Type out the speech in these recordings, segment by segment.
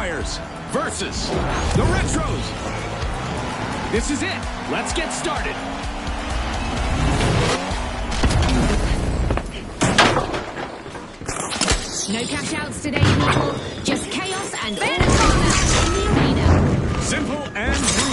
Warriors versus the Retros. This is it. Let's get started. No cash outs today, people. Just chaos and Bayonetta in the arena. Simple and brutal.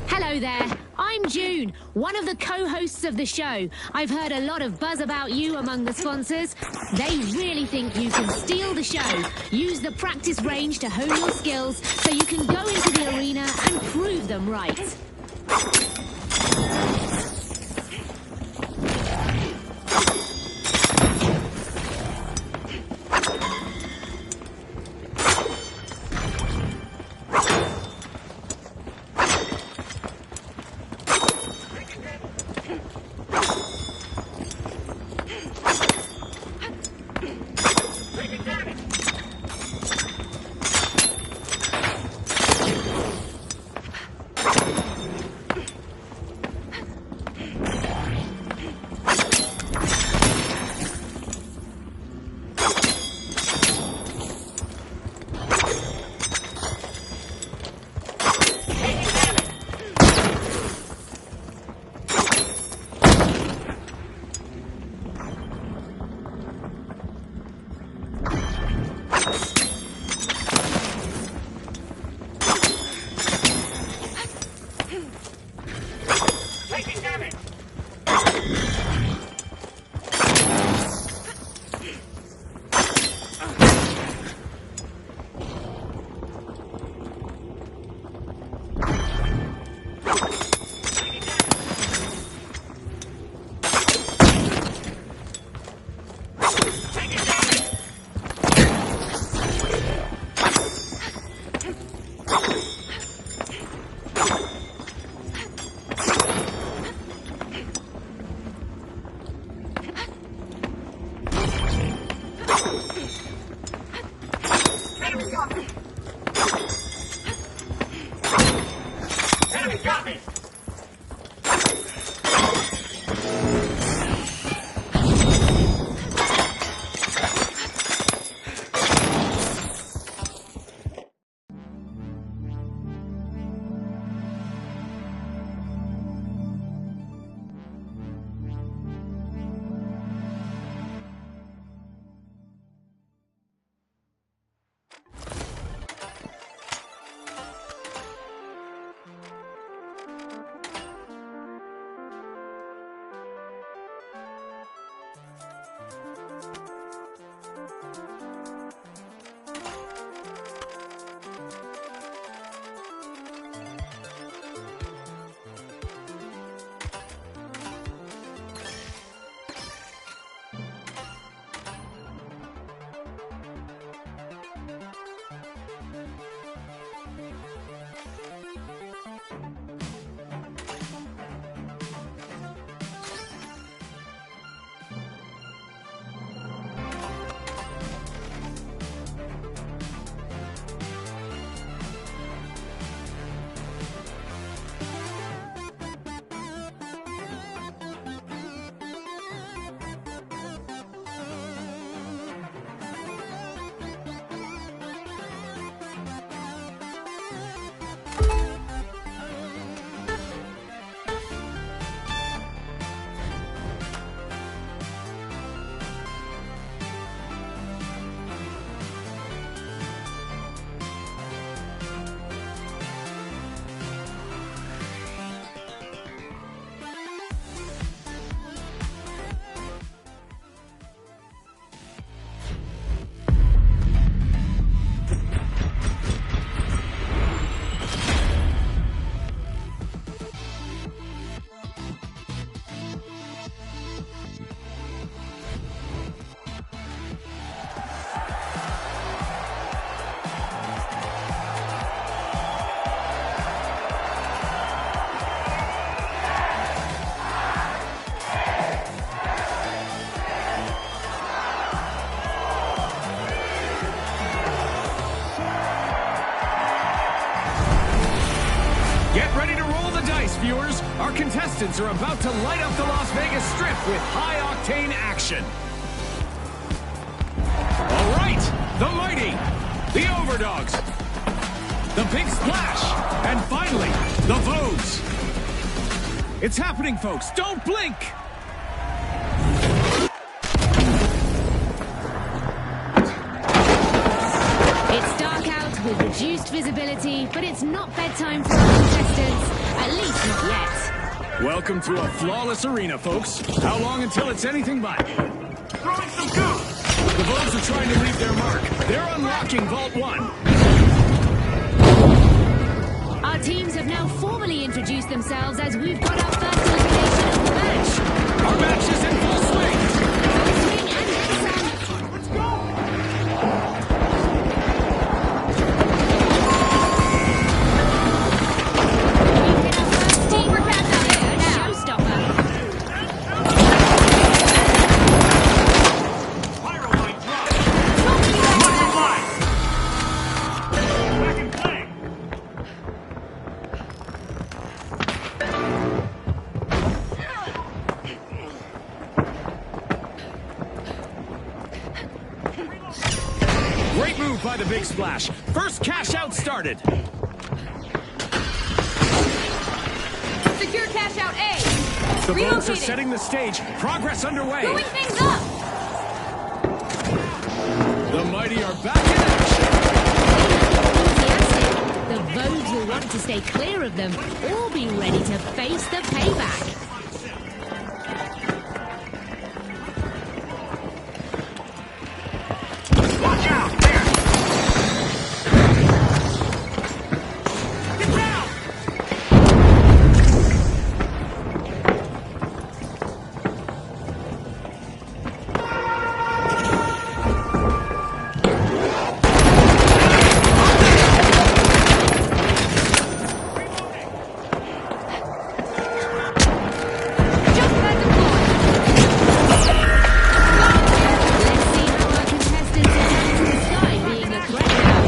Hello there, I'm June, one of the co-hosts of the show. I've heard a lot of buzz about you among the sponsors. They really think you can steal the show. Use the practice range to hone your skills so you can go into the arena and prove them right. Get ready to roll the dice, viewers. Our contestants are about to light up the Las Vegas Strip with high-octane action. All right, the Mighty, the Overdogs, the Big Splash, and finally, the Vogues. It's happening, folks. Don't blink. It's dark out with reduced visibility, but it's not bedtime for our contestants. At least not yet. Welcome to a flawless arena, folks. How long until it's anything but? Throwing some goo! The Vogues are trying to leave their mark. They're unlocking Vault 1. Our teams have now formally introduced themselves as we've got our first elimination of the match. Our match is in full swing. Full swing and then some. Let's go! We've hit our first team recap here now. Showstopper. Pyro line drop! Micro line! Back in play! Great move by the Big Splash. First cash out started. Secure cash out A. The Vogues are Relocating. setting the stage. Progress underway. Moving things up. The Mighty are back in action. Enthusiastic. The Vogues will want to stay clear of them or be ready to face the payback. Watch out! There! Get down! Jump pad deployed. Let's see how our contestants adapt to the sky being a threat now.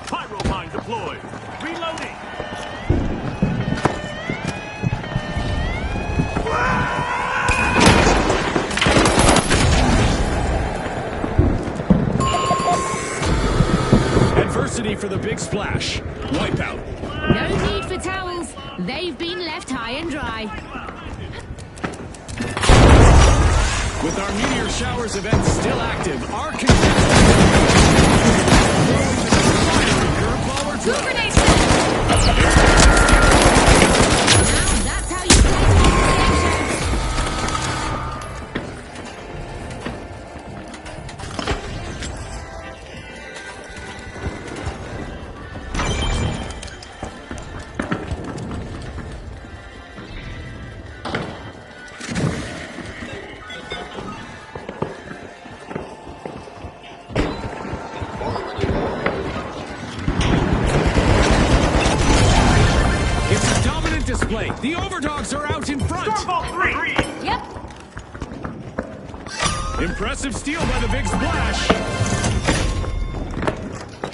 Pyro line deployed. Reloading. Adversity for the Big Splash. Wipeout. No need for towels. They've been left high and dry. With our Meteor Showers event still active, our contestants Goo grenade set. Now that's how you play the station. It's a dominant display. The Overdogs are out in front. Starbolt 3! Yep. Impressive steal by the Big Splash.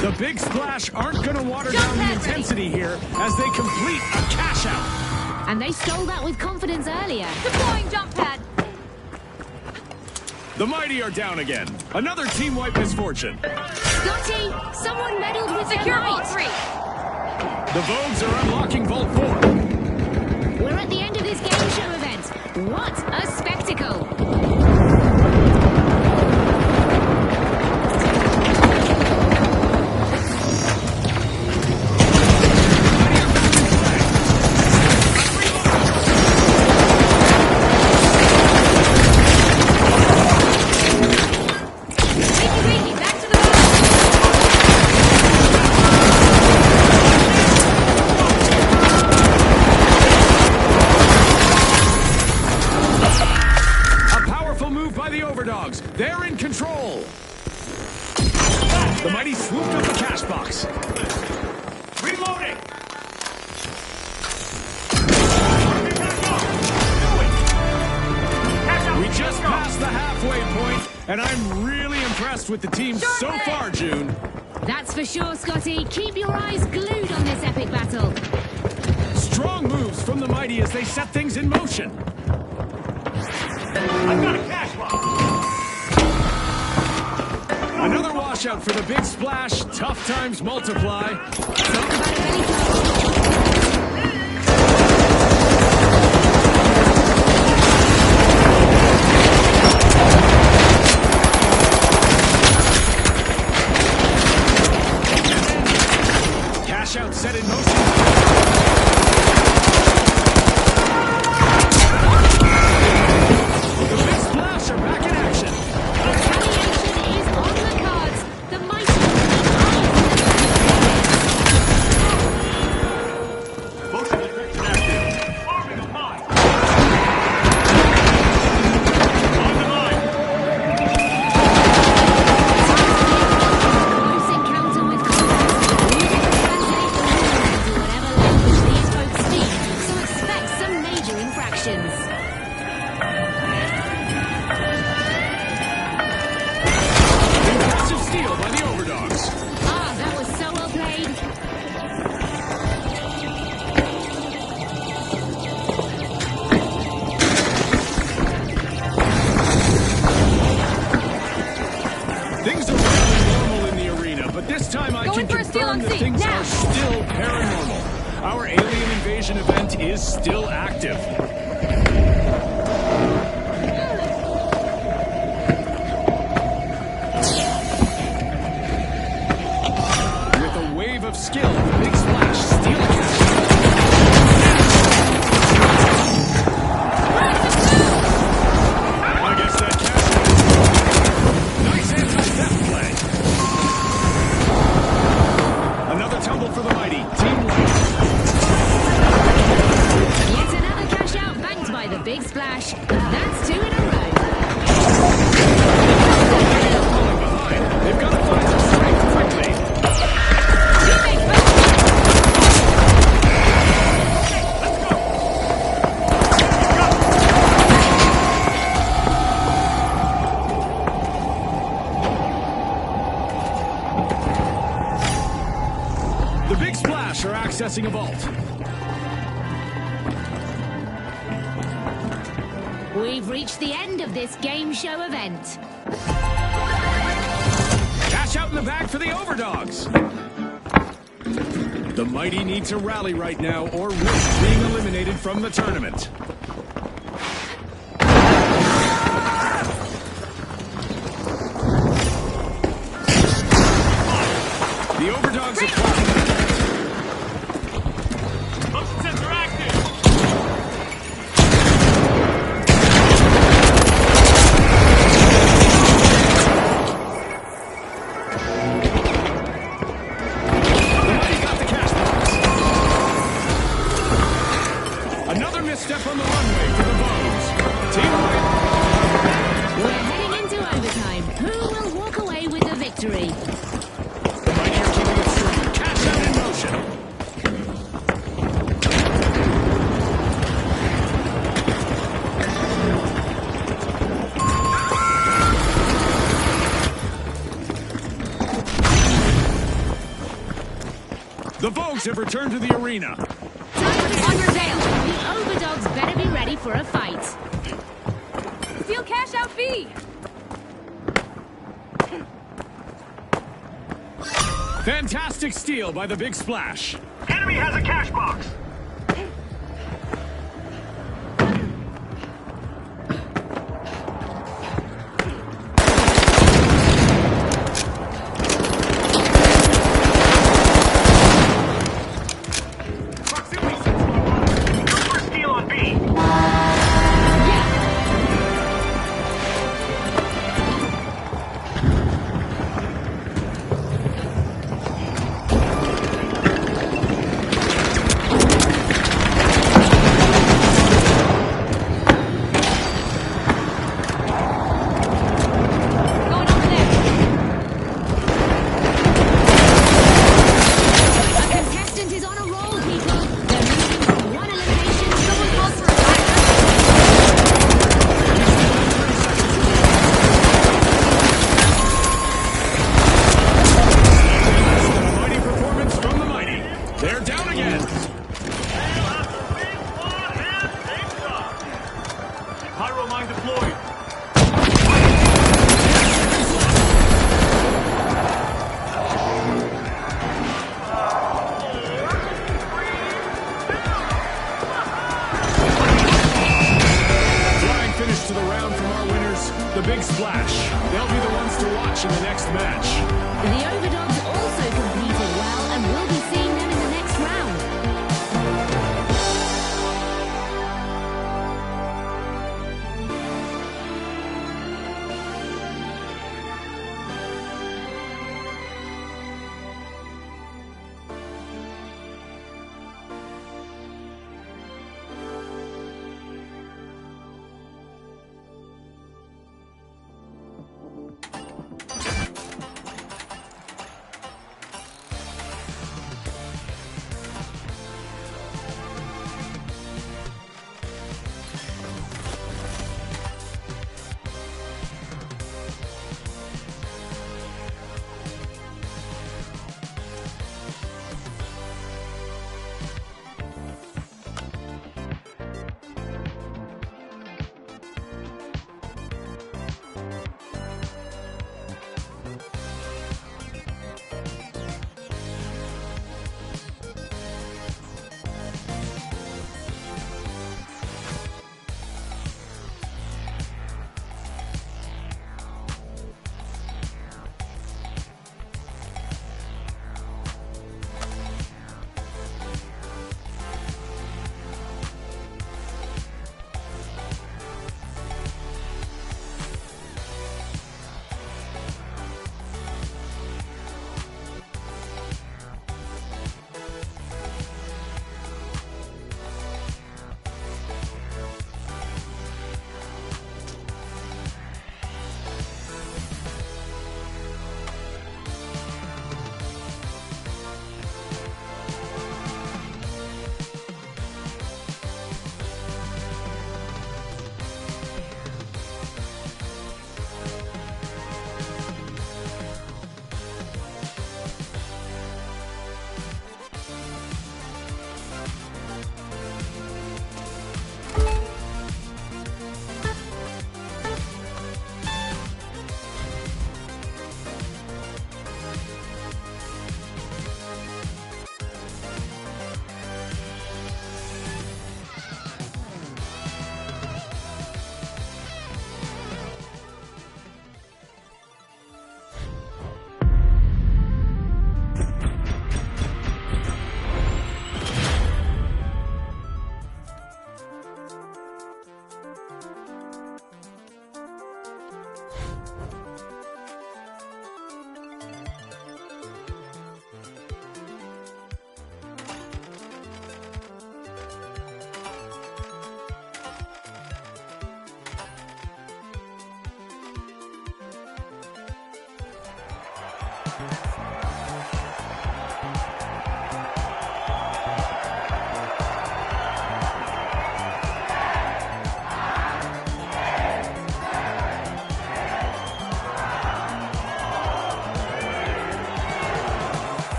The Big Splash aren't going to water Jump down the pad ready. intensity here as they complete a cash out. And they stole that with confidence earlier. Deploying jump pad. The Mighty are down again. Another team wipe misfortune. Scotty, someone meddled with their Secure Vault light. 3. The Vogues are unlocking Vault 4. We're at the end of this game show event. What a spectacle! Wakey wakey, back to the road. A powerful move by the Overdogs. They're in control. The Mighty swooped up the cash box. Reloading! Cash out We just passed the halfway point, and I'm really impressed with the team so far, June. That's for sure, Scotty. Keep your eyes glued on this epic battle. Strong moves from the Mighty as they set things in motion. I've got a cash box. Another washout for the Big Splash. Tough times multiply. Talk about a belly touch. Cash out set in motion. The Big Splash are back in action. Retaliation is on the cards. The mighty Motion detection active. Arming of mine. On the mine. close encounter with combat. We will translate the rules into whatever language these folks speak, so expect some major infractions. Impressive steal by the Overdogs. Ah, that was so well played. Things are fairly normal in the arena, but this time I Going can for a steal confirm on that C, things now. are still paranormal. Our alien invasion event is still active. With a wave of skill, the Big Splash steal a cash. I guess that cash is nice anti-theft play. Another tumble for the Mighty. Team Light. Yet another cash out banked by the Big Splash. That's 2 in a row. Falling behind. They've got to find some strength quickly. Teammates, back. The Big Splash are accessing a vault. We've reached the end of this game show event. Cash out in the bag for the Overdogs. The Mighty need to rally right now or risk being eliminated from the tournament. The Overdogs are clocking. Motion sensor active. The Mighty got the cash box. Another misstep on the runway for the Vogues. Team White. We're heading into overtime. Who will walk away with the victory? The Mighty are keeping it strong. Cash out in motion. The Vogues have returned to the arena. Time to On your tail. The Overdogs better be ready for a fight. Steal cash out B. Fantastic steal by the Big Splash. Enemy has a cash box. Proximity sensor online. Look for steal on B. Big Splash. They'll be the ones to watch in the next match. The Overdogs also competed well, and we'll be seeing them in the next round.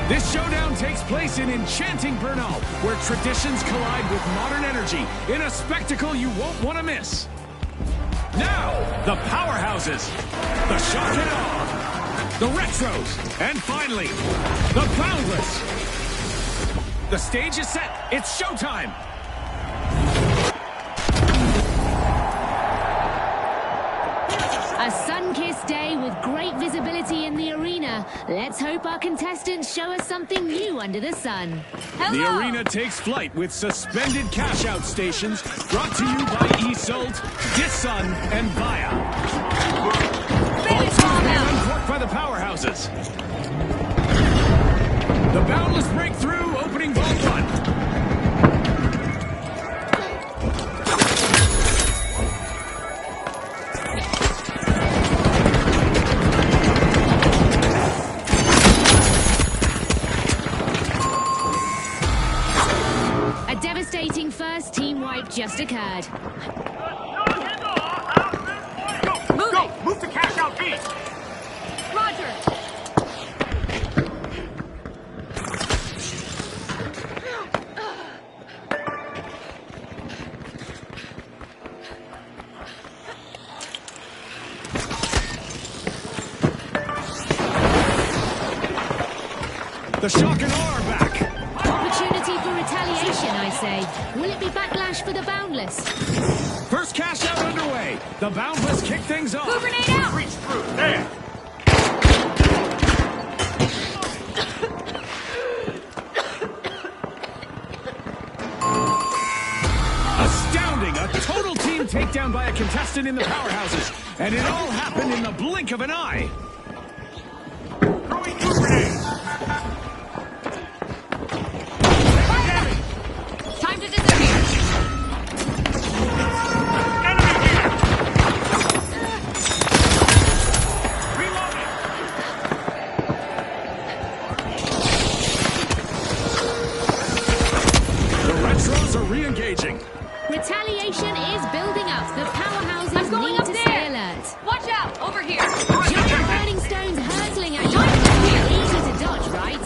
This showdown takes place in enchanting Bernal, where traditions collide with modern energy in a spectacle you won't want to miss. Now, the powerhouses, the shock and awe, the retros, and finally, the boundless. The stage is set. It's showtime. A sun-kissed day with great visibility in the arena. Let's hope our contestants show us something new under the sun. Hello. The arena takes flight with suspended cash-out stations brought to you by Isolt, Dissun, and Via. Vaults are being uncorked by the powerhouses. The boundless breakthrough, opening Vault 1. First team wipe just occurred. Go! Move to cash out B! Roger. The shock and awe are back. Opportunity for retaliation, I say. Will it be backlash for the Boundless? First cash out underway. The Boundless kick things off. Move grenade out! Reach through. There. Astounding! A total team takedown by a contestant in the powerhouses. And it all happened in the blink of an eye. Throwing two grenades. Time to disappear! Enemy here. Reloading. The Retros are re-engaging. Retaliation is building up. The powerhouses I'm going need up to there. stay alert. Watch out! Over here! Giant burning stones hurtling at you. Easy to dodge, right?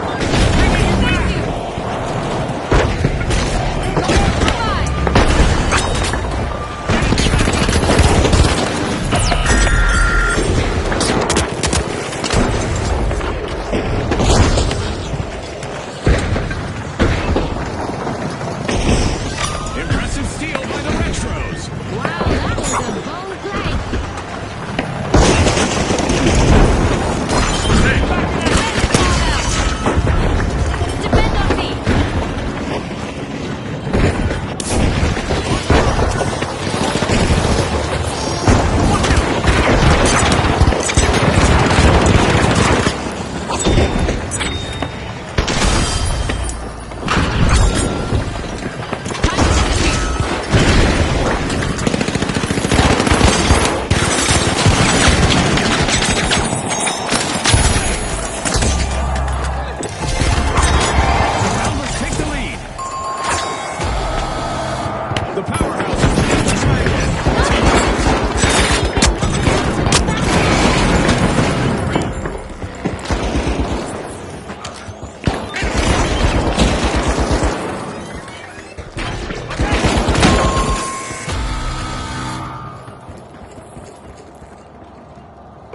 Thank you! Bye! Impressive steal by the Retros. Wow, that was a bold play. Defend on me! Boundless take the lead. The powerhouses need to try again.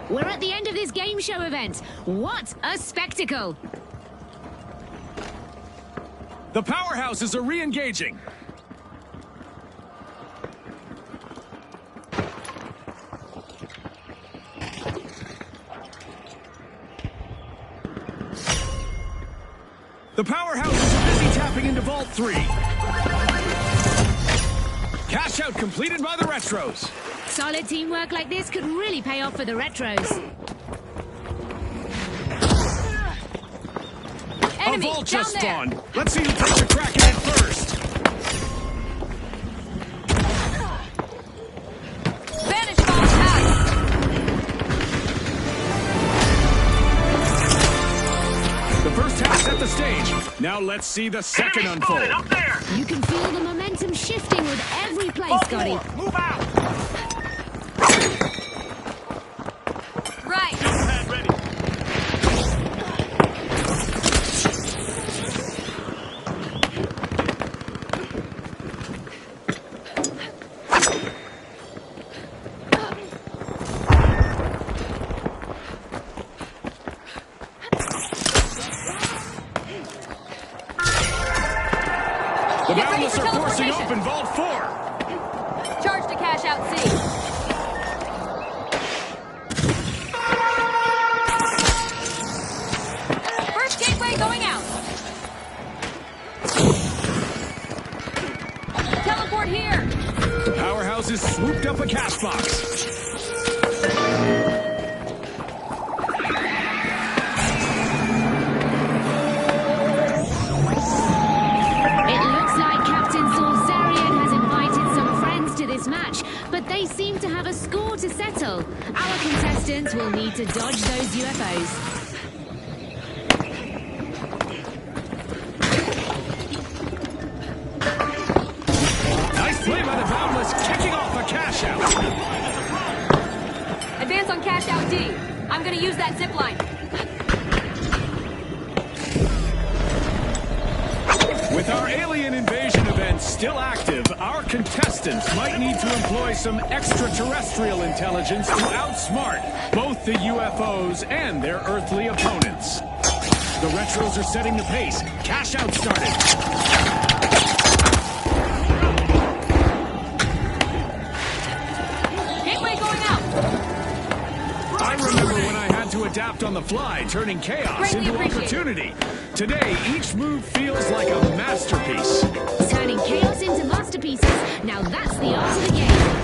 We're at the end of this game show event. What a spectacle! The powerhouses are re-engaging. The powerhouses are busy tapping into Vault 3. Cash out completed by the Retros. Solid teamwork like this could really pay off for the Retros. A Enemy! Vault Down just there! spawned. Let's see who takes a crack at it first. Vanish bomb out! The first half set the stage. Now let's see the second Enemy spotted unfold. up there. You can feel the momentum shifting with every play, All Scotty. four, move out. Right! Pad ready. The Get ready Boundless for are forcing teleportation. open Vault 4. Charge to cash out C. First gateway going out. Teleport here. The powerhouses swooped up a cash box. It looks like Captain Solzarian has invited some friends to this match, but they seem to have a score to settle. Our contestants will need to dodge those UFOs. Nice play by the Boundless, kicking off a cash out. Advance on cash out D. I'm gonna use that zip line. With our alien invasion events still active, our contestants might need to employ some extraterrestrial intelligence to outsmart both the UFOs and their earthly opponents. The Retros are setting the pace. Cash out started. Gateway going out. I remember when I had to adapt on the fly, turning chaos Greatly into appreciated. opportunity. Today, each move feels like a masterpiece. Turning chaos into masterpieces. Now that's the art of the game.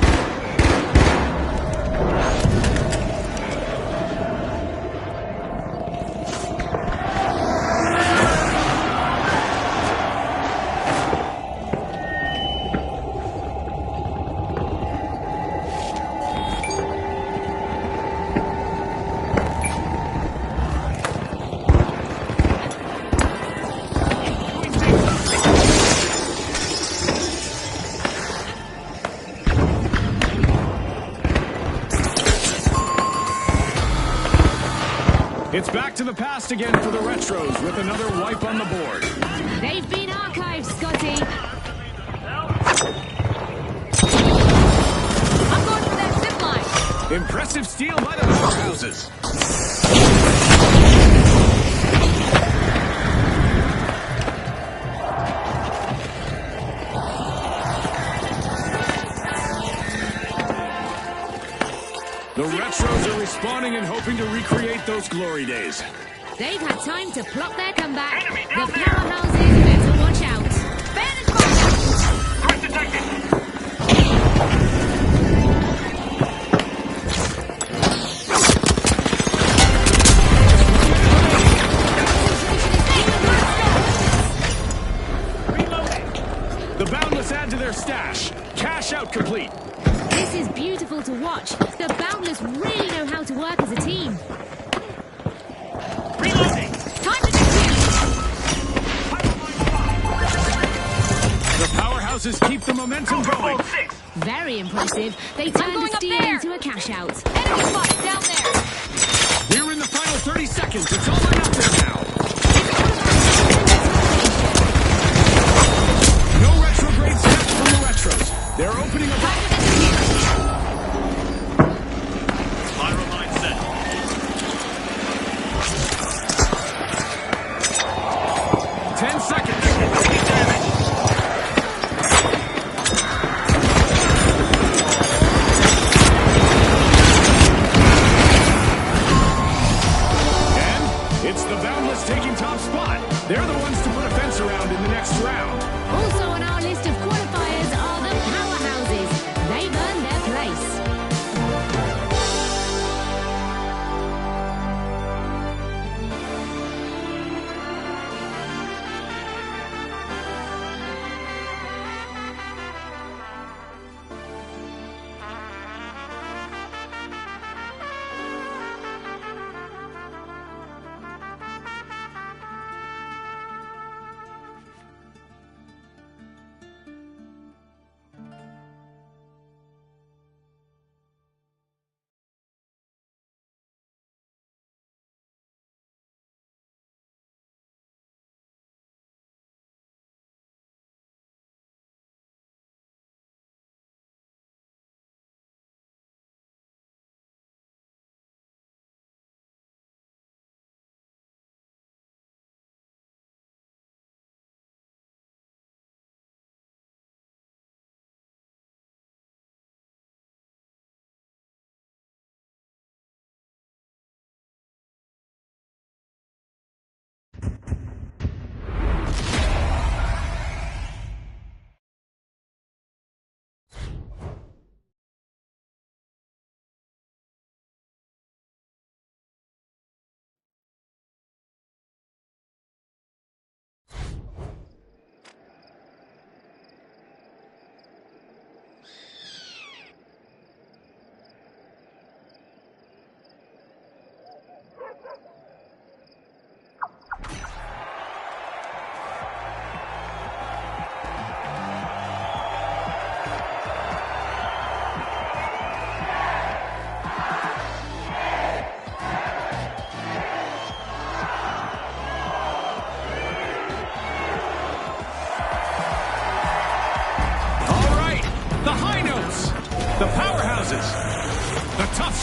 It's back to the past again for the Retros with another wipe on the board. They've been archived, Scotty. I'm going for that zip line. Impressive steal by the powerhouses. The Retros are respawning and hoping to recreate those glory days. They've had time to plot their comeback. Enemy The down there. powerhouses better watch out. Bandage fire. Threat detected. Reloading. The Boundless add to their stash. Cash out complete. This is beautiful to watch. The Boundless really know how to work as a team. Reloading. Time to defuse. The powerhouses keep the momentum going. Overflow 6. Very impressive. They turned going a up steal there. into a cash out. Enemy spotted down there. We're in the final 30 seconds. It's all or nothing now. No retrograde steps from the Retros. They're opening a Time to defuse. Spiral line set. 10 seconds. Taking damage. And it's the Boundless taking top spot. They're the ones to put a fence around in the next round. Also on our list of qualifiers are the powerhouses. They've earned their place.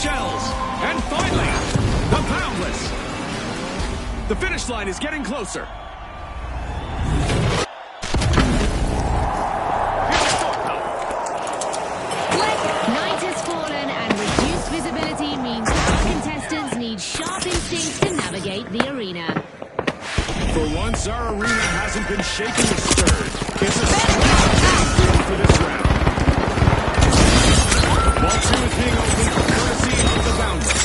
Shells. And finally, the Boundless. The finish line is getting closer. Night has fallen and reduced visibility means our contestants need sharp instincts to navigate the arena. For once, our arena hasn't been shaken or stirred. It's a strong for this round. Ball 2 is being opened courtesy of the Boundless.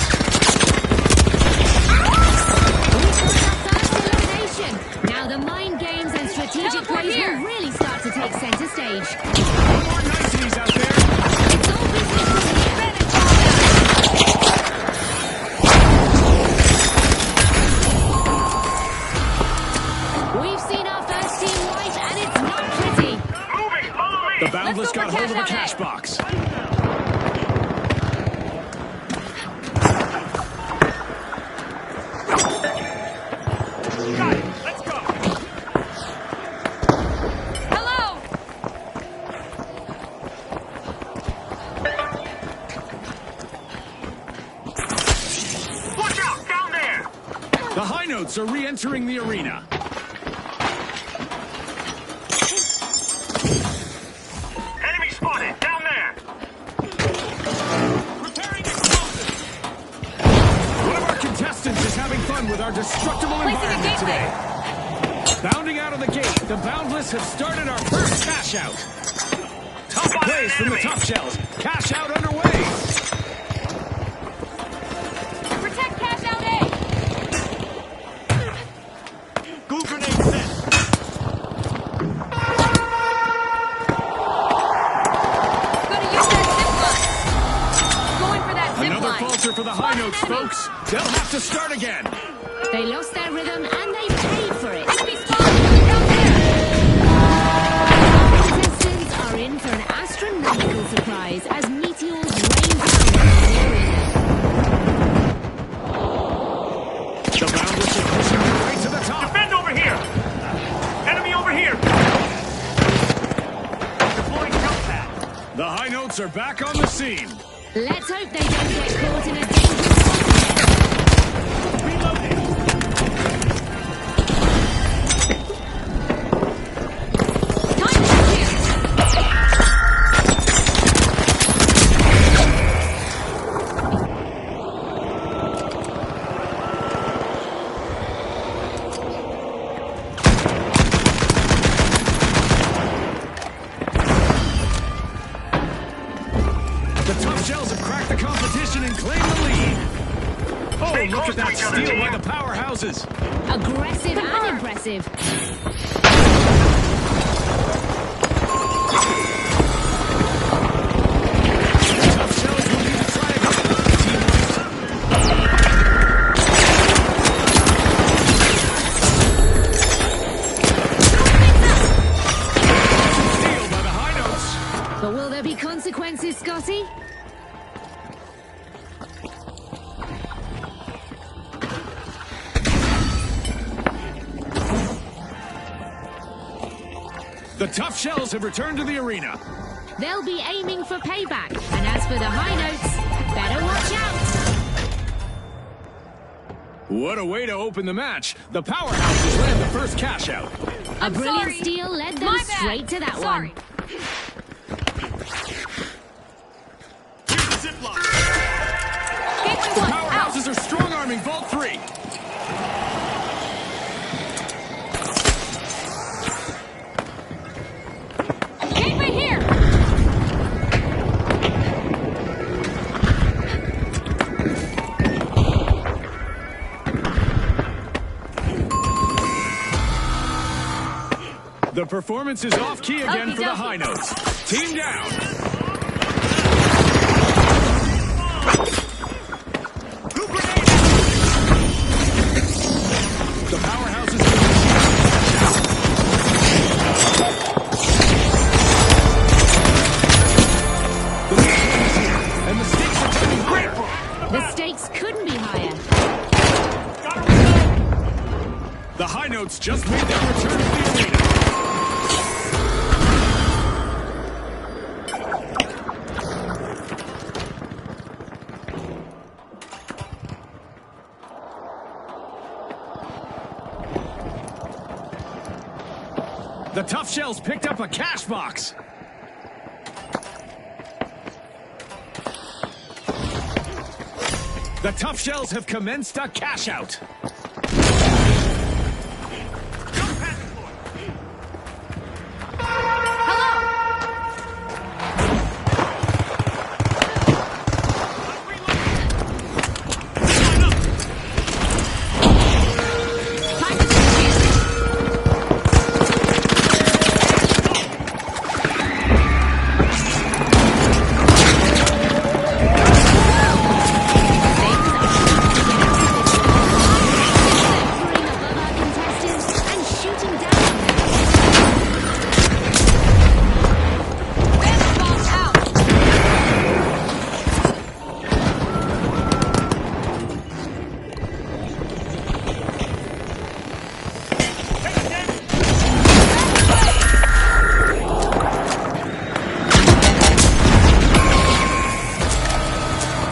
Now the mind games and strategic plays will really start to take center stage. No more niceties out there. It's all business from here. We've seen our first team wipe and it's not pretty. Moving, follow me. The Boundless got hold of a cash box. Got it. Let's go. Hello! Watch out, down there. The High Notes are re-entering the arena. Enemy spotted, down there. Preparing explosives. One of our contestants is having fun with our destructible Placing a environment gateway. today. Bounding out of the gate, the Boundless have started our first cash out. Tough Spotted plays from the enemy. Tough Shells. Cash out underway. Protect cash out A! Glue grenade set. Gonna use that zip line. Going for that zip Another line. falter for the High Notes, folks. They'll have to start again. They lost their rhythm and they paid for it. Enemy spotted! Down there! Contestants are in for an astronomical surprise as meteors rain down on the arena. The Boundless are pushing their way to the top. Defend over here. Enemy over here. Deploying jump pad. The High Notes are back on the scene. Let's hope they don't get caught in a dangerous Reloading. Time to shoot! The Tough Shells have cracked the competition and claimed the lead. Oh, Stay look close at that to each other, steal by team. the powerhouses. aggressive and impressive. The Tough Shells will need to try again. Team steal by the High Notes. But will there be consequences, Scotty? The Tough Shells have returned to the arena. They'll be aiming for payback. And as for the High Notes, better watch out. What a way to open the match. The powerhouses land the first cash out. A brilliant sorry. steal led them My bad. straight to that Sorry. one. Here's the zip line. Gateway The 1, out! powerhouses are strong-arming Vault 3. Gateway here! The performance is off key again Okey for the dokey. High Notes. Team down. Glue grenade. The powerhouses are the next one is here, and the stakes are turning higher. The stakes couldn't be higher. The High Notes just made their return to the arena. The Tough Shells picked up a cash box. The Tough Shells have commenced a cash out.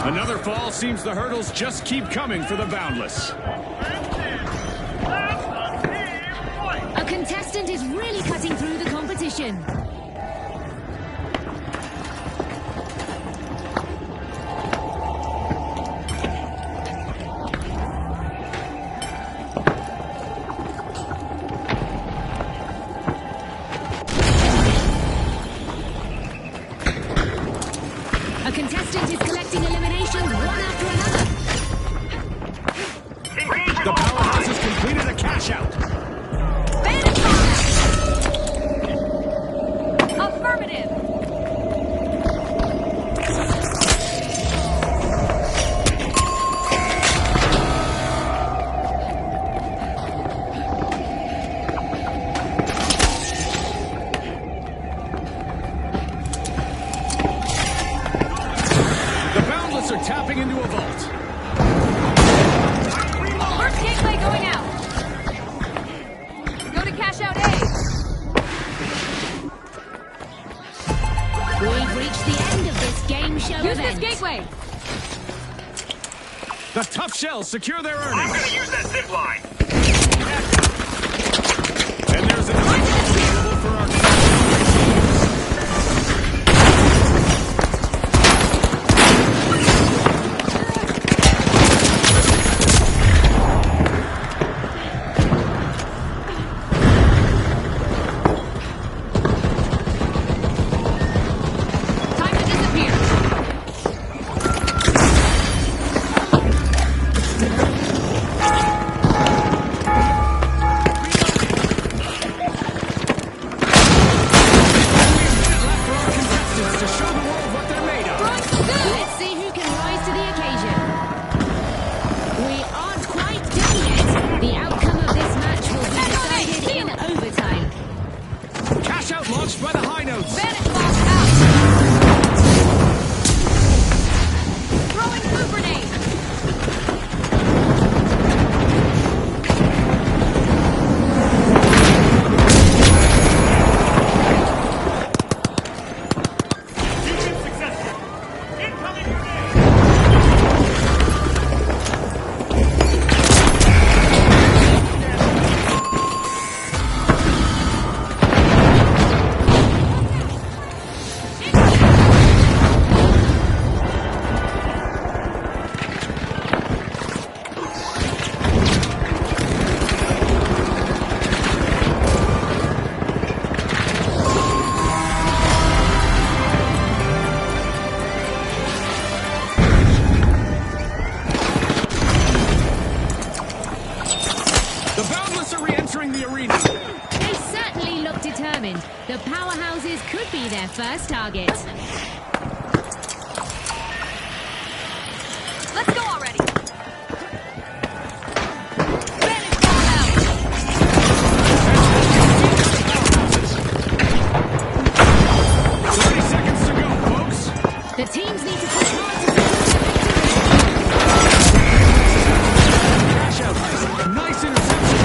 Another fall seems the hurdles just keep coming for the Boundless. A contestant is really cutting through the competition. A contestant is collecting eliminations one after another. The Powerhouse has completed a cash out. Bandit combat! Affirmative! The Boundless are tapping into a vault. First gateway going out. Go to cash out A. We've reached the end of this game show Use event. this gateway. The Tough Shells secure their I'm earnings. gonna use that zip line. And there's another vault available for our... Time to disappear. For our contestants to show the world what they're made of. Let's see who can rise to the occasion. We aren't quite done yet. The outcome of this match will be decided in overtime. Cash out launched by the High Notes. Bandit box out. Throwing food grenade. Mission successful. Incoming grenade. The Boundless are re-entering the arena. They certainly look determined. The powerhouses could be their first target. Let's go already. Bandit box out. 30 seconds to go, folks. The teams need to push hard to secure the victory. Cash out. Nice interception.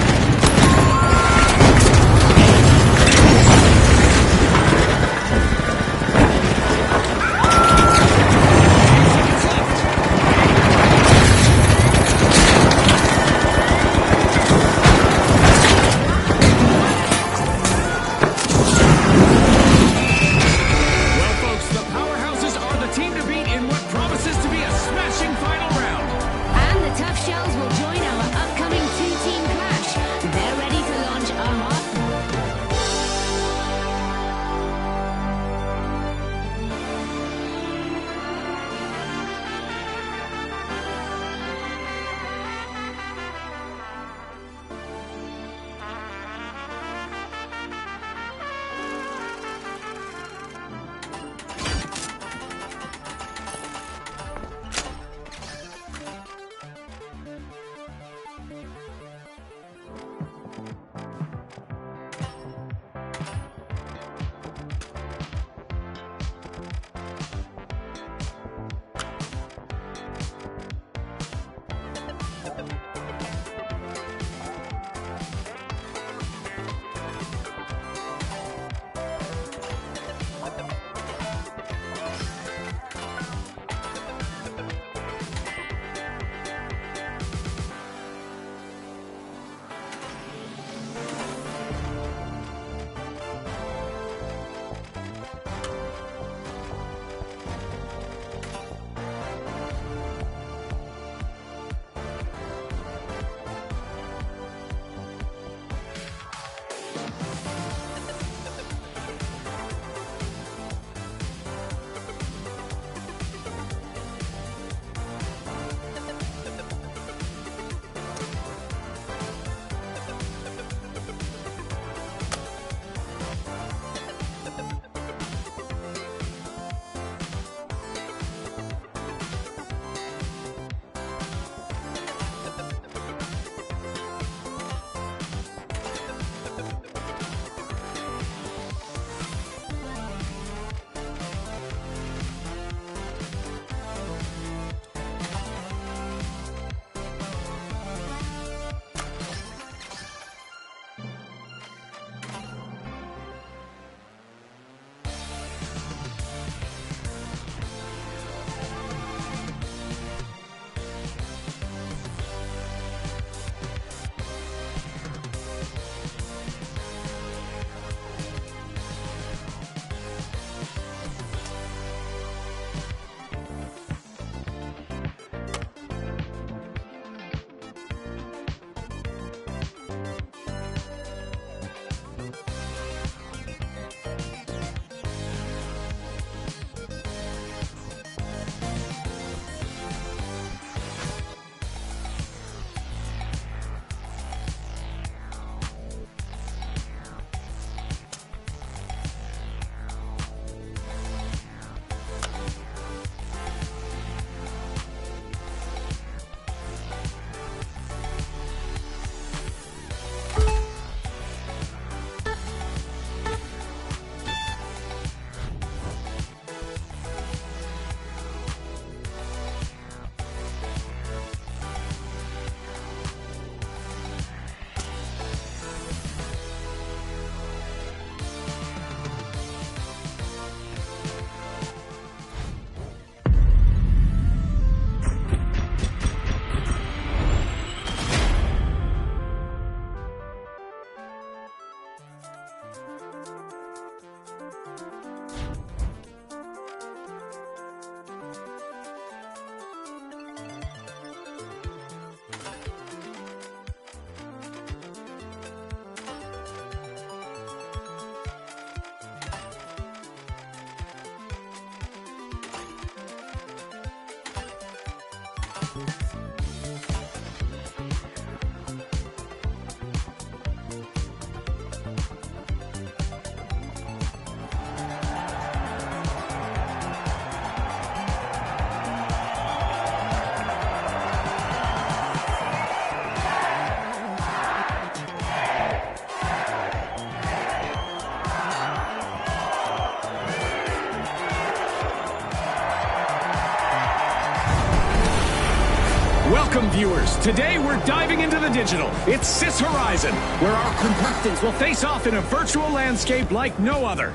Welcome, viewers. Today we're diving into the digital. It's Sis Horizon, where our contestants will face off in a virtual landscape like no other.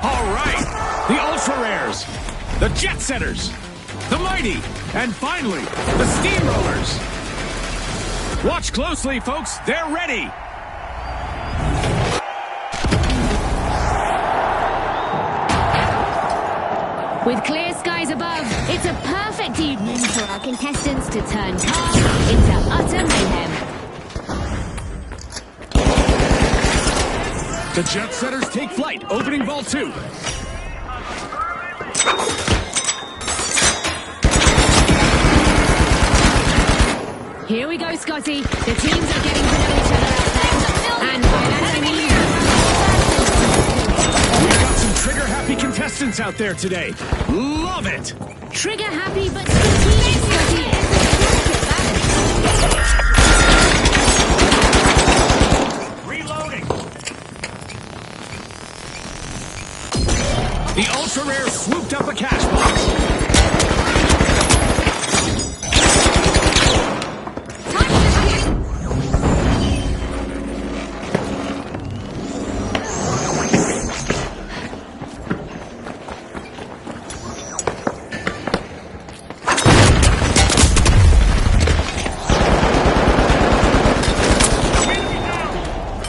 All right, the Ultra Rares, the Jet Setters, the Mighty, and finally, the Steamrollers. Watch closely, folks. They're ready. With clear skies above, it's a perfect evening for our contestants to turn calm into utter mayhem. The Jet Setters take flight, opening Vault 2. Here we go, Scotty. The teams are getting to know each other out there. And by that I mean... We've got some trigger-happy contestants out there today. Love it! Trigger-happy but strategic, Scotty. Reloading. The Ultra Rare swooped up a cash box.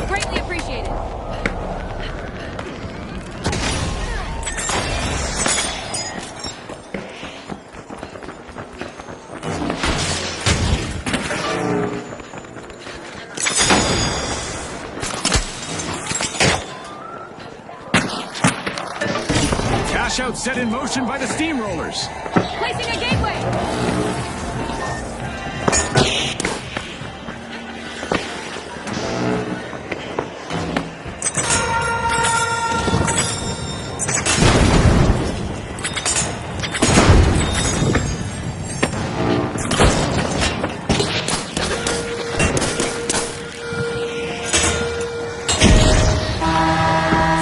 Greatly appreciated. Cash out set in motion by the Steamrollers. Placing a gateway.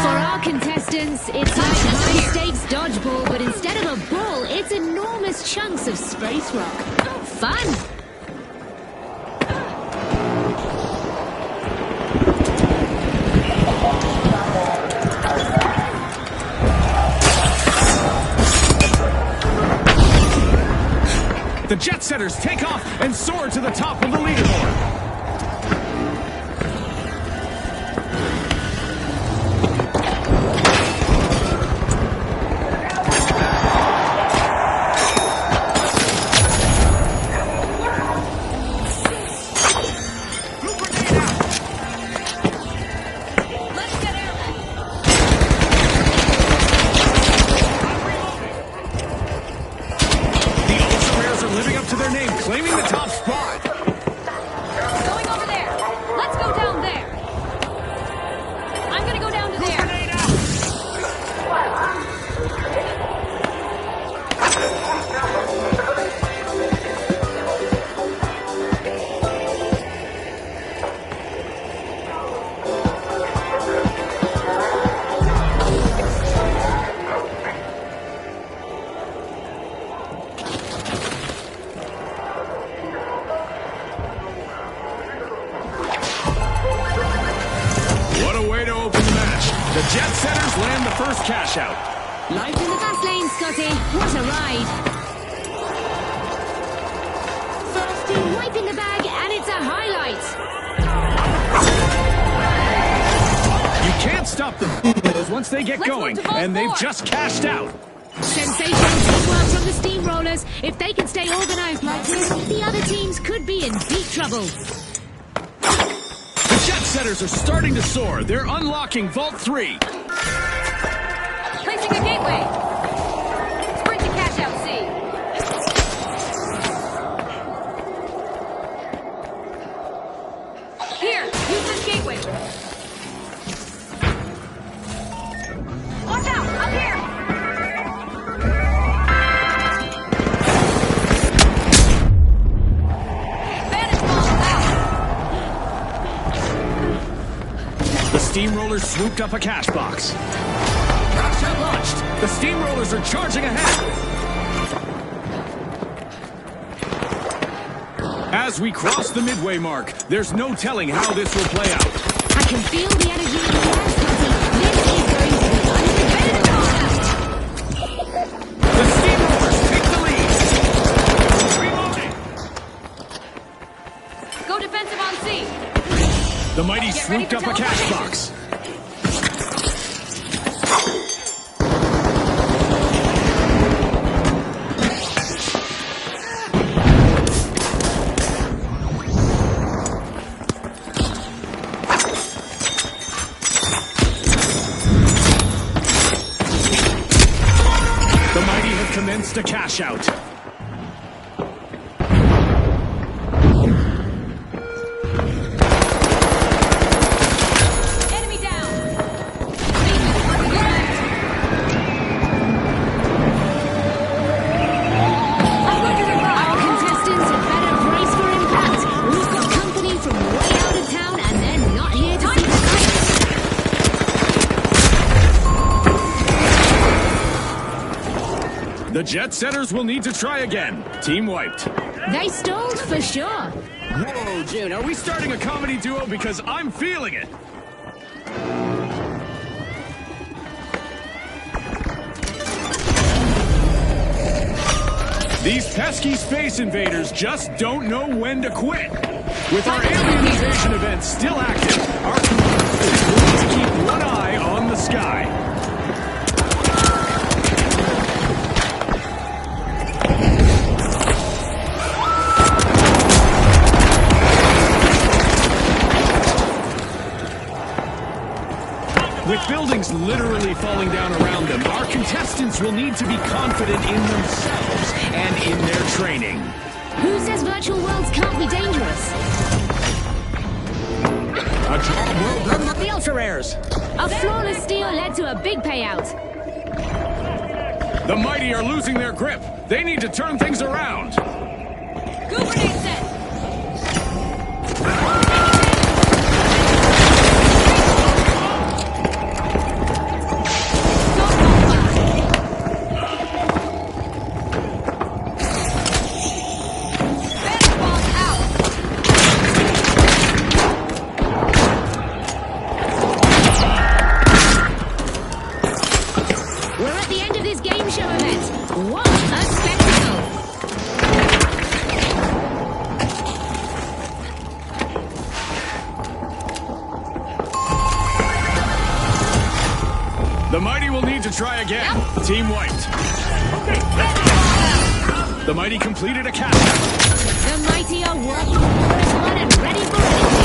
For our contestants, it's like high-stakes dodgeball, but instead of a ball, it's enormous chunks of space rock. Fun! The Jet Setters take off and soar to the top of the leaderboard. Let's get airborne. The Ultra Rares are living up to their name, claiming the top spot. Going over there. Let's go down there. I'm gonna go down to there. Grenade out. What a way to open the match. The Jet Setters land the first cash out. Life in the fast lane, Scotty. What a ride. Frosty wiping the bag, and it's a highlight. You can't stop them once they get Let's going, move to Vault and they've 4. just cashed out. Sensational teamwork from the Steamrollers. If they can stay organized like this, the other teams could be in deep trouble. The Jet Setters are starting to soar. They're unlocking Vault 3. Placing a gateway. Sprint to cash out C. steamrollers swooped up a cash box. Crash shot launched. The steamrollers are charging ahead. As we cross the midway mark, there's no telling how this will play out. I can feel the energy in the air, Scotty. This is going to be unforgettable. The steamrollers take the lead. Reloading. Go defensive on C. The mighty Get ready swooped for up a cash teleportation. box. The mighty have commenced a cash out. Enemy down. Left. I'm going to the Our right. contestants had better brace for impact. We've got company from way out of town, and they're not here to see the fight. The jet setters will need to try again. Team wiped. They stalled for sure. Whoa, June, are we starting a comedy duo? Because I'm feeling it. These pesky space invaders just don't know when to quit. With our alien invasion event still active, our contestants will need to keep one eye on the sky. With buildings literally falling down around them, our contestants will need to be confident in themselves and in their training. Who says virtual worlds can't be dangerous? A job well done with the ultra rares. A flawless steal led to a big payout. The mighty are losing their grip. They need to turn things around. Go grenade set. Basketball out. We're at the end of this game show event. What a spectacle! The mighty will need to try again. Team wiped. The mighty completed a catch. The mighty are working towards one and ready for anything.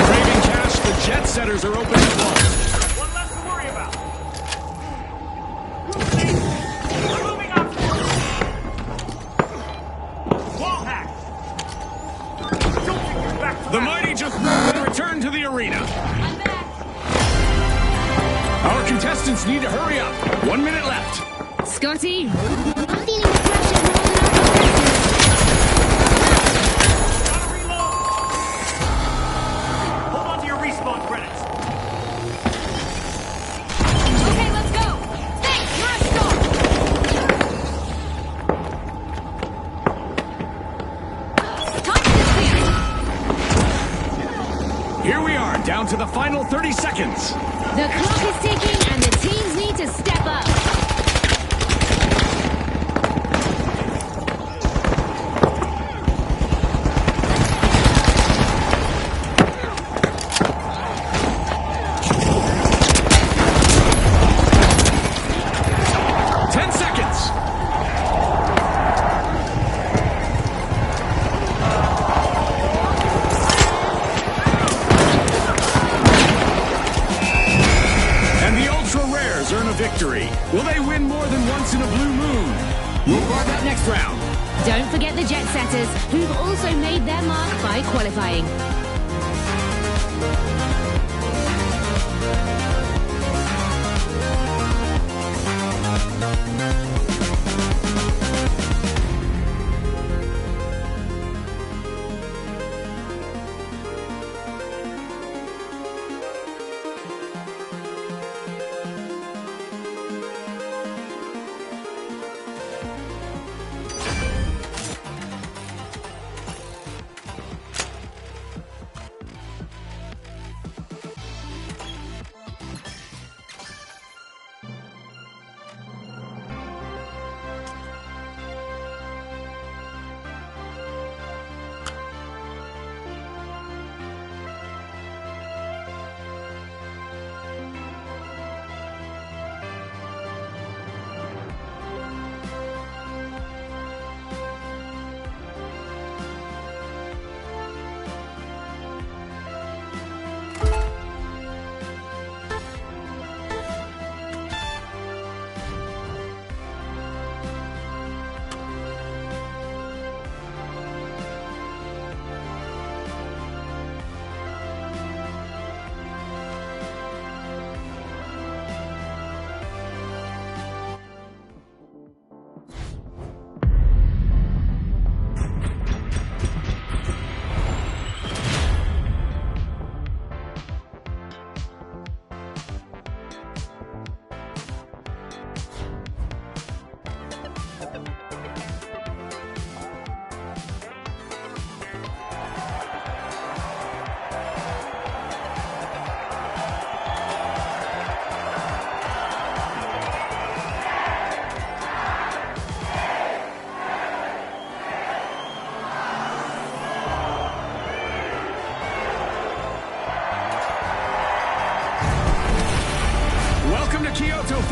Craving cash, the jet setters are open to vault. One less to worry about. We're moving up. Wall hack. Jolting you back to The life. mighty just return to the arena. I'm back. Our contestants need to hurry up. 1 minute left. Scotty, I'm feeling the pressure more than our Gotta reload. Hold on to your respawn credits. Okay, let's go. Thanks, you're a star. Time to disappear. Here we are, down to the final 30 seconds. The clock is ticking and the teams need to step up. victory. Will they win more than once in a blue moon? We'll find out next round. Don't forget the Jet Setters, who've also made their mark by qualifying.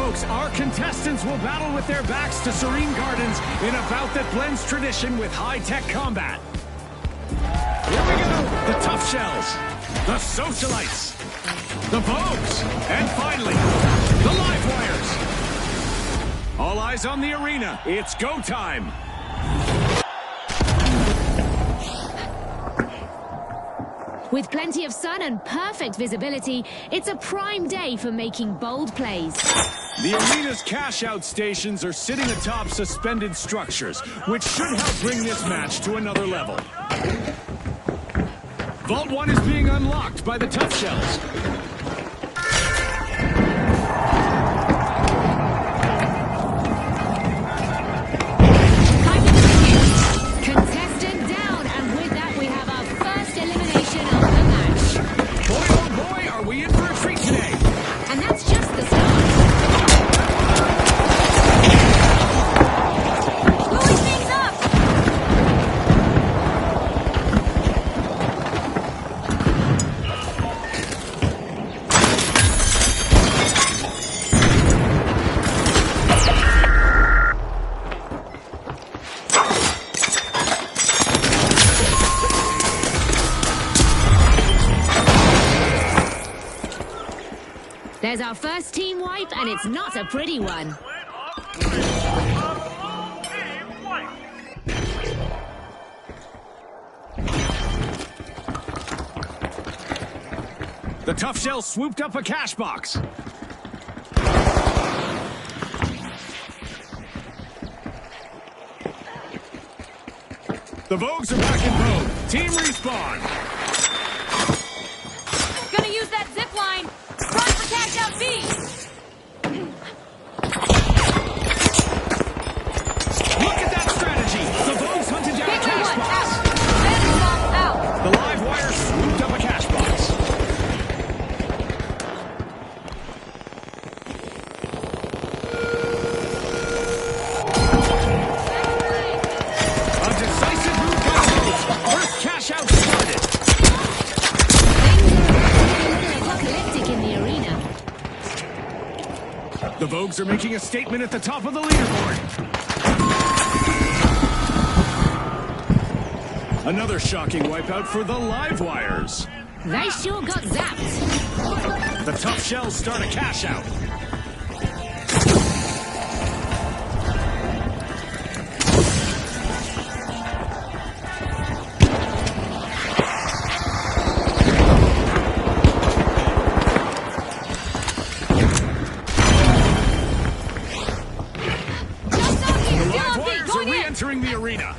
folks, our contestants will battle with their backs to Serene Gardens in a bout that blends tradition with high-tech combat. Here we go! The Tough Shells, the Socialites, the Vogues, and finally, the Live Wires. All eyes on the arena. It's go time. With plenty of sun and perfect visibility, it's a prime day for making bold plays. The arena's cash-out stations are sitting atop suspended structures, which should help bring this match to another level. Vault 1 is being unlocked by the Tough Shells. Contestant down, and with that we have our first elimination of the match. Boy, oh boy, are we in for a treat today. And that's just the start. Blowing things up! There's our first team wipe, and it's not a pretty one. The Tough Shells swooped up a cash box. The Vogues are back in vogue. Team respawn. Gonna use that zip line! Run for cash out B! Look at that strategy. The Vogues hunted down a Gateway cash 1 box. out! Vandal out! The Live Wire swooped up a cash box. A decisive move by the Vogues. First cash out started. Things are a little apocalyptic in the arena. The Vogues are making a statement at the top of the leaderboard. Another shocking wipeout for the Live Wires. They sure got zapped. The Tough Shells start a cash out. Still on B, Wires are going in! re-entering the arena.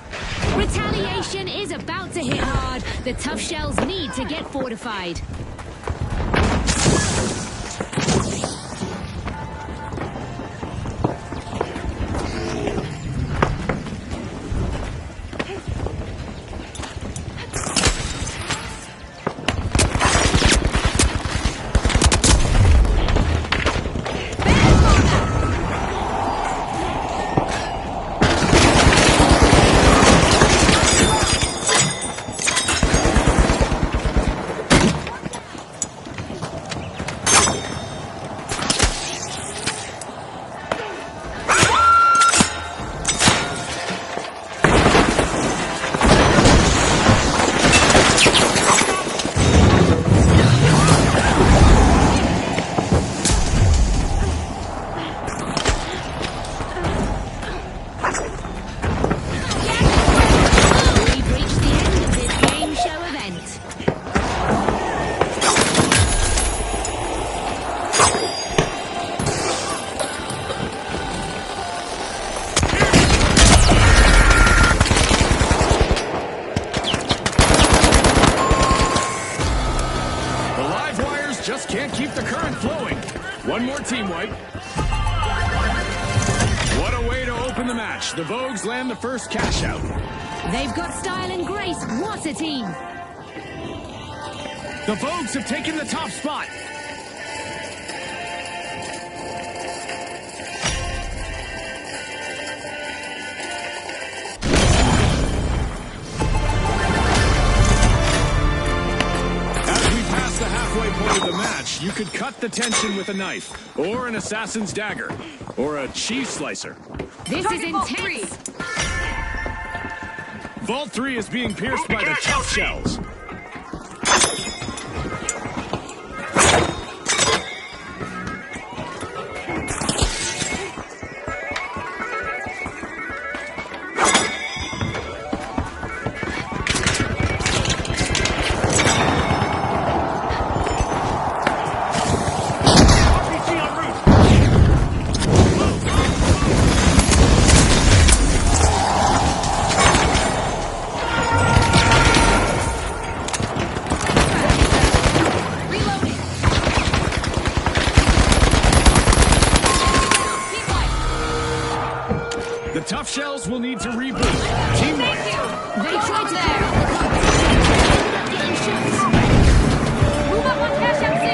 Retaliation is about to hit hard. The Tough Shells need to get fortified. We've reached the end of this game show event. The Live Wires just can't keep the current flowing. One more team wipe. What a way to open the match. The Vogues land the first cash out. They've got style and grace. What a team! The Vogues have taken the top spot. As we pass the halfway point of the match, you could cut the tension with a knife, or an assassin's dagger, or a cheese slicer. This is Target Vault 3. intense. Vault 3 is being pierced by the tough shells. RPG en route. Reloading. Team wipe. The tough shells will need to reboot. Team Thank wipe. you. They Going tried over to there. getting shots. Move up on cash out C.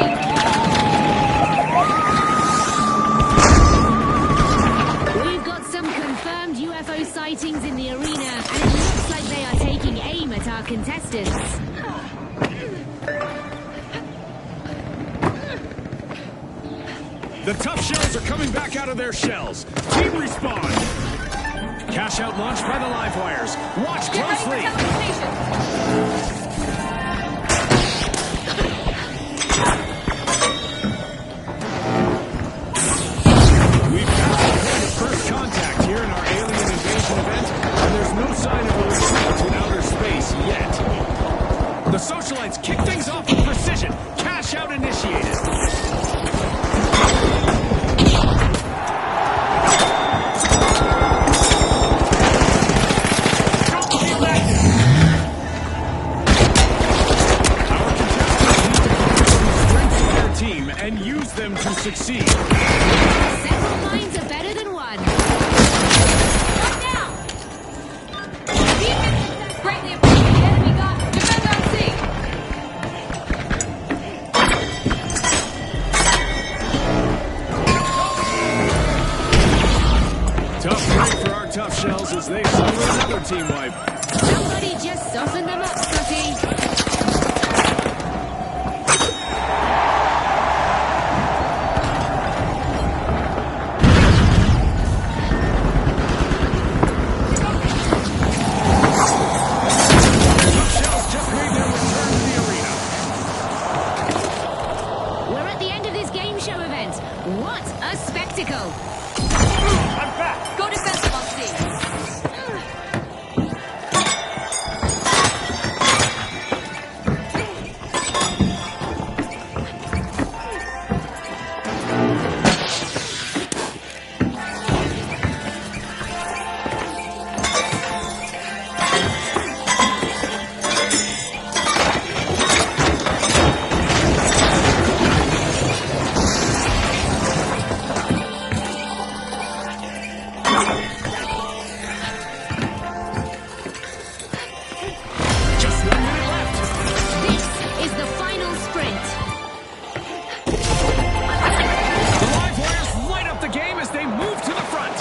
We've got some confirmed UFO sightings in the arena, and it looks like they are taking aim at our contestants. The tough shells are coming back out of their shells. Team respawn. Cash out launched by the live wires. Watch Get ready for closely. teleportation. We've passed the point of first contact here in our alien invasion event, and there's no sign of a retreat to outer space yet. The socialites kick things off with precision. Cash out initiated. Don't feel active. Our contestants need to focus on the strengths of their team and use them to succeed. Several minds are better than one. Right now. Greatly appreciated. Enemy got defend on C. Tough break for our tough shells as they suffer another team wipe. Somebody just soften them up, Scotty. Tough shells just made their return to the arena. We're at the end of this game show event. What a spectacle! I'm back. Go defensive on C. Just 1 minute left. This is the final sprint. The live wires light up the game as they move to the front.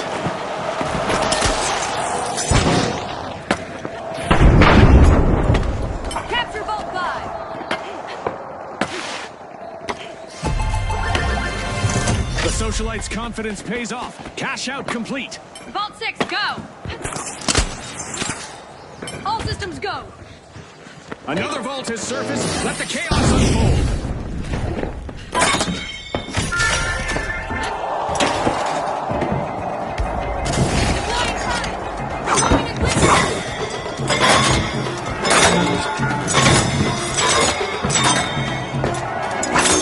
Capture Vault 5. The socialites' confidence pays off. Cash out complete. Vault 6, go. All systems go. Another vault has surfaced. Let the chaos unfold. Deploying time. Moving equipment.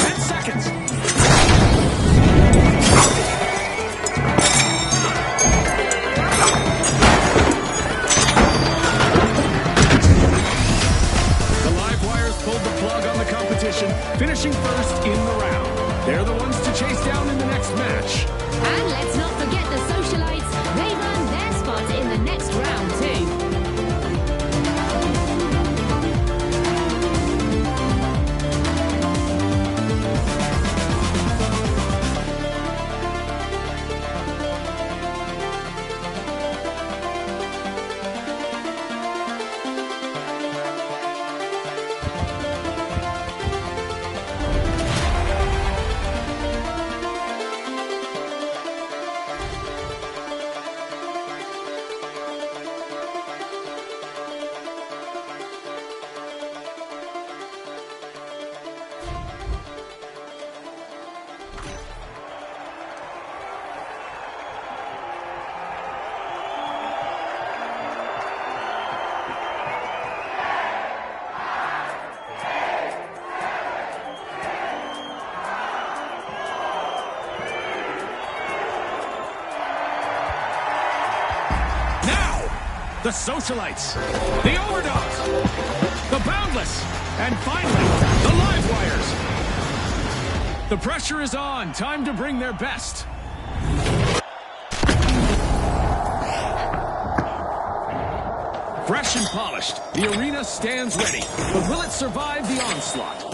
10 seconds. The live wires pulled the plug on the competition, finishing first in the round. They're the ones to chase down in the next match. And let's not forget the socialites. They've earned their spot in the next round, too. The Socialites, the Overdogs, the Boundless, and finally, the Livewires. The pressure is on. Time to bring their best. Fresh and polished, the arena stands ready. But will it survive the onslaught?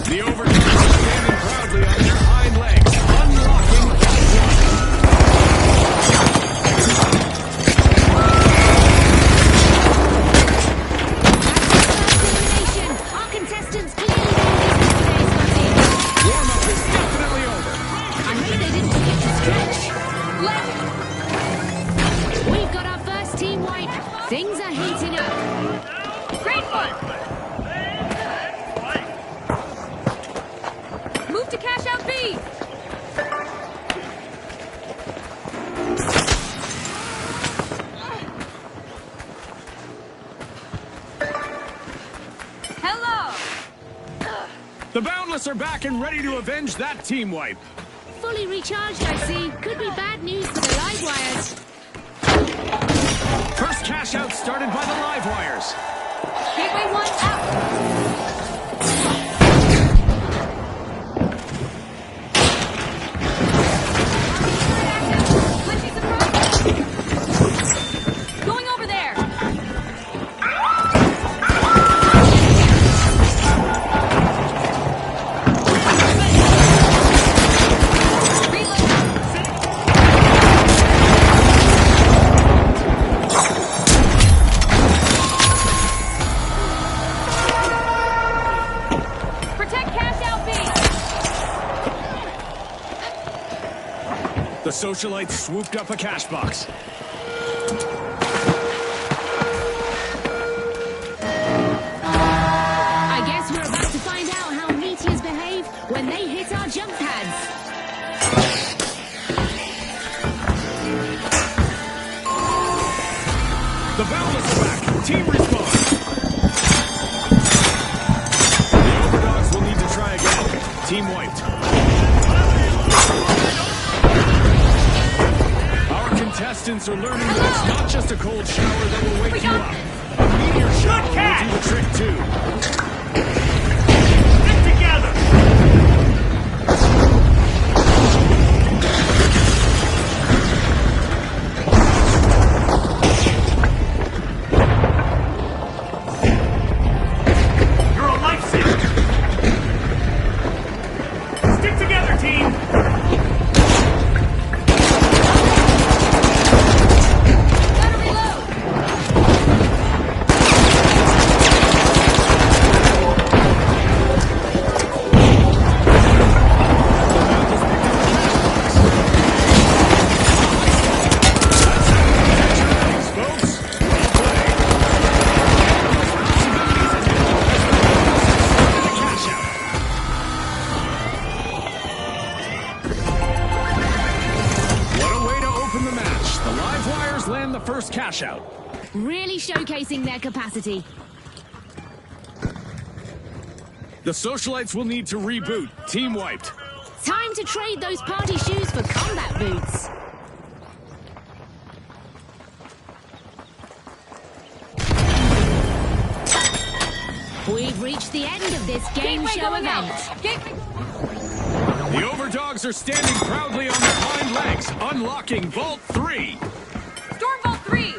The Overdogs are standing proudly on their hind legs, unlocking Elimination. Our contestants clearly know this today, Scotty. warm-up is definitely over. I hope they didn't forget to stretch. Let's... We've got our first team wipe. Things are heating up. Great fun! Move to cash out B! Hello! The Boundless are back and ready to avenge that team wipe. Fully recharged, I see. Could be bad news for the Livewires. First cash out started by the Livewires. Gateway 1 out! Glitchy surprise! Going over there! Protect cash out B! The Socialites swooped up a cash box. I guess we're about to find out how meteors behave when they hit our jump pads. The Boundless are back. Team respawn. The Overdogs will need to try again. Team wiped. Our contestants are learning that it's not just a cold shower that will wake you up. A meteor shower will do the trick too. Stick together! You're a lifesaver! Stick together, team! Gotta reload! Thanks, folks. Well played. The cash out. What a way to open the match. The Livewires land the first cash out. Really showcasing their capacity. The Socialites will need to reboot. Team wiped. Time to trade those party shoes for combat boots. We've reached the end of this game Gateway show going event. out! Gateway... The Overdogs are standing proudly on their hind legs, unlocking Vault 3. Storm Vault 3!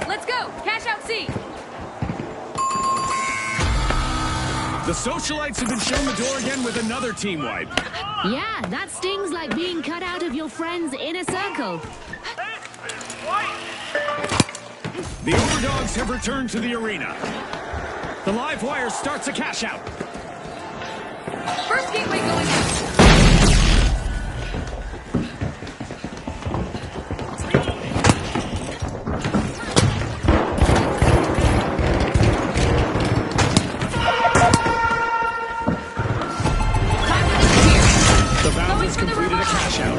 Let's go! Cash out C! The socialites have been shown the door again with another team wipe. Yeah, that stings like being cut out of your friend's inner circle. The Overdogs have returned to the arena. The live wire starts a cash out. First gateway going out. The Boundless completed a cash out.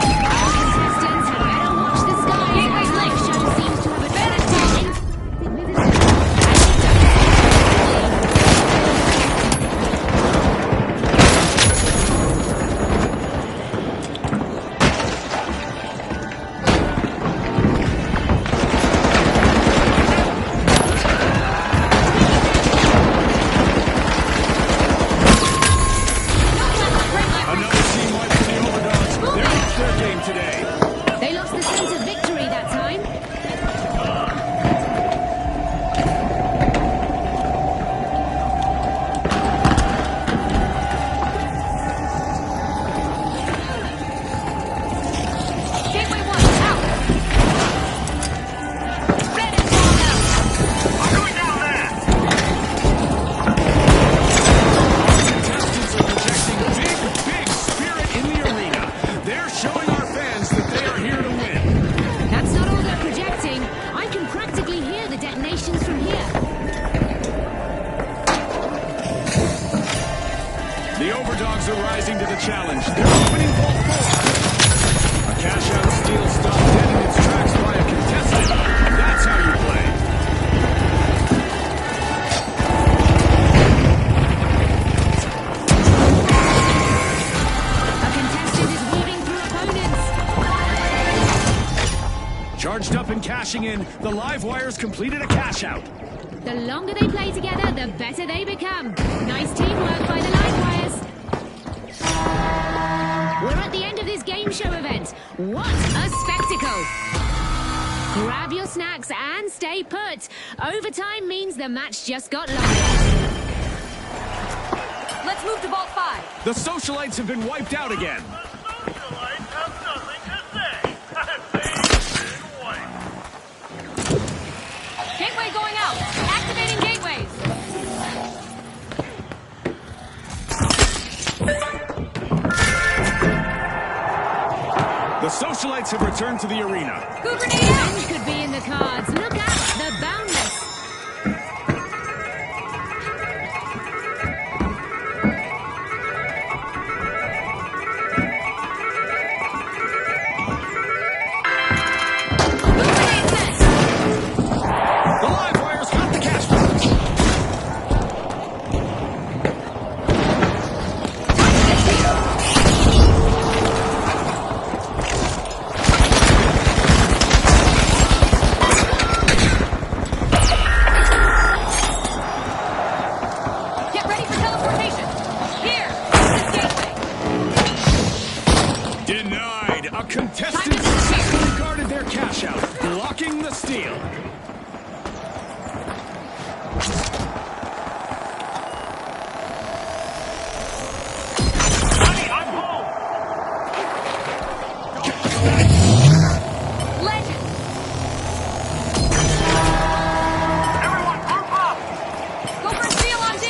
Contestants had better watch the skies as the live show seems to have advanced. Another team wipe for the Overdogs. They're off their game today. They lost the sense of victory that time. Gateway 1 out. Red is all out. I'm going down there. Contestants are projecting big spirit in the arena. They're showing our fans that they are here to win. That's not all they're projecting. I can practically hear the detonations from here. The Overdogs are rising to the challenge. They're opening Vault 4. A cash-out steal stopped dead in its tracks by a contestant. That's how you play. A contestant is weaving through opponents. Charged up and cashing in, the live wires completed a cash-out. The longer they play together, the better they become. Nice teamwork by the live wires. We're at the end of this game show event. What a spectacle! Grab your snacks and stay put. Overtime means the match just got longer. Let's move to Vault 5. The socialites have been wiped out again. Socialites have nothing to say. They've been wiped. Gateway going out. Activating gateways. The socialites have returned to the arena. Goo grenade out. Revenge could be in the cards. Look out, the Boundless. Goo grenade set. The live wires got the cash box. Get ready for teleportation. Here. This gateway. Denied. A contestant Time to disappear. successfully guarded their cash out, blocking the steal. Honey, I'm home. Legend. Everyone, group up. Go for a steal on D.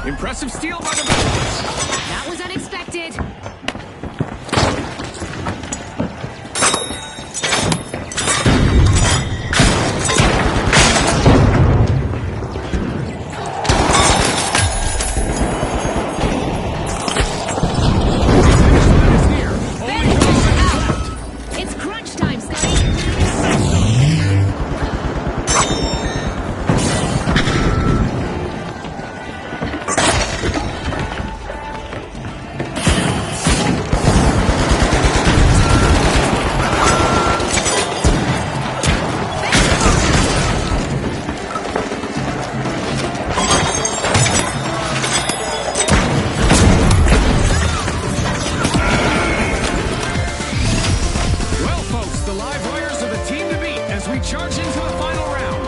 Impressive steal by the Boundless. That was unexpected. to the final round.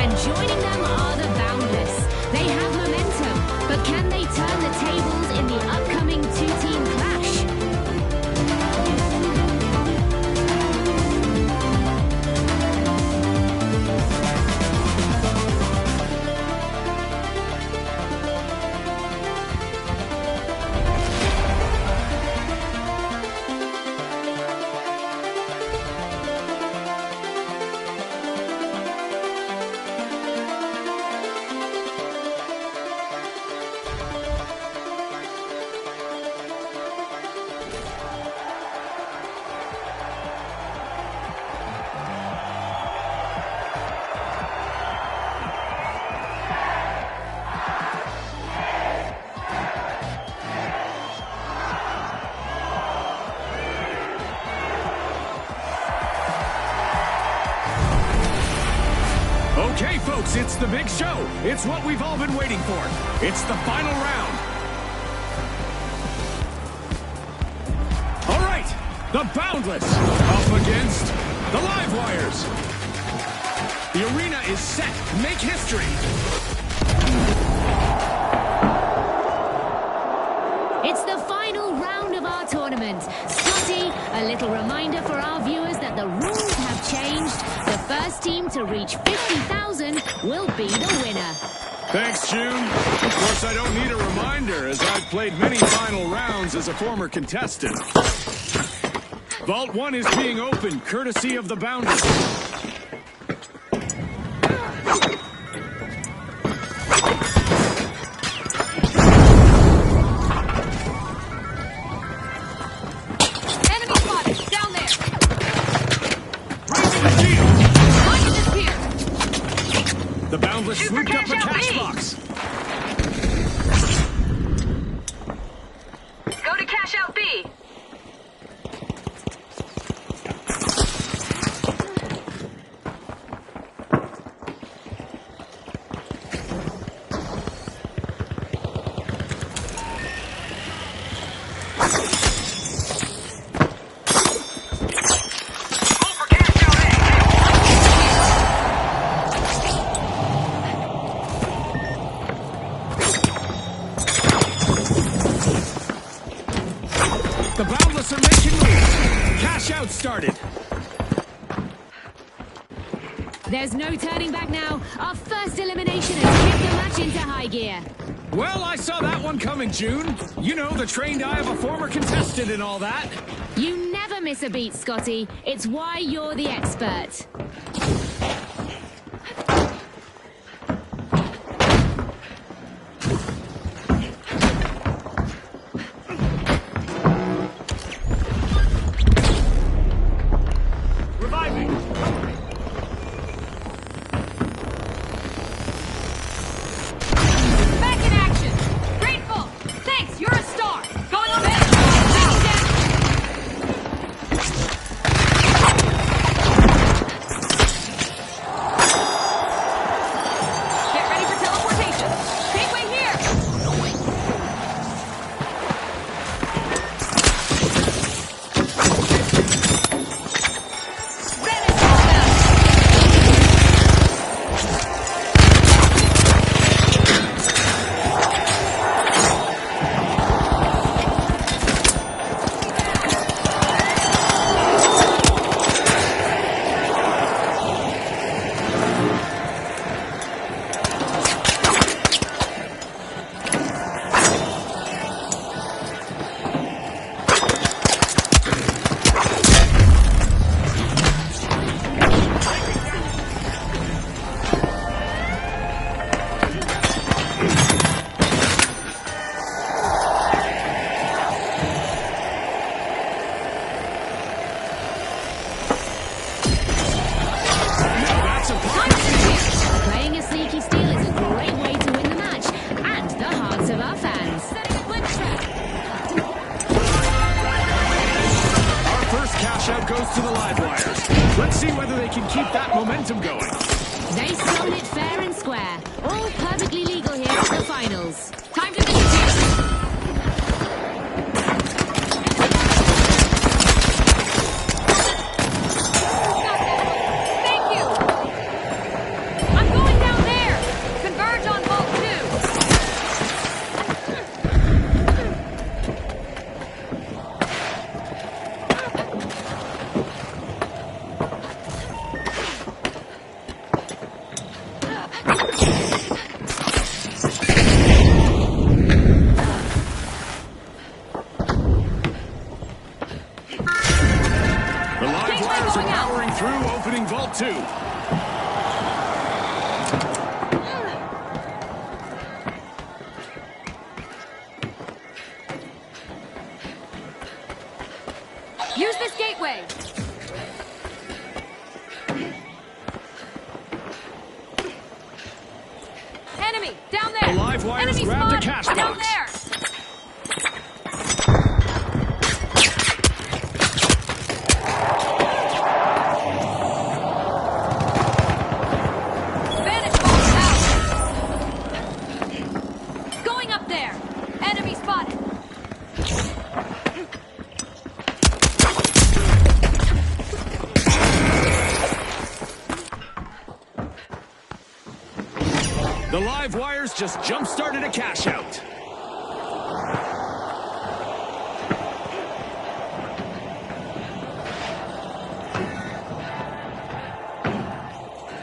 And joining them are the Boundless. They have momentum, but can they turn the tables in the upcoming two-team clash? Okay, folks, it's the big show. It's what we've all been waiting for. It's the final round. All right, the Boundless up against the Livewires. The arena is set. Make history. It's the final round of our tournament. Scotty, a little reminder for our viewers that the rules have changed. The first team to reach 50,000 will be the winner. Thanks, June. Of course, I don't need a reminder, as I've played many final rounds as a former contestant. Vault 1 is being opened, courtesy of the Boundless. Enemy spotted! Down there! Raising the shield! Mine disappeared! The Boundless Shoot for swooped up the cash out cash B. box. Go to cash out B. Go for cash out The Boundless are making moves. Cash out started. There's no turning back now. Our first elimination has kicked the match into high gear. Well, I saw that one coming, June. You know, the trained eye of a former contestant and all that. You never miss a beat, Scotty. It's why you're the expert. Reviving. Back in action! Grateful! Thanks, you're a star! Going on there! Get ready for teleportation! Gateway here! Red is all done! Now that's a part. Playing a sneaky steal is a great way to win the match and the hearts of our fans. Setting a glitch trap! Our first cash out goes to the Livewires. Let's see whether they can keep that momentum going. They stole it fair and square. All perfectly legal here at the finals. Time to finish here! Got that! Thank you! The live wires are powering through, opening Vault 2. Use this gateway. Enemy down there. The live wires Enemy grabbed a spotted. cash Down box. there. Vanish box out. Going up there. Enemy spotted. The live wires just jump-started a cash out.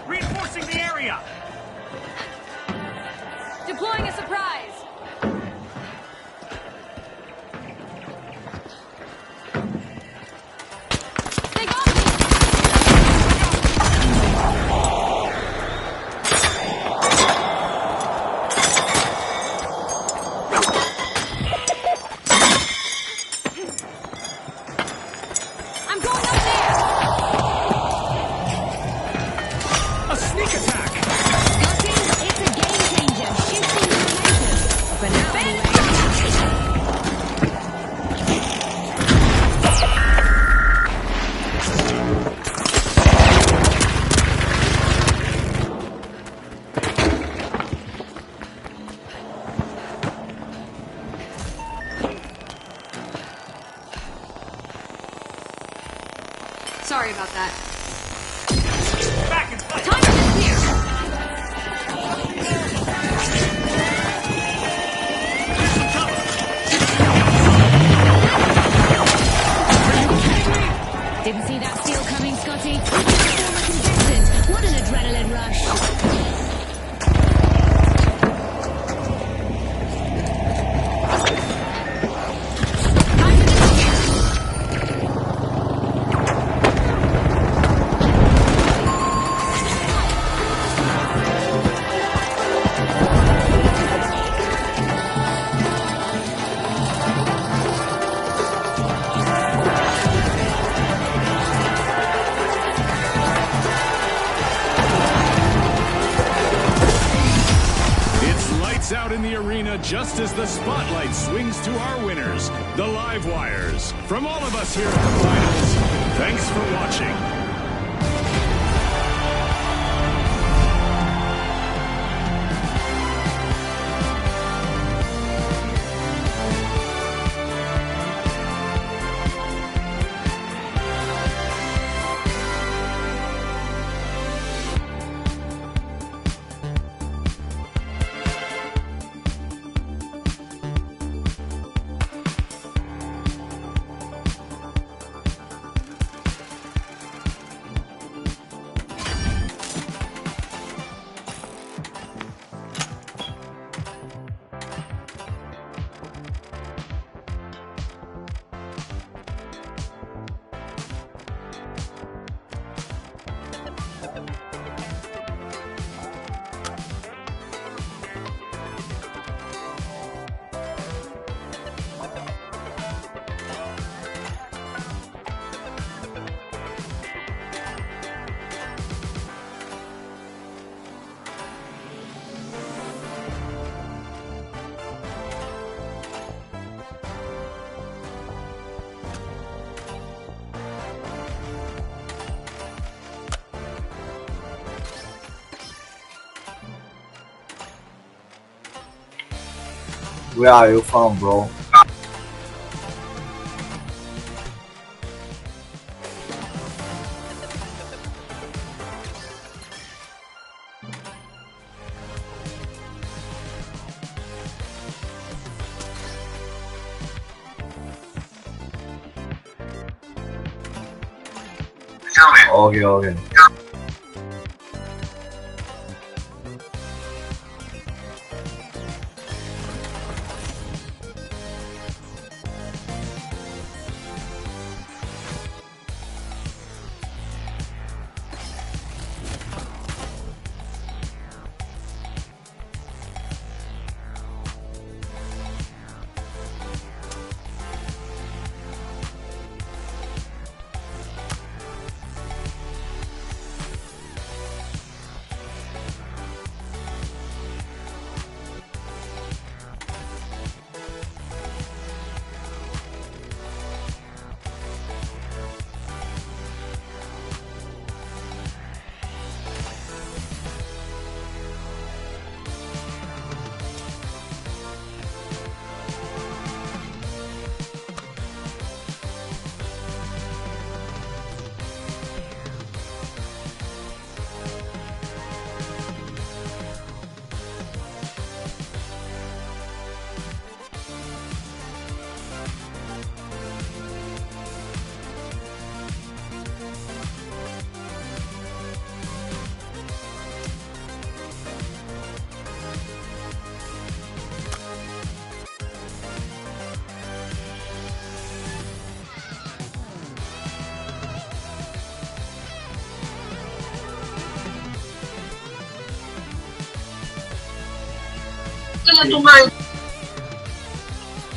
Reinforcing the area. Deploying a surprise. They got me. I'm going up there. A sneak attack. Scotty, it's a game changer. Shifting the momentum. For now, anyway. Sorry about that. Back in place. Time to clear. Here's some cover. Didn't see that steal coming, Scotty. Former contestant. What an adrenaline rush. Time to It's lights out in the arena just as the spotlight swings to our winners, the live wires. From all of us here at the finals, thanks for watching. Where are you from, bro? Okay, okay.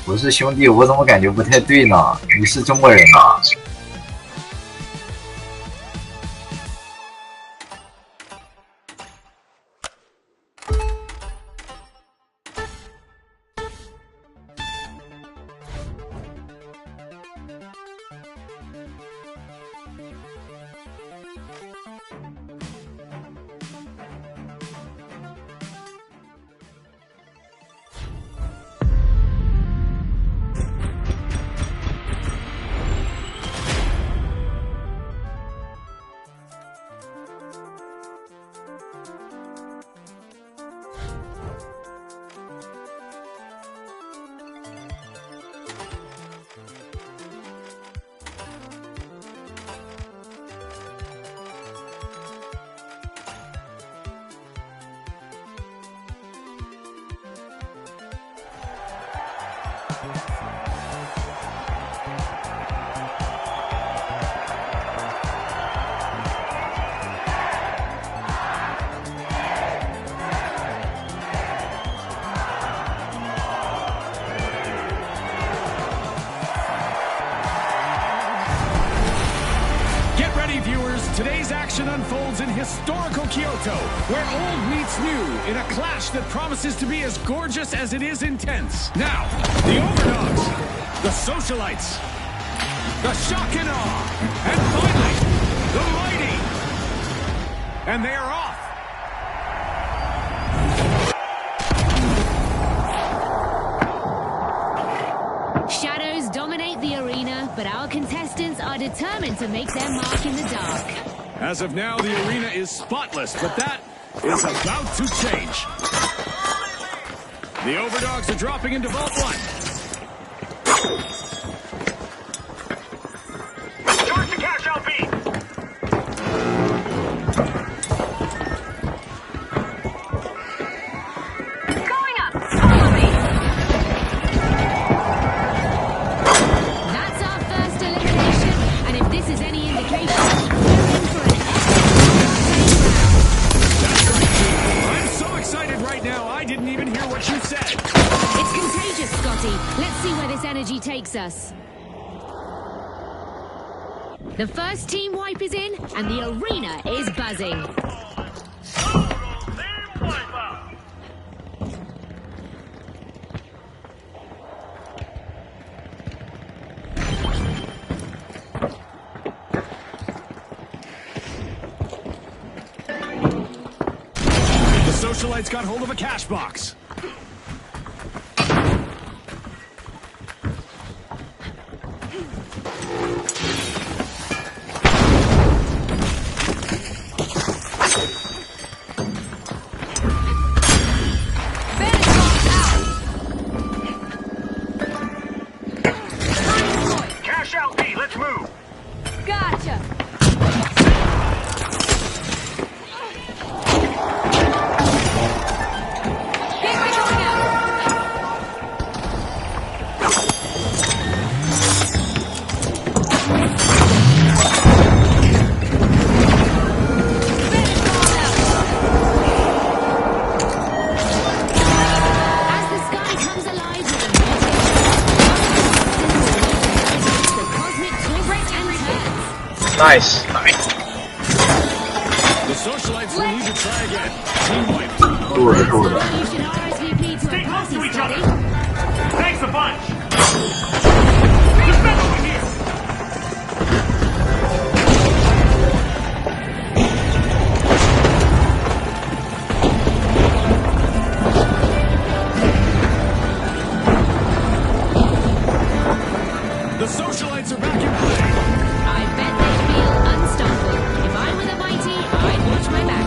不是兄弟，我怎么感觉不太对呢？你是中国人啊？Today's action unfolds in historical Kyoto, where old meets new in a clash that promises to be as gorgeous as it is intense. Now, the Overdogs, the Socialites, the Shock and Awe, and finally, the Mighty. And they are off. Shadows dominate the arena, but our contestants are determined to make their mark in the dark. As of now, the arena is spotless, but that is about to change. The Overdogs are dropping into Vault 1. Charge the cash out B. Going up! Follow me! That's our first elimination, and if this is any indication, we're in for an I'm so excited right now, I didn't even hear what you said. It's contagious, Scotty. Let's see where this energy takes us. The first team wipe is in, and the arena is buzzing. Team wipeout. The Socialites got hold of a cash box. Cash out B. Let's move. Gotcha! Gateway going out! As the sky comes alive with a the cosmic twists and turns. Nice. The Socialites will need to try again. Team wipe. Cool, cool. You should RSVP to Stay a close party, to each Scotty. other. Thanks a bunch. Dismember over here. The Socialites are back in play. I bet they feel unstoppable. If I were the Mighty, I'd watch my back.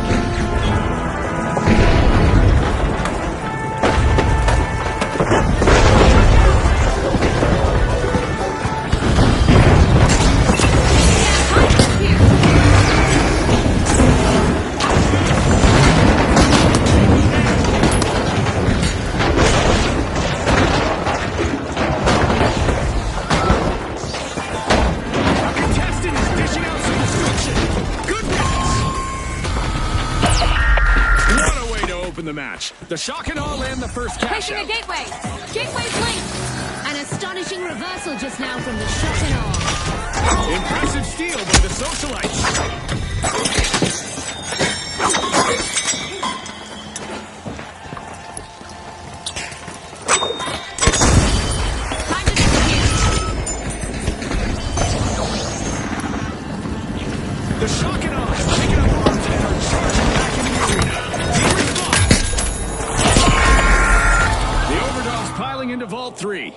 open the match. The Shock and Awe land the first cash Placing a out. gateway. Gateway's linked. An astonishing reversal just now from the Shock and Awe. Impressive steal by the Socialites. Time to disappear. The Shock and Awe have taken up arms and are charging back into the arena. Team response. The Overdogs piling into Vault 3.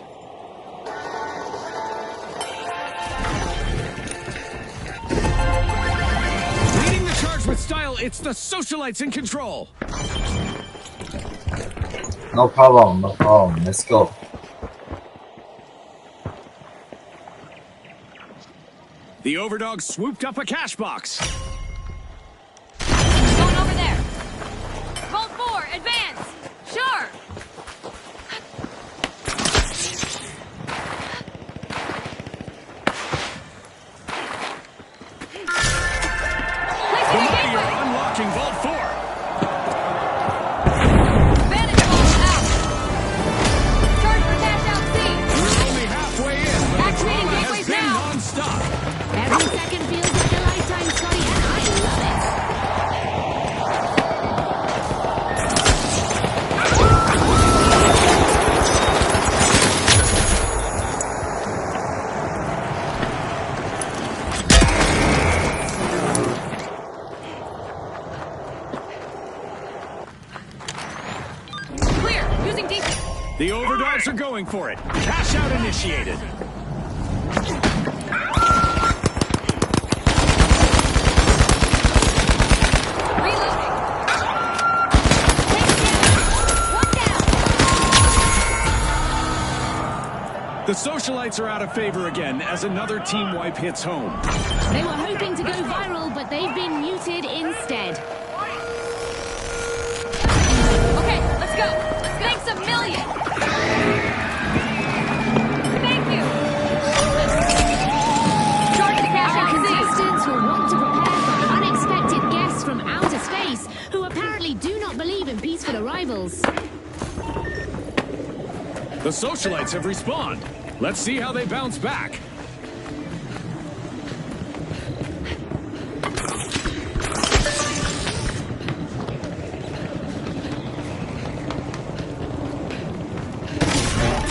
Leading the charge with style, it's the Socialites in control. No problem, no problem. Let's go. The Overdogs swooped up a cash box. Going over there. Vault 4, advance. Sure. The Placing a Mighty gateway. are unlocking Vault 4. Vantage vault out. Charge for cash out C. We're only halfway in, but the Activating drama has gateways been now. non-stop. Every second feels like a lifetime, Scotty, and I love it. Clear. Using defense. The Overdogs are going for it. Cash out initiated. Reloading. Take damage. One down. The Socialites are out of favor again as another team wipe hits home. They were hoping to go viral, but they've been muted instead. Okay, let's go. Thanks a million. Thank you. Charge the cash Our out C. contestants will want to prepare for unexpected guests from outer space who apparently do not believe in peaceful arrivals. The Socialites have respawned. Let's see how they bounce back.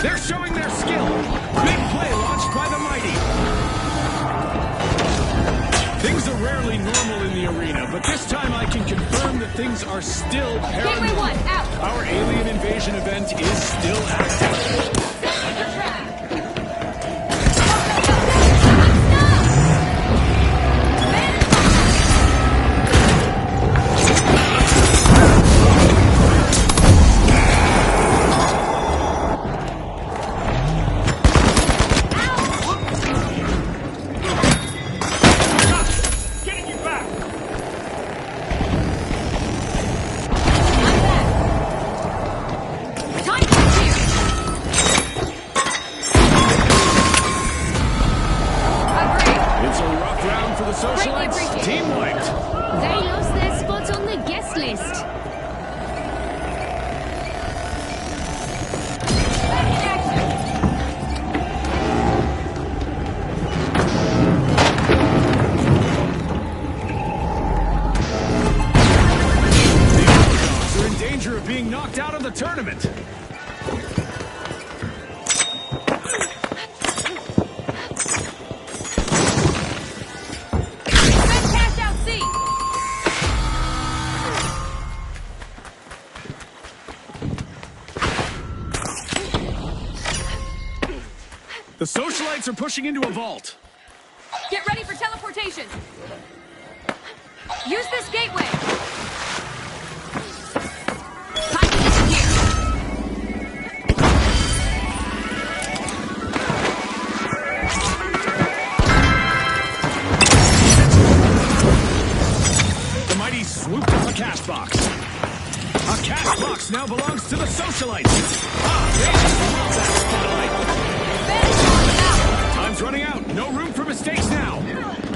They're showing their skill. Big play launched by the Mighty. Things are rarely normal in the arena, but this time I can confirm that things are still Gateway 1, paranormal. out. Our alien invasion event is still active. Getting you back! Time to clear. Agreed. It's a rough round for the Socialites. Greatly appreciated. Team wiped. They lost their spot on the guest list. Back in action. The Overdogs are in danger of being knocked out of the tournament. Send cash out C. The Socialites are pushing into a vault. Get ready for teleportation. Use this gateway. Time to disappear. The Mighty swooped up a cash box. A cash box now belongs to the Socialites. They just love that spotlight. Vantage out. Time's running out. No room for mistakes now.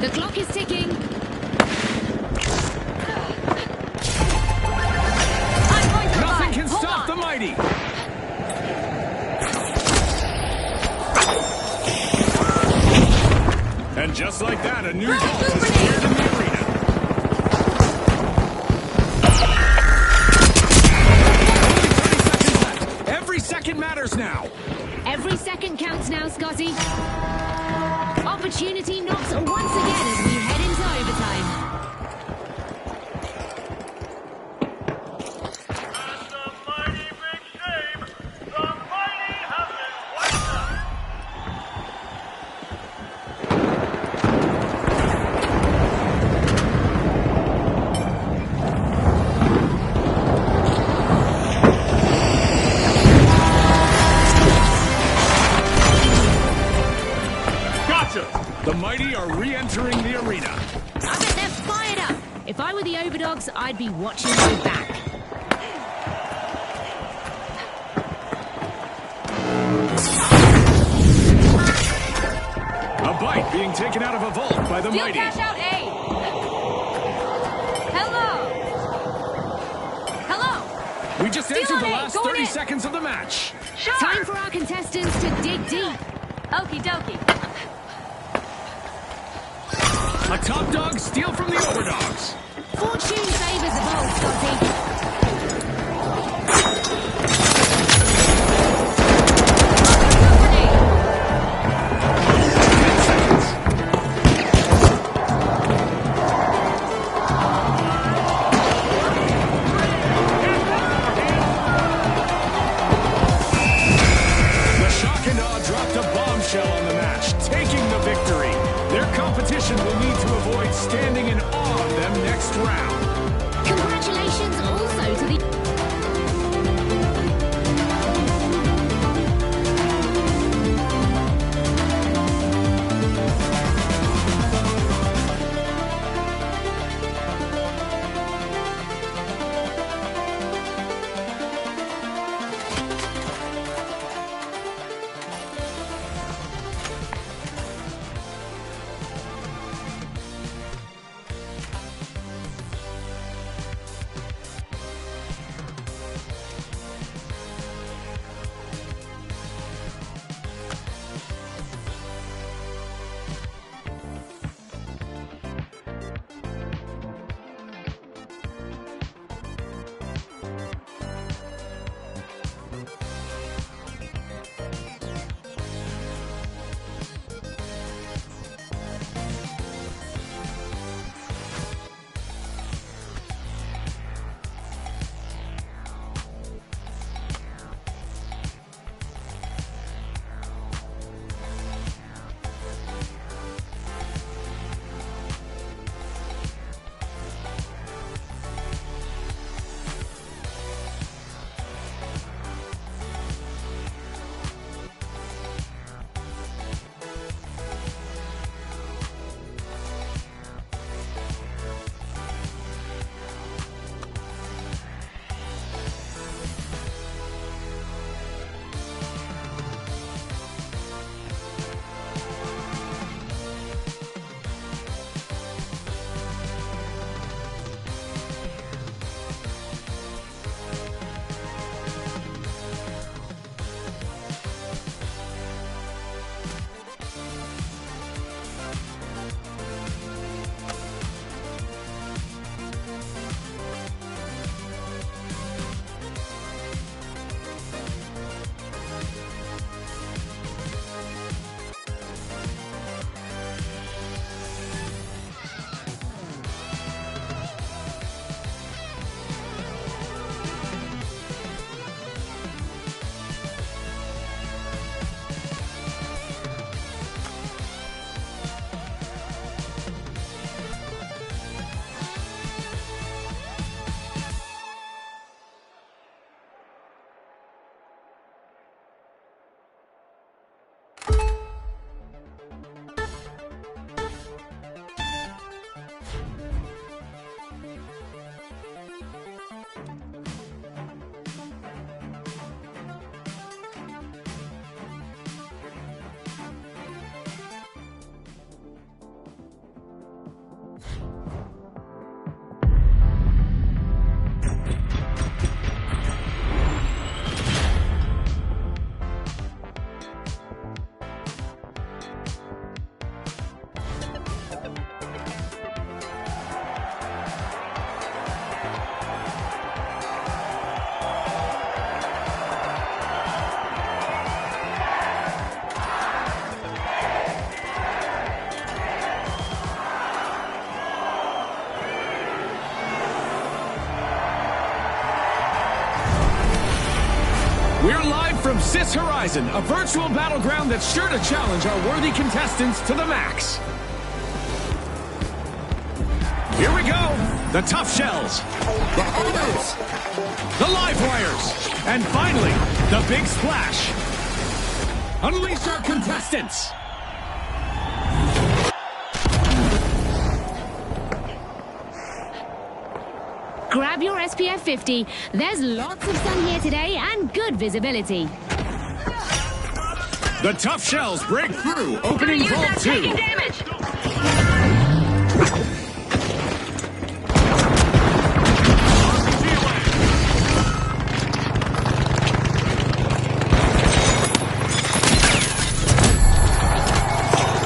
The clock is ticking. I'm going mighty. And just like that, a new vault has appeared in the arena. Every second matters now. Every second counts now, Scotty. Opportunity knocks once again as we head into overtime. And the mighty big save. The mighty have been wiped out. Gotcha! The mighty are re-entering the arena. I bet they're fired up. If I were the Overdogs, I'd be watching my back. A bite being taken out of a vault by the Steal mighty. cash out A. Hello. Hello. We just Steal entered the on A, last going 30 in. seconds of the match. Sure. Time for our contestants to dig deep. Okie dokie. A top dog steal from the overdogs. Fortune favors the bold, Scotty. Grenade. 10 seconds. The Shock and Awe dropped a bombshell on the match, taking the victory. Their competition will need to avoid standing in awe of them next round. Congratulations, all from Sys Horizon, a virtual battleground that's sure to challenge our worthy contestants to the max. Here we go. The Tough Shells. The Odos. The Live Wires. And finally, the Big Splash. Unleash our contestants. Grab your SPF 50. There's lots of sun here today and good visibility. The Tough Shells break through, opening Use Vault that 2. taking damage.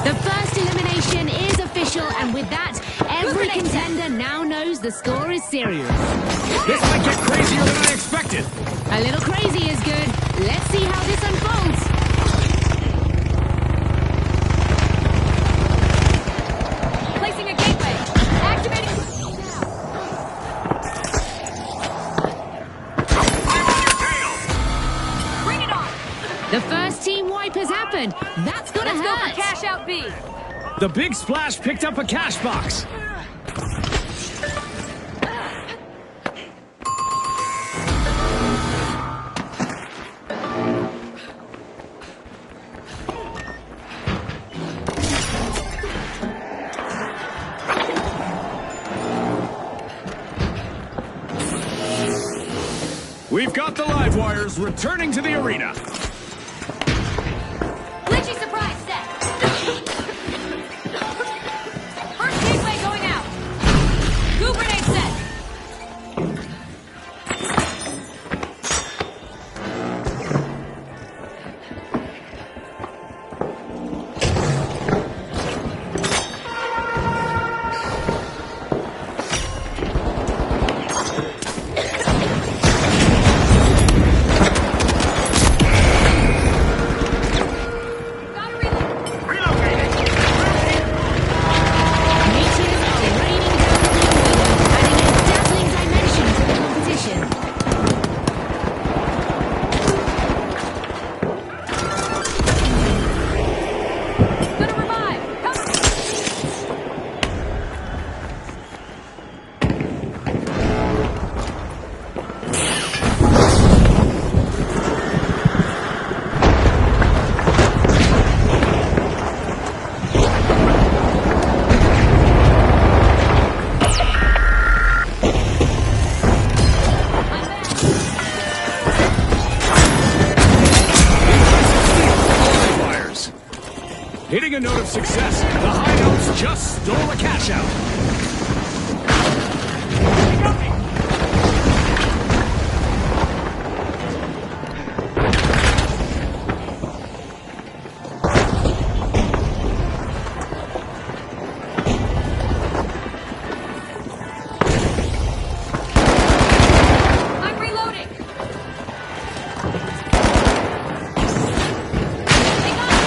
The first elimination is official, and with that, every contender now knows the score is serious. This might get crazier than I expected. A little crazy is good. Let's see how this unfolds. Placing a gateway. Activating. Bring it on. The first team wipe has happened. That's gonna Let's go for hurt. cash out B. The Big Splash picked up a cash box. We've got the Live Wires returning to the arena. Glitchy surprise set. First gateway going out. Goo grenade set. Gotta reload. Meteors are raining down from the arena, adding a dazzling dimension to the competition. Gonna revive. Cover. I'm back. Live Wires. Hitting a note of success, the High Notes just stole a cash out. I'm reloading. Hang on.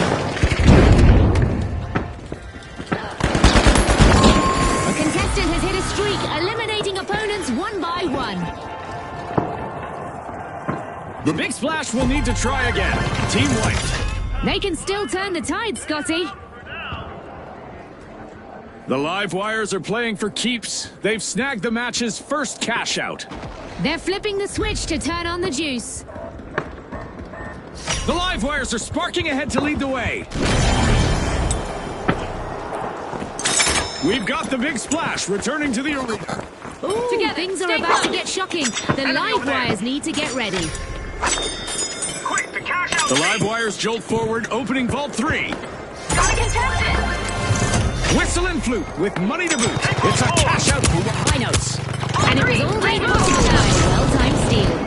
A contestant has hit a streak, eliminating opponents one by one. The Big Splash will need to try again. Team White. They can still turn the tide, Scotty. The Live Wires are playing for keeps. They've snagged the match's first cash out. They're flipping the switch to turn on the juice. The Live Wires are sparking ahead to lead the way. We've got the Big Splash returning to the arena. Ooh, Together, things are stay about to close. get shocking. The live wires need to get ready. Quick, the cash out. The Live Wires jolt forward, opening Vault 3. Got a contestant. Whistle and flute with money to boot. It's a cash out for the High Notes. And it was all made possible by a well-timed steal.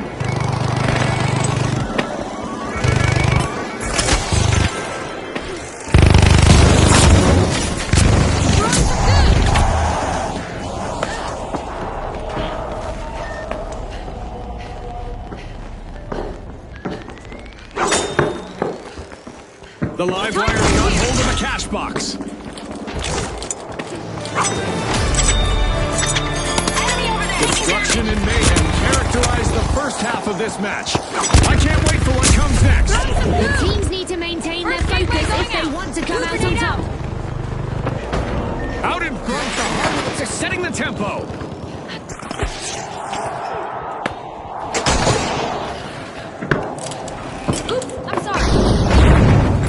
The Live Wires got hold of a cash box. Enemy over there. Destruction and mayhem characterize the first half of this match. I can't wait for what comes next. The teams need to maintain their focus if they want to come out on top. Out in front, the Hard are setting the tempo. Oops, I'm sorry.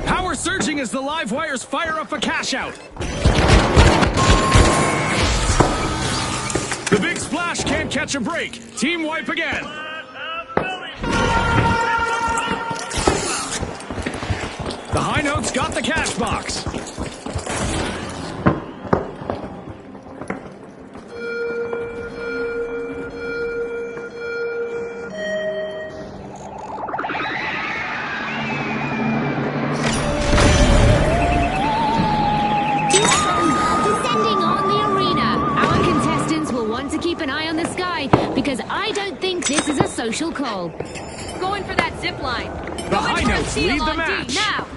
Power surging as the live wires fire up a cash out. The big splash can't catch a break. Team wipe again. The high notes got the cash box. Descending on the arena. Our contestants will want to keep an eye on the sky because I don't think this is a social call. Going for that zip line. The high notes lead the match. Now.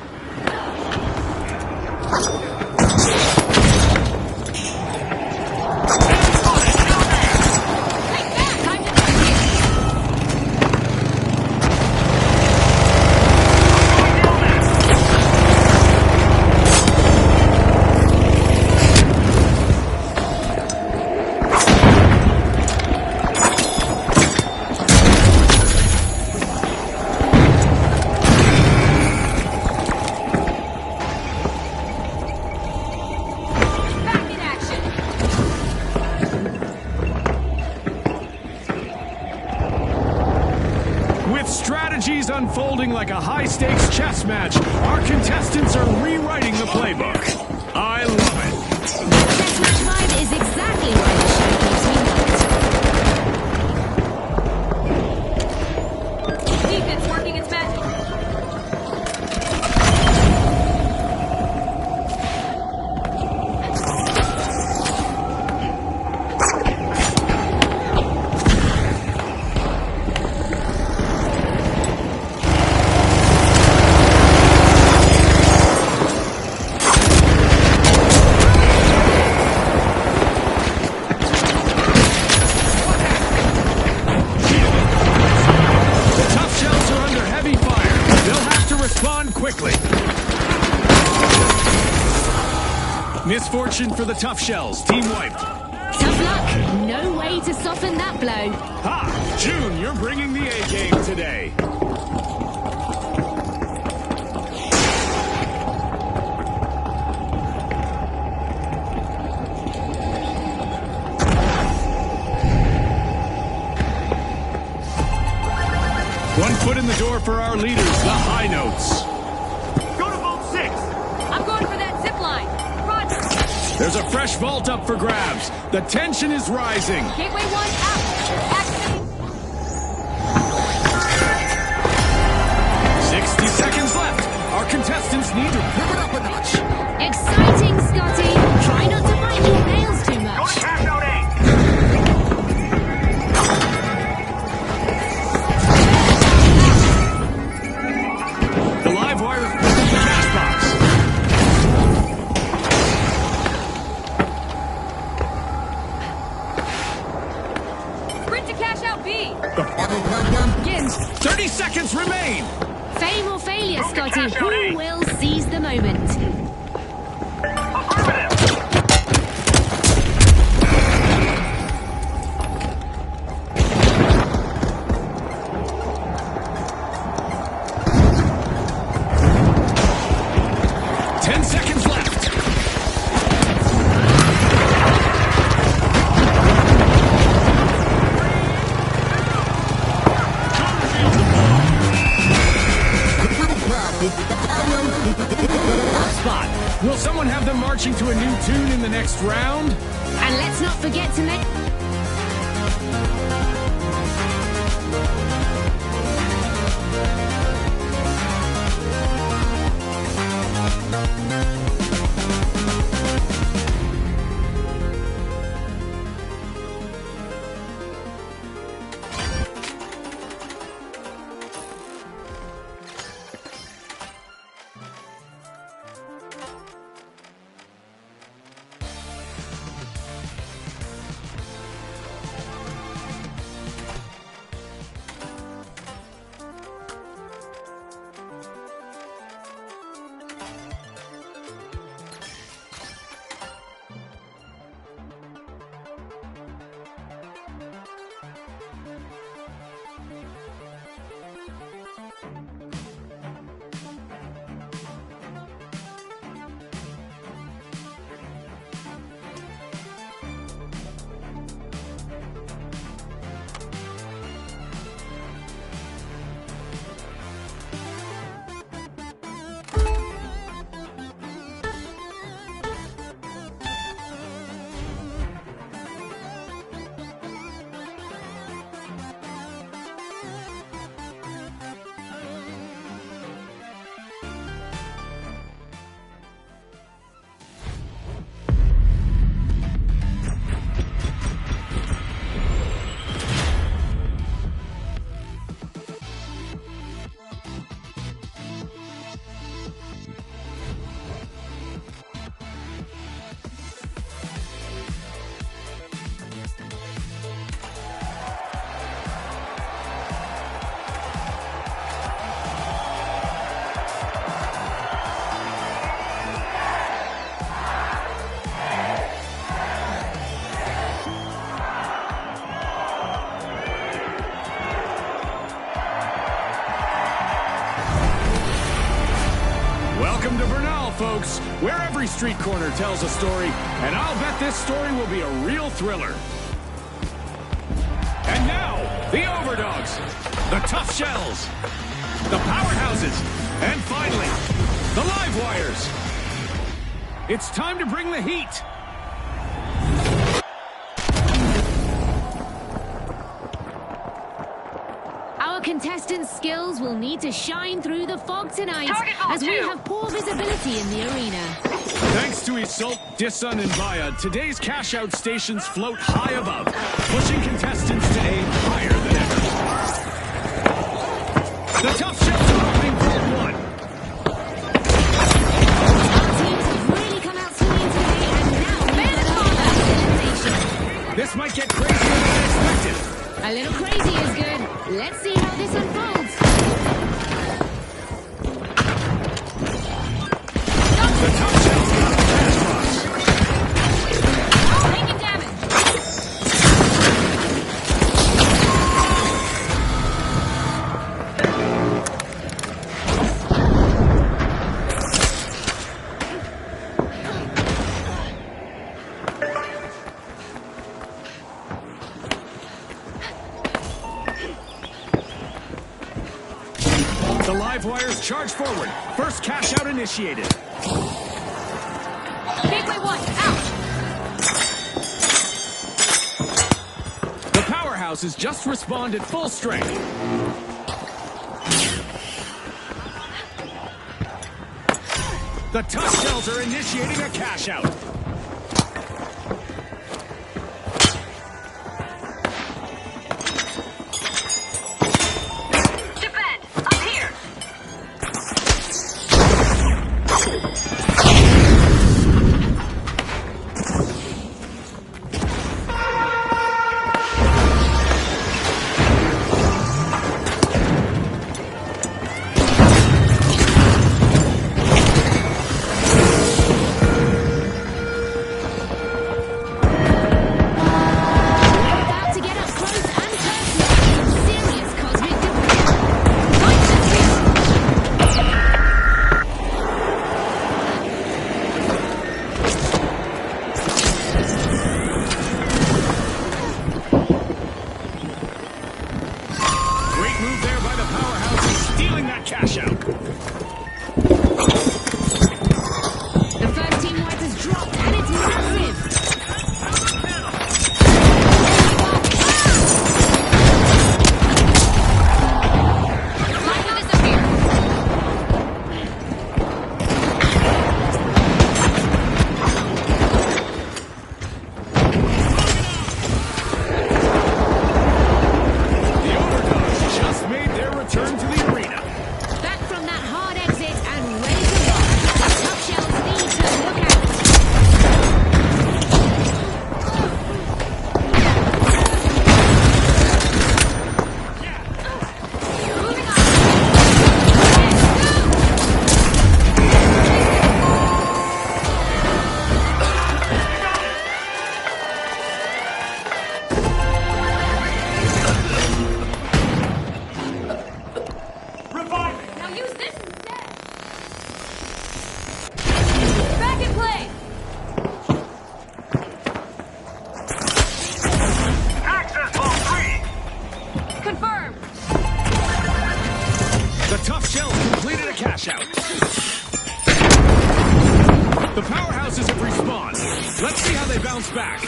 Back in action. With strategies unfolding like a high-stakes chess match, our contestants are rewriting the playbook. I love it. Chess Match 5 is exactly why the show keeps me hooked. Defense working its magic. The tough shells are under heavy fire. They'll have to respond quickly. Misfortune for the tough shells. Team wiped. Tough luck. No way to soften that blow. Ha! June, you're bringing the A game today. One foot in the door for our leaders, the high notes. Go to vault 6. I'm going for that zip line. Roger. There's a fresh vault up for grabs. The tension is rising. Gateway 1 out. Activating. 60 seconds left. Our contestants need to pivot up a notch. Exciting, Scotty. Try not to bite your nails too Go to much. cash out A. The live wire is the cash box. Sprint to cash out B. The final countdown begins. 30 seconds remain. Fame or failure, Scotty. cash out, eh? Who will seize the moment? Affirmative. 10 seconds left. Spot. Will someone have them marching to a new tune in the next round? And let's not forget to make... where every street corner tells a story, and I'll bet this story will be a real thriller. And now, the Overdogs, the Tough Shells, the Powerhouses, and finally, the Livewires. It's time to bring the heat. Our contestants' skills will need to shine through the fog tonight, as we have poor visibility in the arena. Thanks to Isolt, Dissun, and Vaya, today's cash-out stations float high above, pushing contestants to aim higher than ever. The Tough Shells are opening Vault 1. Our teams have really come out swinging today, and now we're combat elimination. This might get crazier than I expected. A little crazy is good. Let's see how this unfolds. The Tough Shells got the cash box. Taking damage. The Livewires charge forward. First cash out initiated. Gateway 1, out. The Powerhouses just responded full strength. The Tough Shells are initiating a cash out. Defend. Up here. We're about to get up close and personal with some serious cosmic debris. Great move there by the Powerhouses, stealing that cash out. The first team white has dropped, and it's massive. Time to disappear. The Overdogs just made their return to the arena. Back from that hard exit and ready to rock. The Tough Shells need to look out. Moving on. Reviving! Now use this instead. Back in play. Access Vault 3! Confirmed. The Tough Shells completed a cash out. The Powerhouses have respawned. Let's see how they bounce back.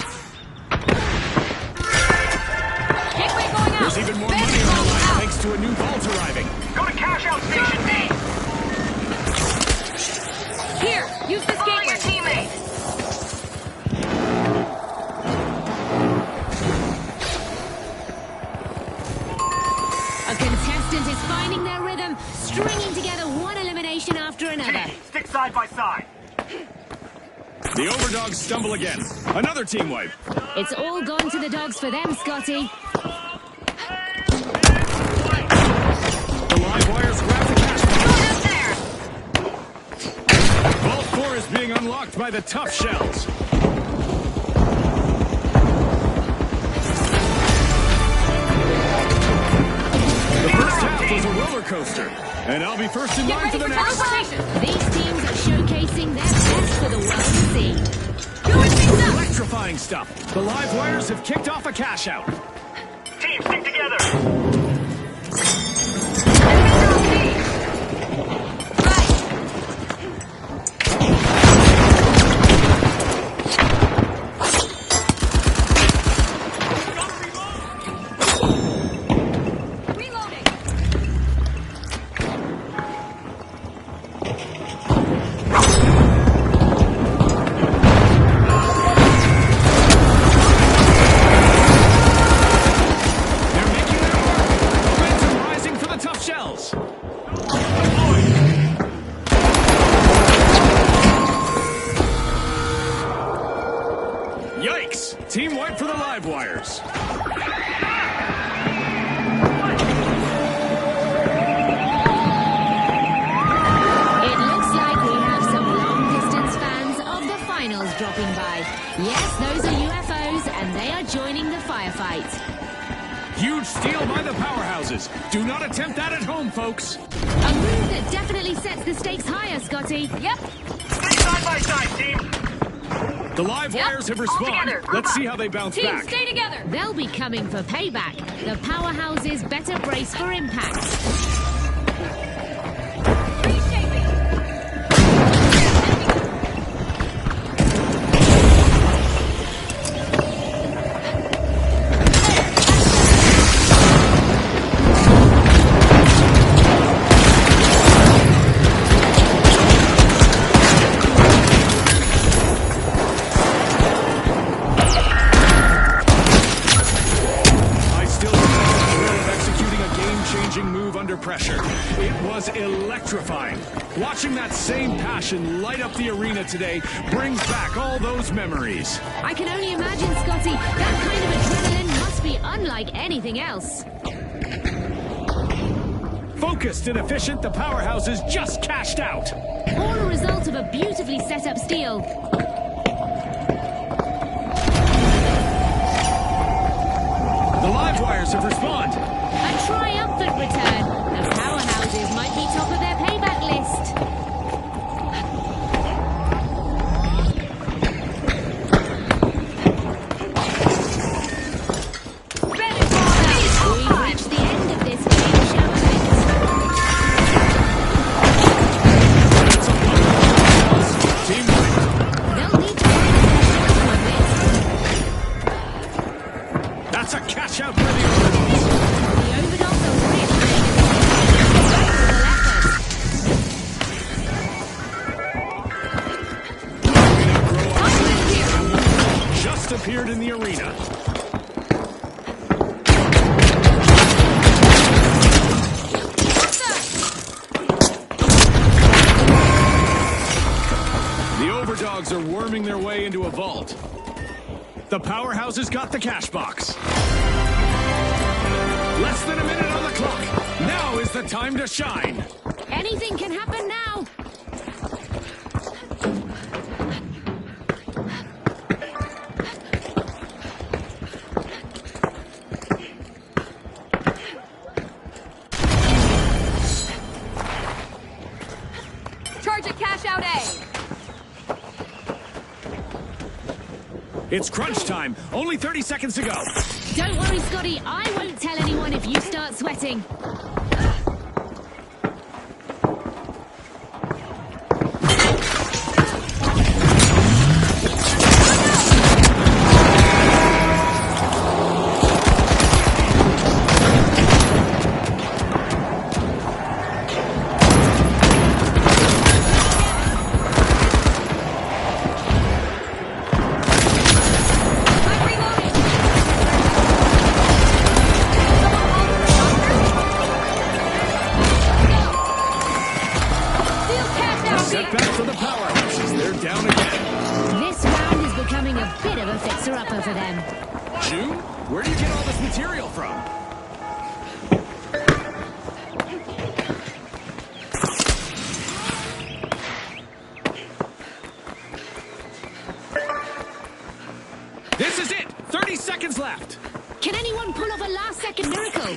Gateway going out. There's even more money Bandit on the vault line out. thanks to a new vault arriving. Go to cash out station B! Here, use this gateway. teammate! A contestant is finding their rhythm, stringing together one elimination after another. Stick side by side! The Overdogs stumble again. Another team wipe. It's all gone to the dogs for them, Scotty. The Livewires grab the cash box. There. Vault 4 is being unlocked by the Tough Shells. The first half was a roller coaster, and I'll be first in Get line ready for the for next. teleportation. These teams are showcasing showcasing their best for the world to see. Doing things up! Electrifying stuff. The live wires have kicked off a cash out. Team, stick together. They're making their mark. Momentum rising for the tough shells. Yikes! Team wipe for the live wires. It looks like we have some long-distance fans of the finals dropping by. Yes, those are UFOs, and they are joining the firefight. Huge steal by the powerhouses. Do not attempt that at home, folks. A move that definitely sets the stakes higher, Scotty. Yep. Stay side by side, team. The live Yep, wires have all responded. together, group Let's up. see how they bounce Team, back. stay together. They'll be coming for payback. The powerhouses better brace for impact. Reshaping. I still remember the thrill of executing a game-changing move under pressure. It was electrifying. Watching that same passion light up the arena today brings back all those memories. I can only imagine, Scotty, that kind of adrenaline must be unlike anything else. Focused and efficient, the powerhouses just cashed out. All a result of a beautifully set up steal. The live wires have responded. A triumphant return. The powerhouses might be top of their payback list. We've reached the end of this game show event. Team wipe. They'll need to work their shot a bit. That's a cash out for the Overdogs. The Overdogs are really making effort. Just appeared in the arena. The Overdogs are worming their way into a vault. The powerhouses got the cash box. Less than a minute on the clock. Now is the time to shine. Anything can happen now. Charge at cash out A. It's crunch time. Only 30 seconds to go. Don't worry, Scotty. I won't tell anyone if you start sweating. I'm reloading. Steal cash out B. Setback for the powerhouses. They're down again. This round is becoming a bit of a fixer-upper for them. June, where do you get all this material from? This is it. 30 seconds left. Can anyone pull off a last-second miracle?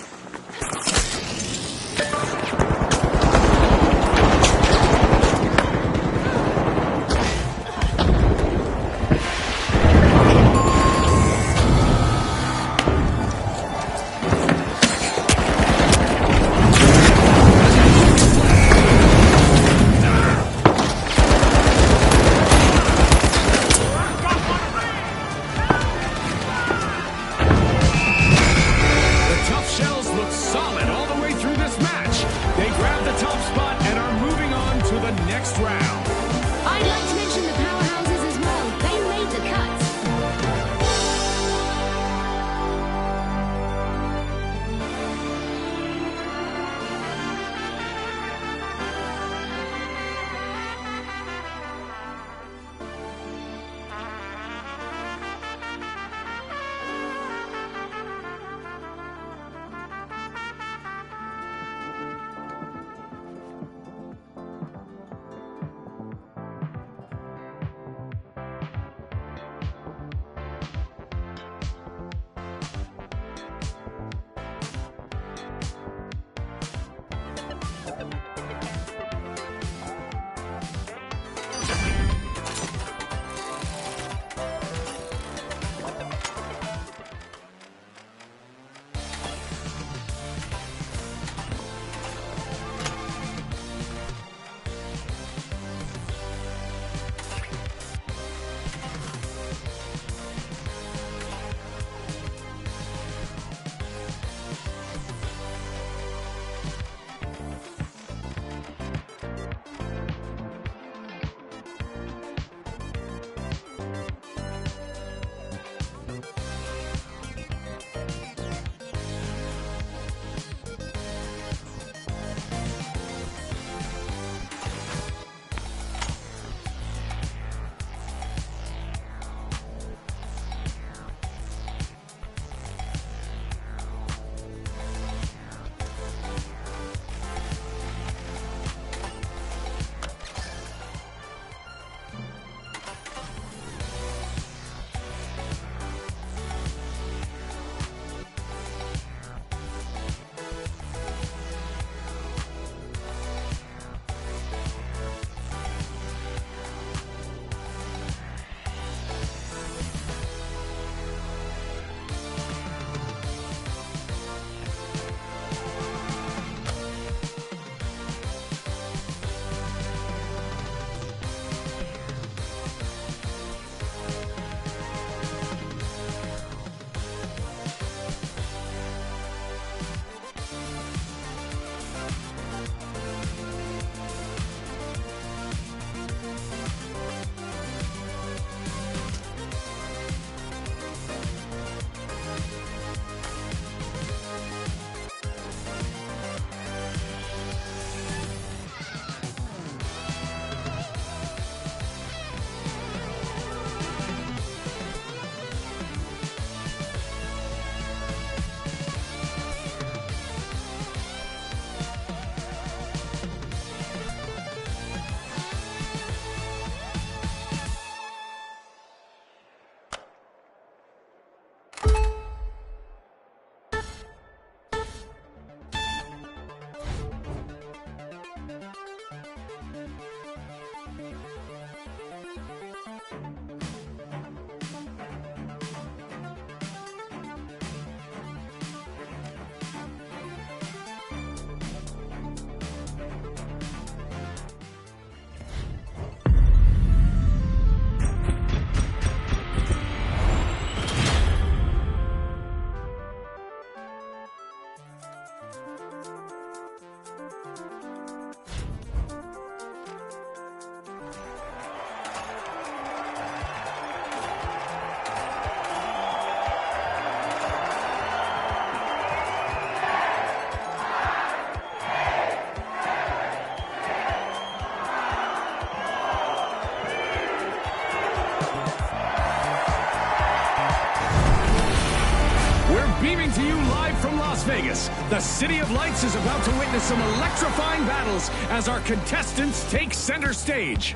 beaming to you live from Las Vegas. The City of Lights is about to witness some electrifying battles as our contestants take center stage.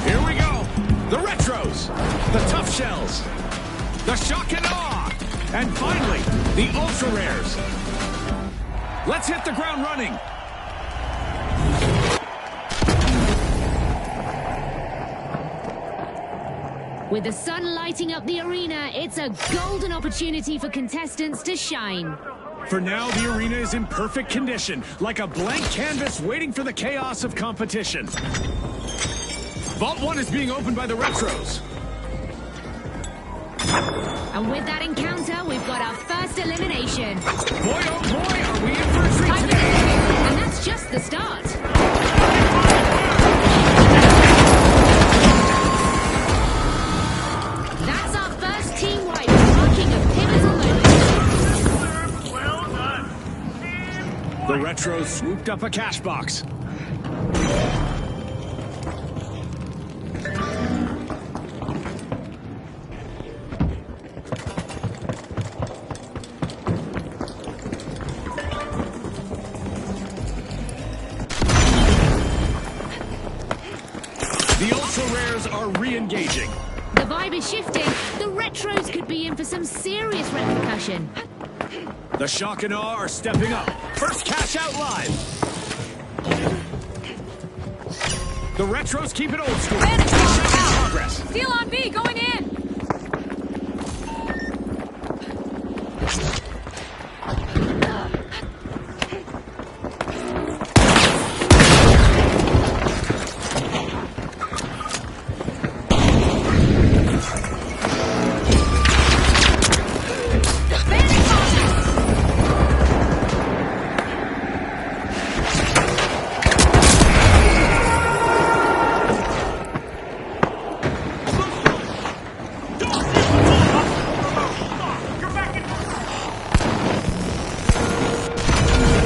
Here we go. The Retros, the Tough Shells, the Shock and Awe, and finally, the Ultra Rares. Let's hit the ground running. With the sun lighting up the arena, it's a golden opportunity for contestants to shine. For now, the arena is in perfect condition, like a blank canvas waiting for the chaos of competition. Vault 1 is being opened by the Retros. And with that encounter, we've got our first elimination. Boy, oh boy, are we in for a treat today. And that's just the start. That's our first team wipe, marking a pivotal moment. Well done. The Retros swooped up a cash box. The Ultra Rares are re-engaging. The vibe is shifting. The Retros could be in for some serious repercussion. The Shock and Awe are stepping up. First cash out live. The Retros keep it old school. Advantage Cash out in out. progress. Steal on B, going in.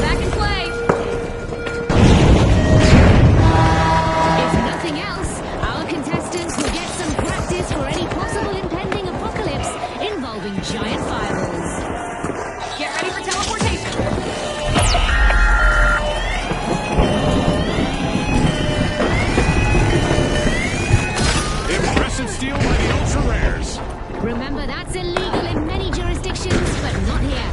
Back in play. If nothing else, our contestants will get some practice for any possible impending apocalypse involving giant fireballs. Get ready for teleportation. Impressive steal by the Ultra Rares. Remember, that's illegal in many jurisdictions, but not here.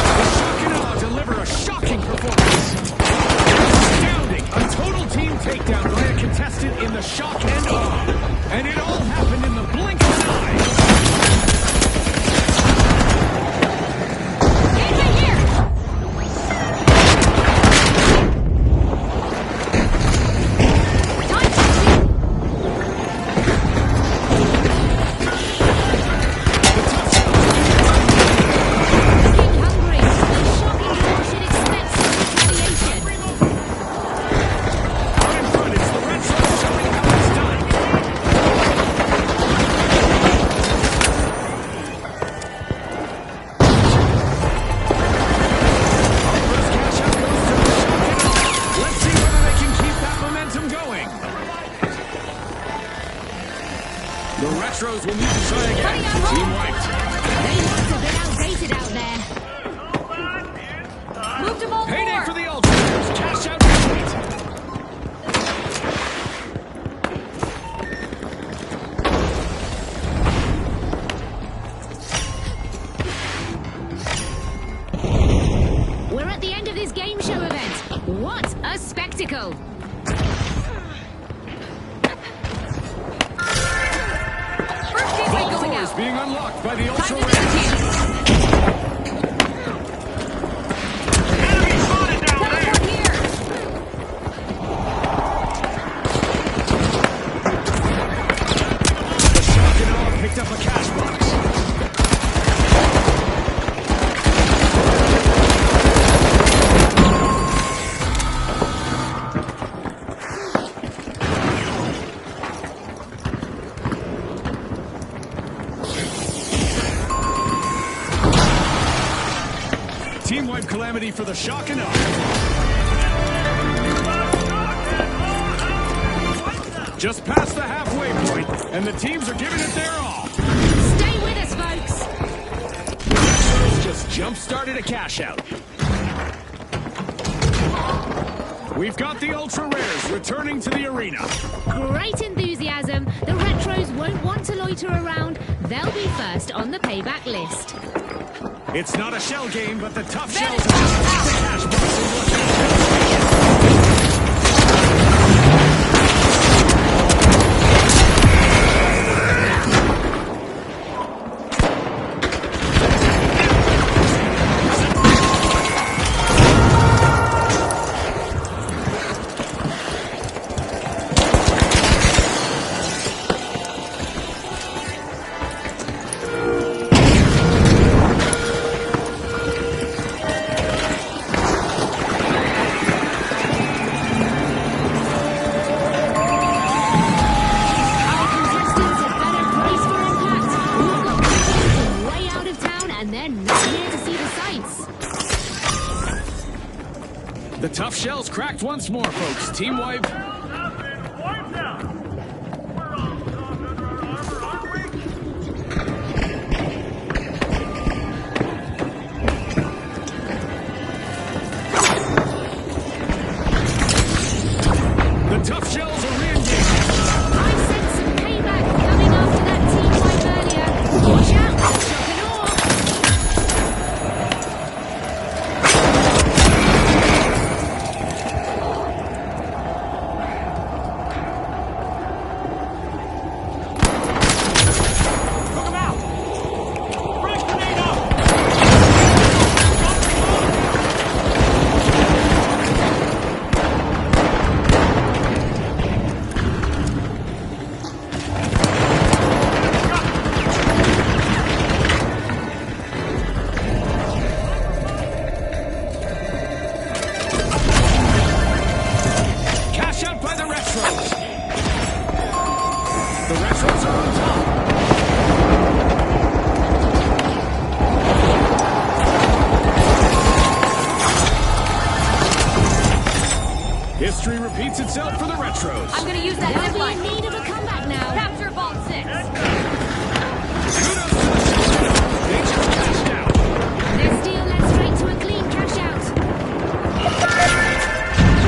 The Shock and Awe deliver a shocking performance. Astounding! A total team takedown by a contestant in the Shock and Awe. And it all happened in the blink of an eye. Gateway here. Time to King hungry. The shocking Awe should expect some retaliation. Out in front, it's the Retros showing how it's done. Our first cash out goes to the Shock and Awe. Let's see whether they can keep that momentum going. The Retros will need to try again. Team wiped. They look a bit outdated out there. move to Vault 4. Payday for the Ultras. Cash out complete. We're at the end of this game show event. What a spectacle! First gateway Vault going 4 is out. being unlocked by the Time Ultra to Rares. disappear. Enemy spotted down there. Teleport here. The Shock and Awe picked up a cash box. Team wipe calamity for the Shock and Awe. Just past the halfway point. And the teams are giving it their all. Stay with us, folks. Retros just jump-started a cash out. We've got the Ultra Rares returning to the arena. Great enthusiasm. The Retros won't want to loiter around. They'll be first on the payback list. It's not a shell game, but the tough shells are just the cash box and look out. The tough shells cracked once more, folks. Team wipe. Have been wiped out. We're all caught under our armor, aren't we? The tough shells are re-engaged. I sense some payback coming after that team wipe earlier. Watch out, shock and awe. The Retros are on top. History repeats itself for the Retros. I'm gonna use that They'll zip be line. in need of a comeback now. Capture Vault 6. Kudos to the Shells. They just cashed out. Their steel led straight to a clean cash out.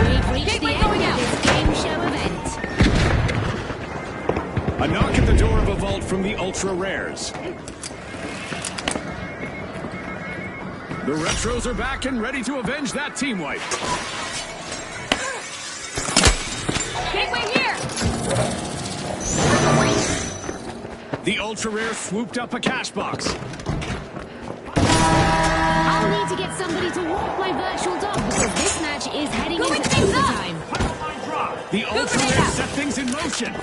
We've reached Gateway the going end out. of this game show event. A knock at the door of a vault from the Ultra Rares. The Retros are back and ready to avenge that team wipe. Gateway here. The Ultra Rares swooped up a cash box. I'll need to get somebody to walk my virtual dog because this match is heading Going into things up. overtime. Pipeline drop. The Ultra grenade Rares out. set things in motion.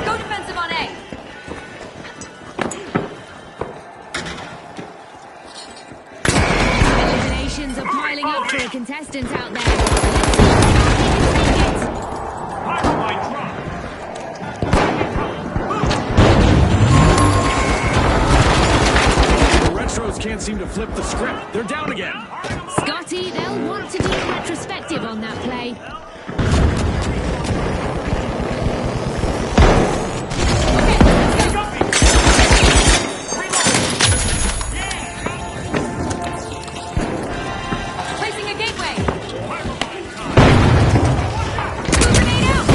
Go defensive on A. Eliminations are piling up for the contestants out there. Let's see how they can take it. Pipeline drop. The Retros can't seem to flip the script. They're down again. Scotty, they'll want to do a retrospective on that play. Placing a gateway. Blue grenade out.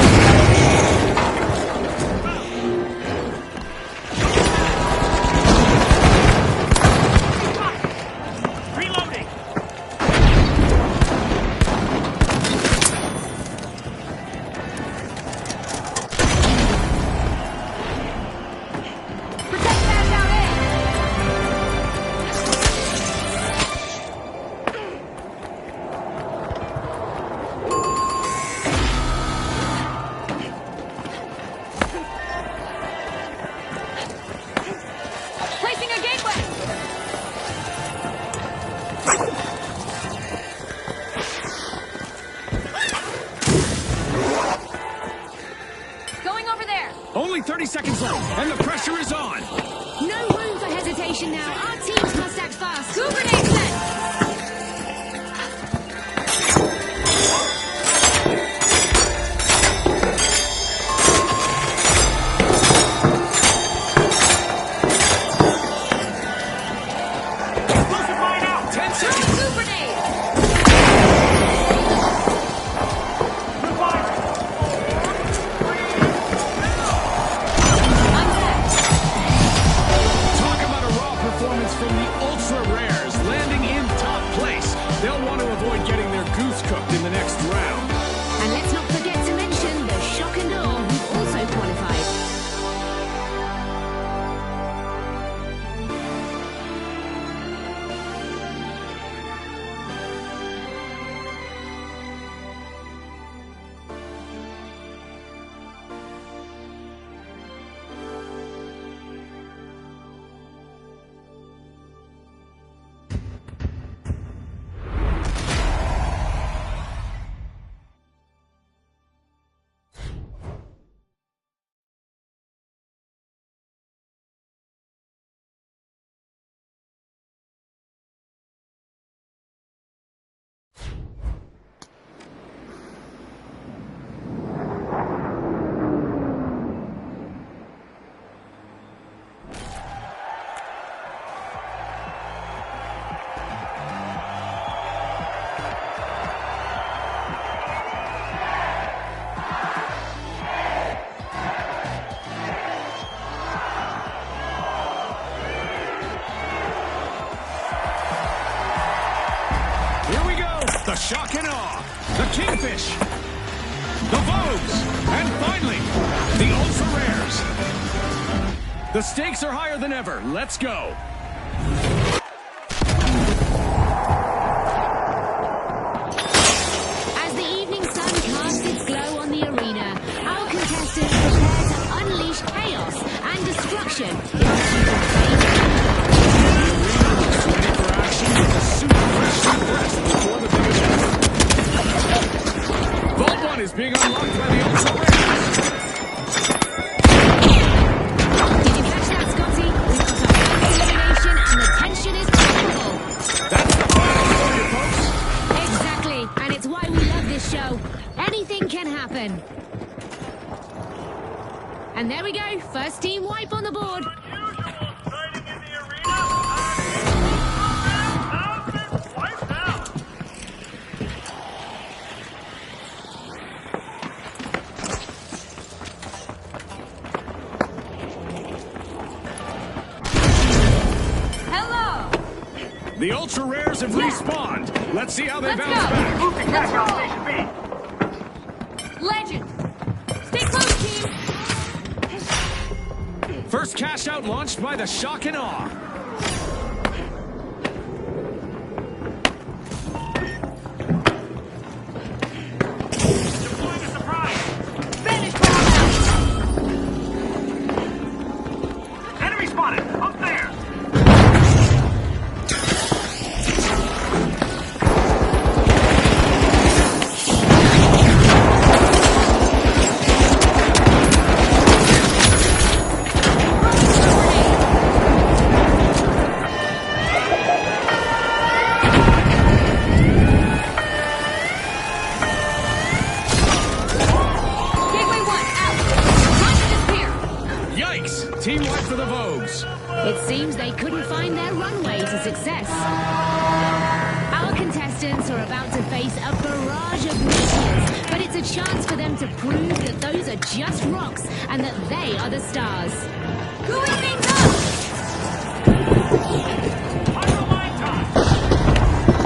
Reloading. Protect that down A. Placing a gateway. Going over there. Only 30 seconds left, and the pressure is on. No room for hesitation now. Our teams must act fast. Blue grenade set. performance from the Ultra Rares, landing in top place. They'll want to avoid getting their goose cooked in the next round. And let's not forget to mention the Shock and Awe, who've also qualified. The Shock and Awe, the Kingfish, the Vogues, and finally, the Ultra Rares. The stakes are higher than ever. Let's go. As the evening sun casts its glow on the arena, our contestants prepare to unleash chaos and destruction. Vault 1 is being unlocked by the Ultra Rares. Did you catch that, Scotty? We've got a mass elimination and the tension is palpable. That's the final for you, folks. Exactly, and it's why we love this show. Anything can happen. And there we go, first team wipe on the board. Unusual sighting in the arena. Has been wiped out. Hello! The Ultra Rares have respawned. Let's see how they Let's bounce go. back. Move to cash out Station B. Legend! Stay close, team! First cash out launched by the Shock and Awe. Deploying a surprise. Vanish bomb Enemy spotted. Up there. Gateway 1, out! Launch to disappear! Yikes! Team wipe for the Vogues. It seems they couldn't find their runway to success. Our contestants are about to face a barrage of meteors, but it's a chance for them to prove that those are just rocks and that they are the stars. Gooey things up! Final line toss.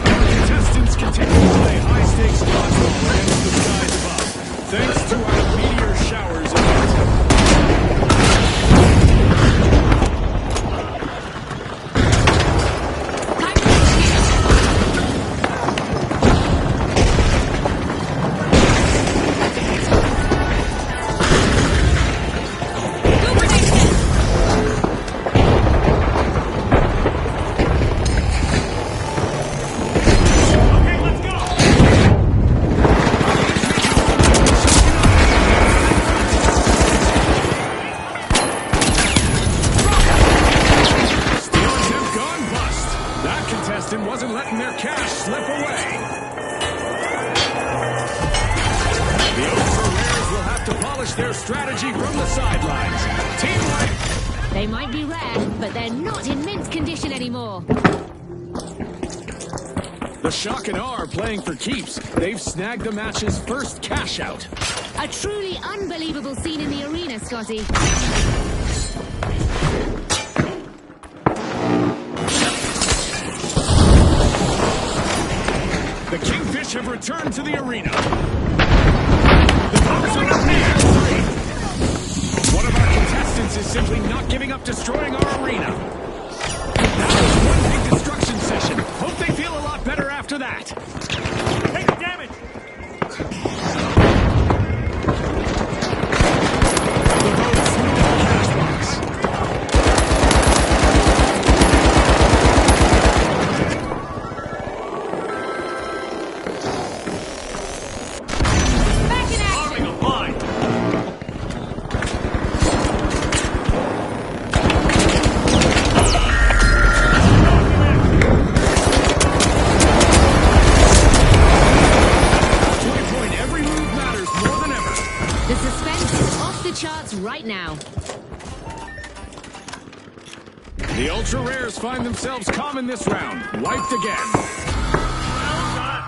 Contestants continue to play high-stakes dodgeball against the skies above, thanks to our meteor showers of Okay, let's go. Steal attempt gone bust. That contestant wasn't letting their cash slip away. The Ultra Rares will have to polish their strategy from the sidelines. Team wipe. They might be rare, but they're not in mint condition anymore. The Shock and Awe are playing for keeps. They've snagged the match's first cash out. A truly unbelievable scene in the arena, Scotty. The Kingfish have returned to the arena. The Bucks are up near 3. One of our contestants is simply not giving up destroying our arena. That was one big destruction session. Hope they feel a lot better after that. Take damage! The votes through the cash box. Back in action! Arming applied! Point, every move matters more than ever. The suspense is off the charts right now. The Ultra Rares find themselves calm in this round. Wiped again. Well done!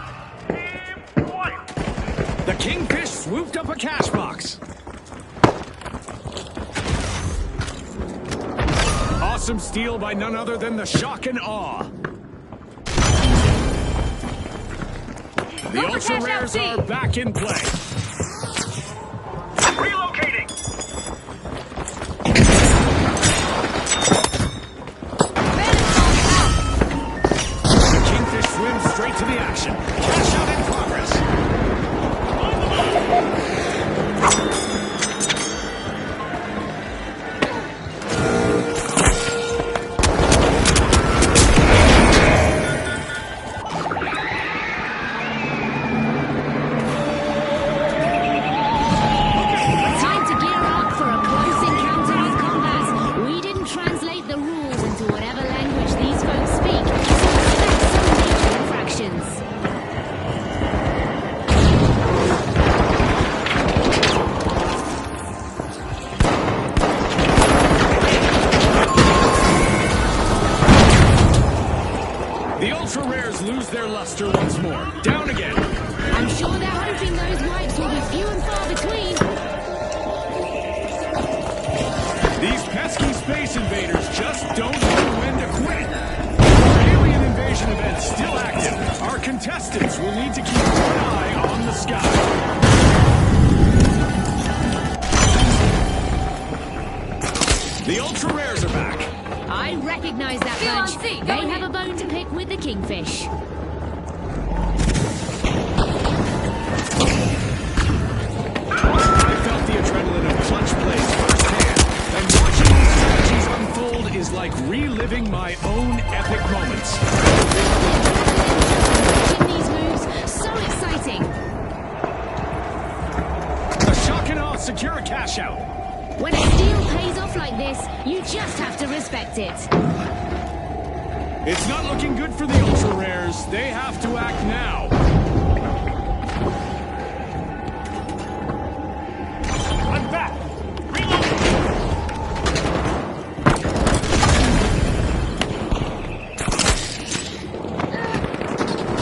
Team wipe! The Kingfish swooped up a cash box. Awesome steal by none other than the Shock and Awe. The Go for Ultra cash out Rares C. are back in play. Relocating! The Kingfish swims straight to the action. Cash out in progress. Time to gear up for a close encounter with combat. We didn't translate the rules into whatever language these folks speak, so expect some major infractions. The Ultra Rares lose their luster once more. Down again. I'm sure they're hoping those wipes will be few and far between. These pesky space invaders just don't know when to quit. Our alien invasion event's still active. Our contestants will need to keep one eye on the sky. The Ultra Rares are back. I recognize that Feel on bunch. C, go They ahead. have a bone to pick with the Kingfish. I felt the adrenaline of clutch plays firsthand, and watching these strategies unfold is like reliving my own epic moments. Watching these moves, so exciting. The Shock and Awe secure a cash out. When a steal pays off like this, you just have to respect it. It's not looking good for the Ultra Rares. They have to act now. I'm back! Reloading!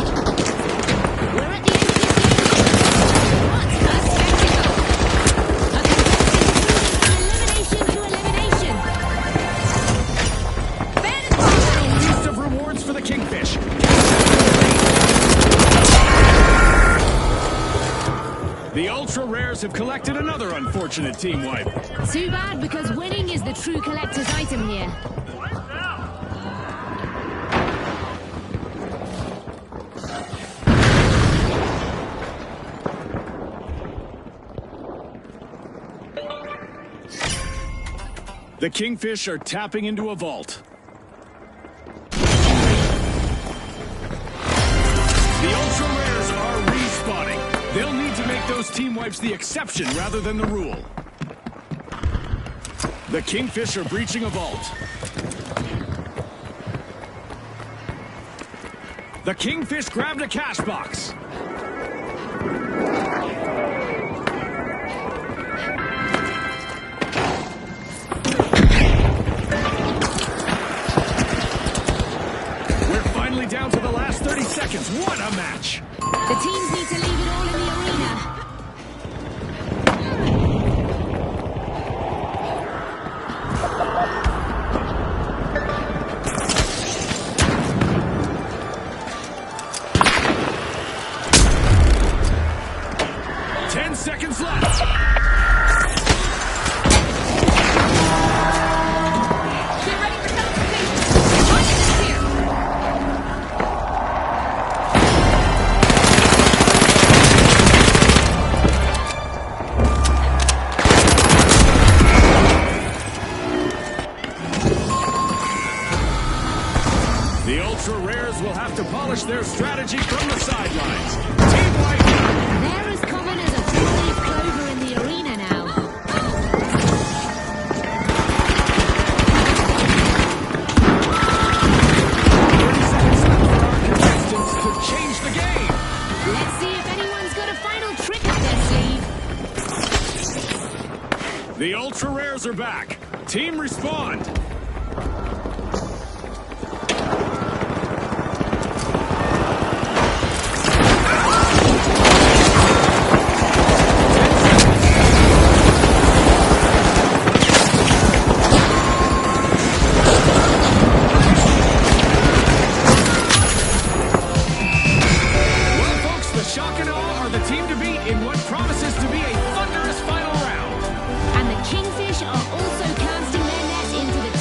We're at the end of this game. What a spectacle! A contestant from elimination to elimination. A list of rewards for the Kingfish. The Ultra Rares have collected another unfortunate team wipe. Too bad, because winning is the true collector's item here. What's now? The Kingfish are tapping into a vault. The Ultra Rares are respawning. They'll need to make those team wipes the exception rather than the rule. The Kingfish are breaching a vault. The Kingfish grabbed a cash box. finally down to the last 30 seconds. What a match! The teams need to leave it all in the arena. 10 seconds left. Get ready for teleportation. Audience is here. The Ultra Rares will have to polish their strategy from the sidelines. Team White. They're as common as a four-leaf clover in the arena now. Contestants to change the game. Let's see if anyone's got a final trick up their sleeve. The Ultra Rares are back. Team respond. Well, folks, the Shock and Awe are the team to beat in what promises to be a thunderous final round. And the Kingfish are also casting their net into the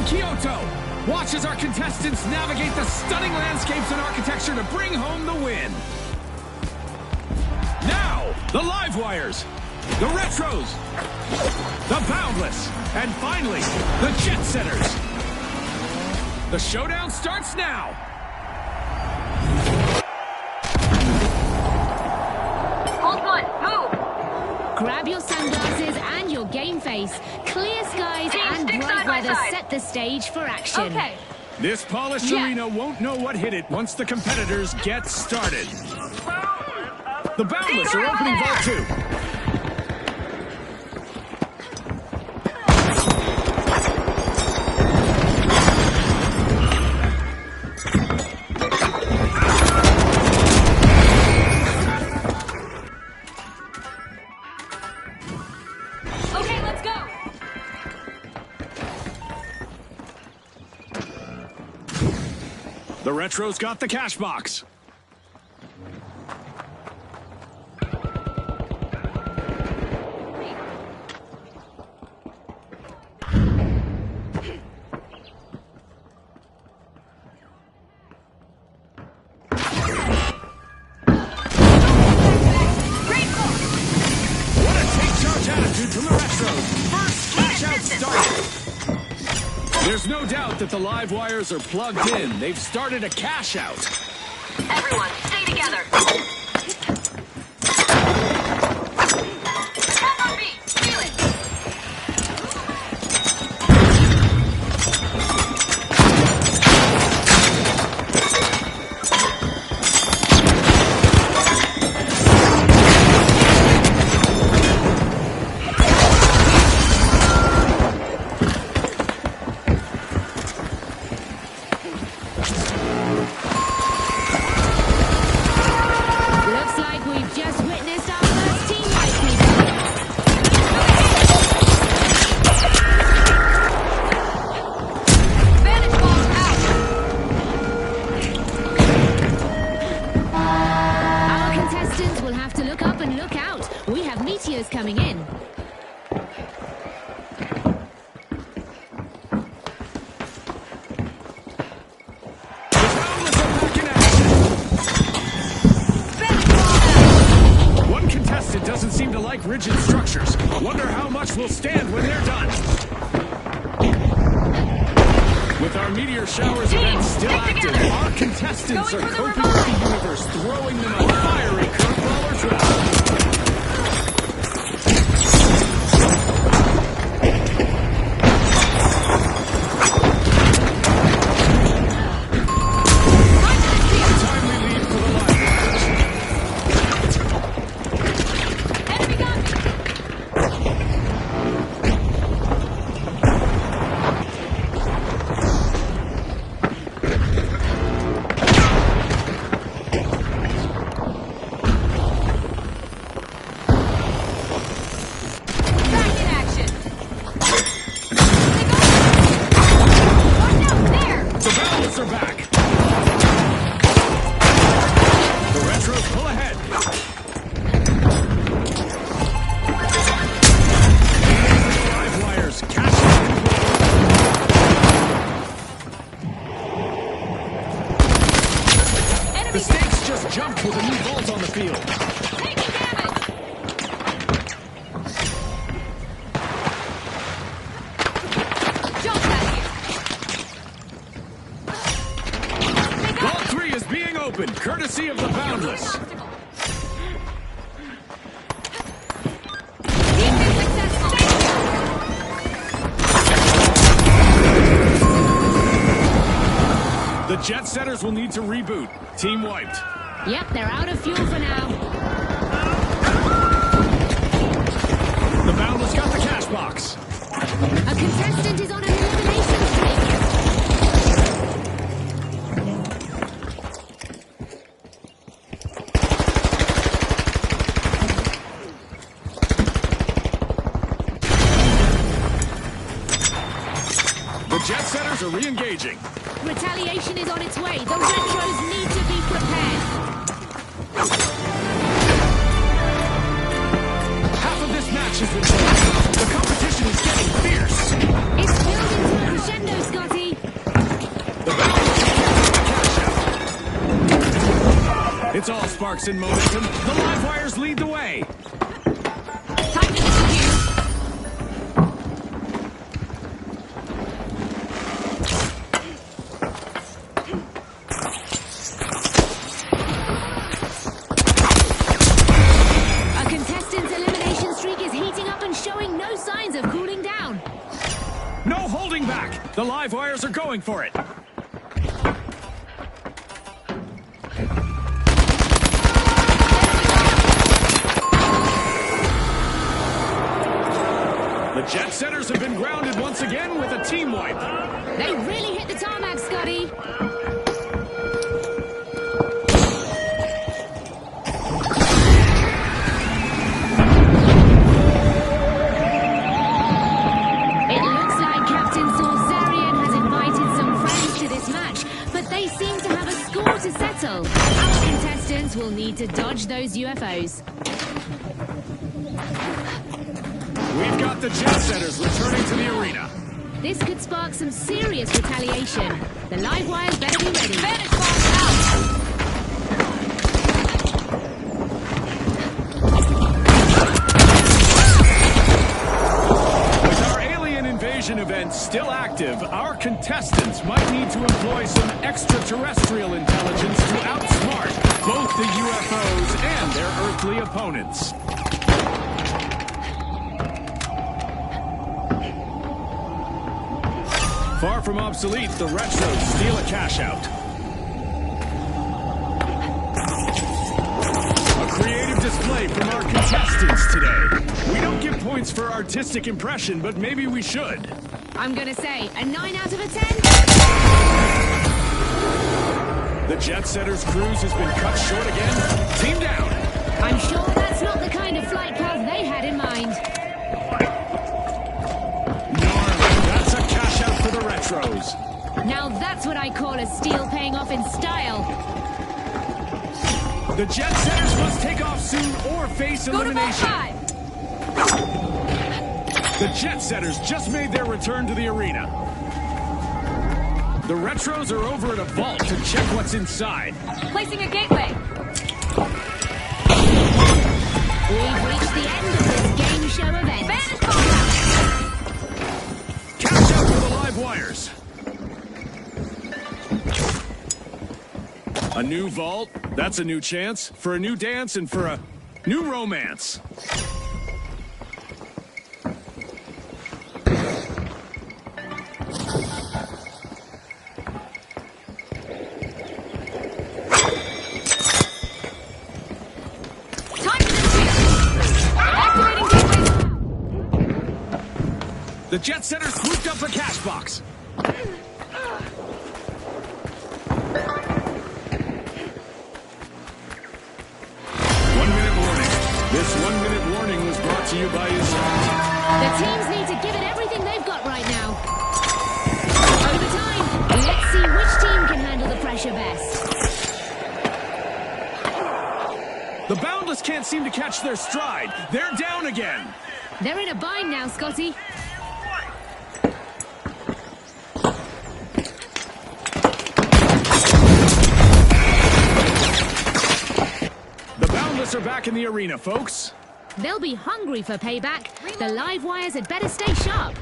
Kyoto. Watch as our contestants navigate the stunning landscapes and architecture to bring home the win. Now, the Live Wires, the Retros, the Boundless, and finally, the Jet Setters. The showdown starts now. Hold on, move! Grab your sunglasses and your game face. Clear skies Team, and stick bright side by weather side. set the stage for action. Okay. This polished Yeah. arena won't know what hit it once the competitors get started. The Boundless are opening Vault 2. Okay, let's go! The Retros got the cash box. What a take-charge attitude from the Retros. First cash-out started. There's no doubt that the Live Wires are plugged in. They've started a cash-out. Everyone, stay together! Tap on me! Feel it! Looks like we've just witnessed our first team fight, people. Vantage ball out! Our contestants will have to look up and look out. We have meteors coming in. The Boundless are back in action. Vantage ball out! One contestant doesn't seem to like rigid structures. Wonder how much will stand when they're done. With our meteor showers Team, event still stick active, together. our contestants Going are for the coping with the revive. universe, throwing them a fiery curveball or drop. Timely lead for the Live Wires. Enemy gun! Back in action! They go! Watch out, there! The Boundless are back. The Retros pull ahead. Live Wires catch up. Enemy The stakes just jumped with a new vault on the field. taking damage! Jump that here! They go! Vault 3 is being opened, courtesy of the Boundless. Obstacle. Mission successful! The Jet Setters will need to reboot. Team wiped. Yep, they're out of fuel for now. The Boundless got the cash box. A contestant is on an elimination streak. The Jet Setters are re-engaging. Retaliation is on its way. The Retros need to be prepared. Half of this match has been played. The competition is getting fierce. It's building to a crescendo, Sky. It's all sparks and momentum. The live wires lead the way. Time to disappear. A contestant's elimination streak is heating up and showing no signs of cooling down. No holding back. The live wires are going for it. The Jet Setters have been grounded once again with a team wipe. They really hit the tarmac, Scotty. It looks like Captain Sorsarian has invited some friends to this match, but they seem to have a score to settle. Our contestants will need to dodge those UFOs. We've got the Jet Setters returning to the arena. This could spark some serious retaliation. The live wires better be ready. Vantage box out. With our alien invasion event still active, our contestants might need to employ some extraterrestrial intelligence to outsmart both the UFOs and their earthly opponents. Far from obsolete, the Retros steal a cash out. A creative display from our contestants today. We don't give points for artistic impression, but maybe we should. I'm gonna say a 9 out of a 10. The Jet Setters cruise has been cut short again. Team down. I'm sure that's not the kind of flight path they had in mind. That's a cash out for the Retros. Now that's what I call a steal paying off in style. The Jet Setters must take off soon or face Go to vault elimination. 5. The Jet Setters just made their return to the arena. The Retros are over at a vault to check what's inside. Placing a gateway. We've reached the end of this game show event. Vantage box out. Cash out for the live wires. A new vault, that's a new chance for a new dance and for a new romance. Time to disappear. Activating gateway. The Jet Setters swooped up a cash box. 1 minute warning. This 1 minute warning was brought to you by Islington. The teams need to give it everything they've got right now. Overtime. Let's see which team can handle the pressure best. The Boundless can't seem to catch their stride. They're down again. They're in a bind now, Scotty. The Boundless are back in the arena, folks. They'll be hungry for payback. The live wires had better stay sharp.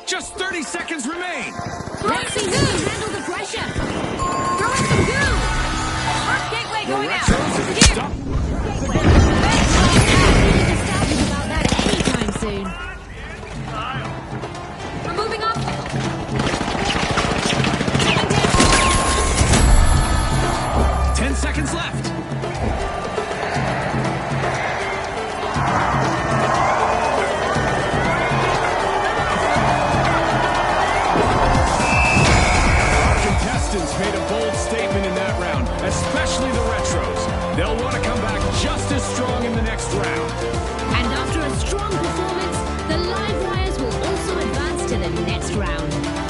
Just 30 seconds remain. Let's see who can handle the pressure. Throw in some goo. First gateway The going out. Retros have Here. stopped. Nostalgic about that anytime soon. Removing strong in the next round. And after a strong performance, the live wires will also advance to the next round.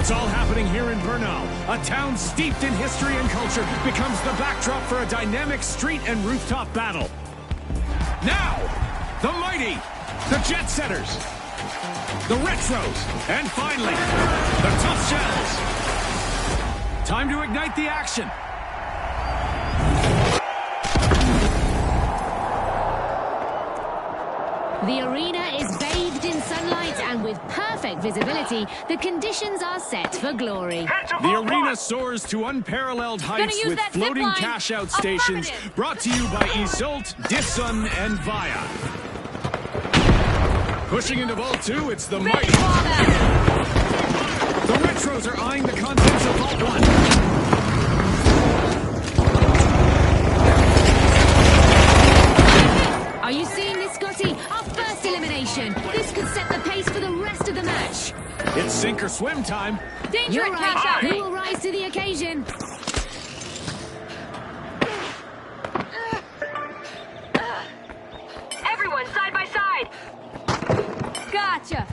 It's all happening here in Bernal. A town steeped in history and culture becomes the backdrop for a dynamic street and rooftop battle. Now, the mighty, the Jet Setters, the Retros, and finally, the Tough Shells. Time to ignite the action. The arena is bathed in sunlight and with perfect visibility, the conditions are set for glory. The arena soars to unparalleled heights use with that zip floating line. cash-out stations Affirmative. brought to you by Isolt, Dissun, and Via. Pushing into Vault 2, it's the mighty. Big ball back. The Retros are eyeing the contents of Vault 1. Are you seeing this, Scotty? Our first elimination. This could set the pace for the rest of the match. It's sink or swim time. Danger You're at right. cash out. Who will rise to the occasion? Everyone side by side. Gotcha.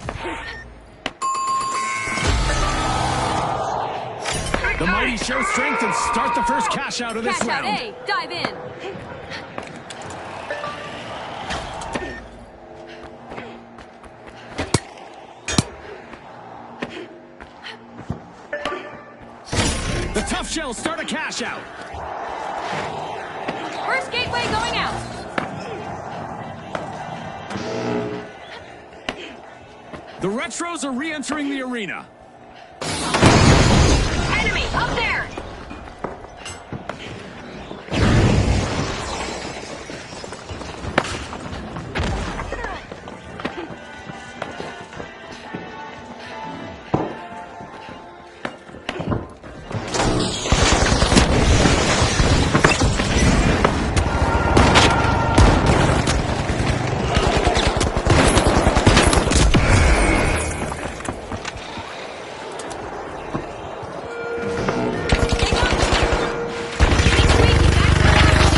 The mighty show strength and start the first cash out of this Cash out round. A. Dive in. The Tough Shells start a cash out. First gateway going out. The Retros are re-entering the arena. Enemy up there.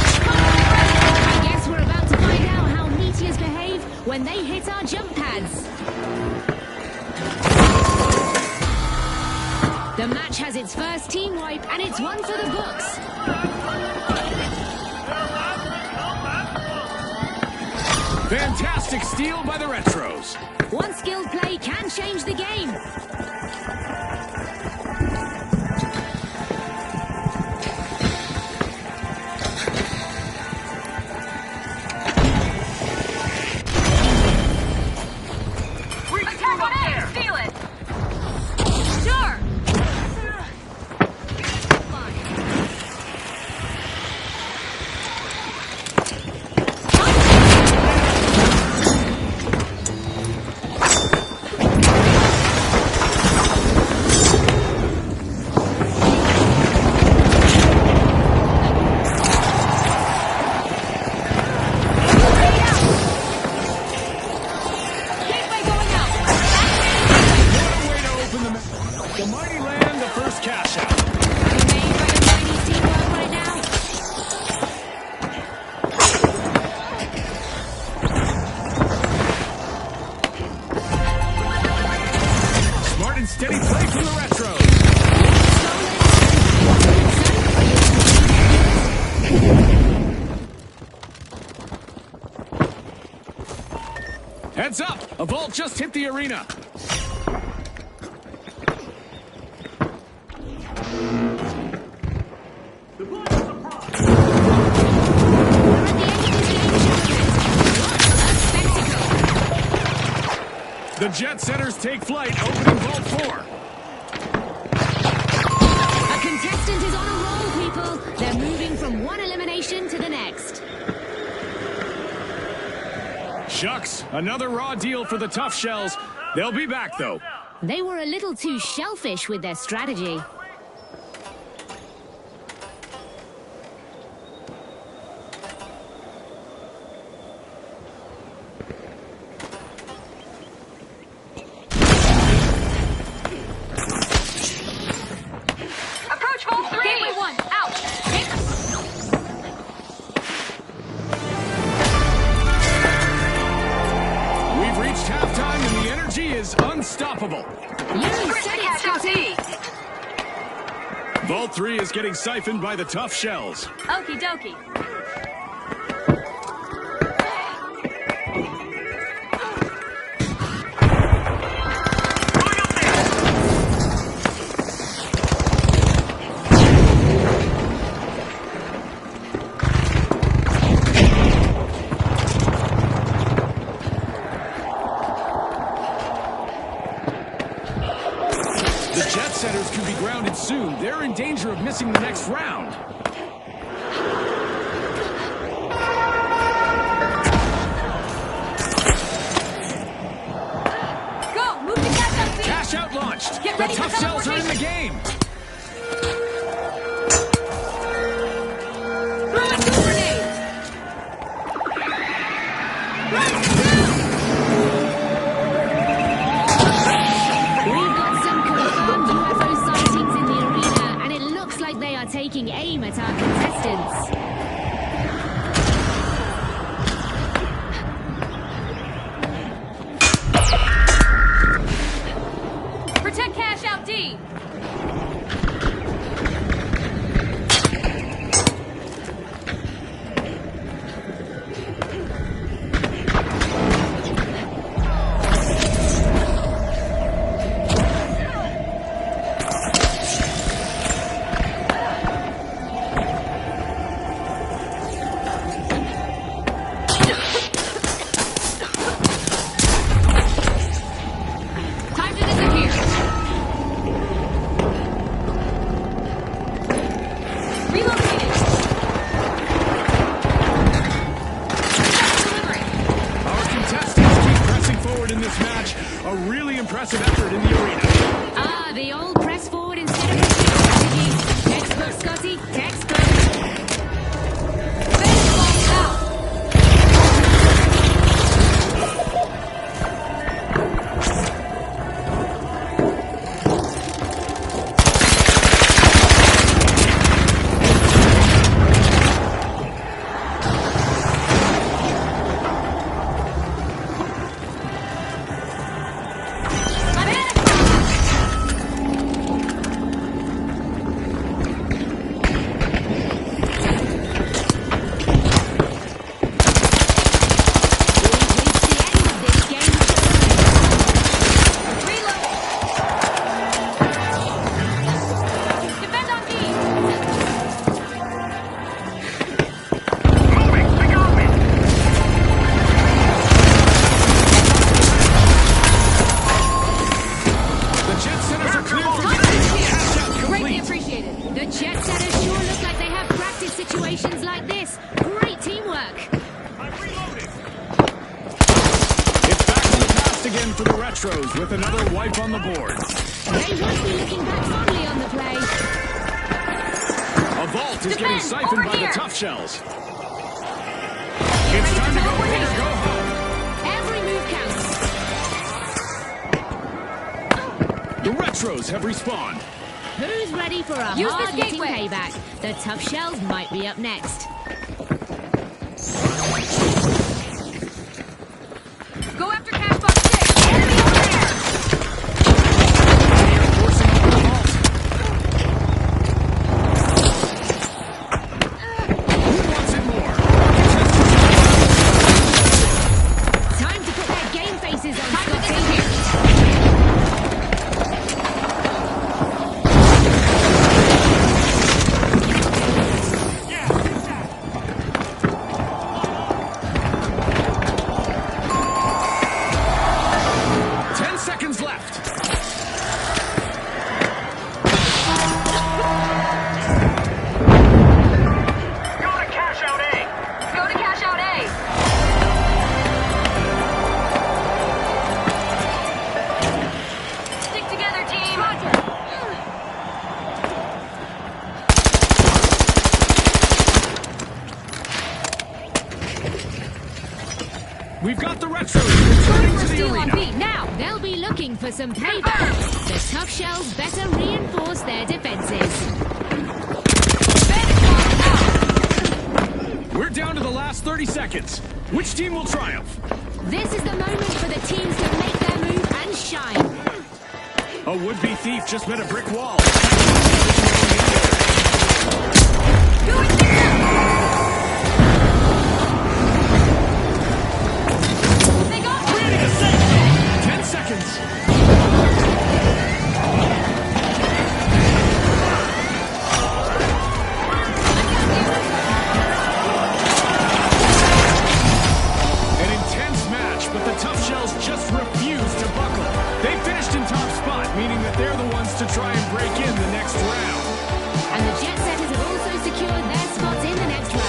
I guess we're about to find out how meteors behave when they hit our jump pads. The match has its first team wipe, and it's one for the books. Fantastic steal by the Retros. One skilled play can change the game. Attack on A. Steal it. Sure. Gateway going out. What a way to open the match. The mighty land the first cash out. Made by the mighty teamwork right now. Smart and steady play from the Retros. Heads up! A vault just hit the arena. The Jet Setters take flight, opening Vault 4. A contestant is on a roll, people. They're moving from one elimination to the next. Shucks, another raw deal for the Tough Shells. They'll be back, though. They were a little too shellfish with their strategy. Approach Vault 3. Gateway 1. Out. We've reached halftime and the energy is unstoppable. You said it, Cash out Scotty. D. Vault 3 is getting siphoned by the tough shells. Okie dokie. The jet setters could be grounded soon. They're in danger of missing the next round. Go! Move to cash out, team! Cash out launched. Get The ready for tough shells are in the game. Throw in two grenades! We've got some confirmed UFO sightings in the arena, and it looks like they are taking aim at our contestants. Protect cash out, D! Time to disappear! Relocating! Delivering! Our contestants keep pressing forward in this match. A really impressive effort in the arena. Ah, the old press forward instead of retreat strategy. Textbook, Scotty, textbook. Baseball out! I'm in it! Reload! Defend on D! Moving! They got me! The jet centers are clear for cash out Greatly complete. appreciated. The jet setters sure look like they have practice situations like this. Great teamwork. I'm reloading! It's back in the past again for the Retros with another wipe on the board. They won't be looking back fondly on the play. A vault is Defend, getting siphoned over by here. the tough shells. It's time to go big or go home. Every move counts. The Retros have respawned. Who's ready for a Use this hard-hitting gateway. payback? The tough shells might be up next. Go after cash box 6! Enemy over there! Forcing up the vault. Who wants it more? Time to put their game faces on Time to Scotty. disappear! We've got the Retros returning For to the steal on arena. B, now! They'll be looking for some payback. The tough shells better reinforce their defenses. Bandit ball out! We're down to the last 30 seconds. Which team will triumph? This is the moment for the teams to make their move and shine. A would-be thief just met a brick wall. Doing it now! They got me! 10 seconds. An intense match, but the Tough Shells just refused to buckle. They finished in top spot, meaning that they're the ones to try and break in the next round. And the Jet Setters have also secured their spots in the next round.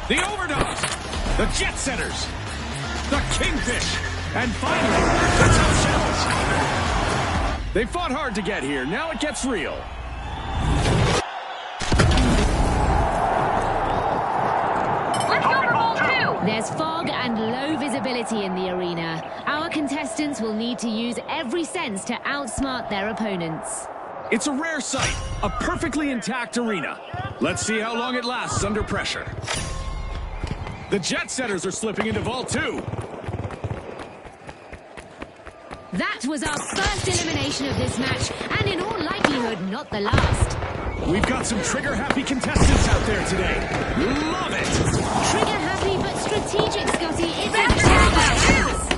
The Overdogs, the Jet Setters, the Kingfish, and finally, the Tough Shells. They fought hard to get here. Now it gets real. Let's go for ball 2! There's fog and low visibility in the arena. Our contestants will need to use every sense to outsmart their opponents. It's a rare sight, a perfectly intact arena. Let's see how long it lasts under pressure. The Jet Setters are slipping into Vault 2. That was our first elimination of this match, and in all likelihood, not the last. We've got some trigger-happy contestants out there today. Love it! Trigger-happy but strategic, Scotty. It's a chance!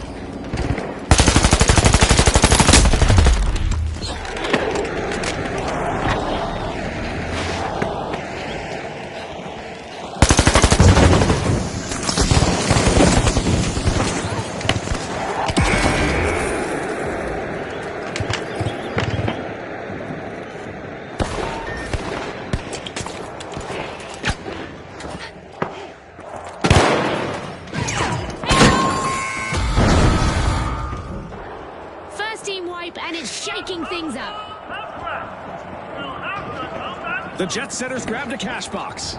And it's shaking things up. The Jet Setters grabbed a cash box.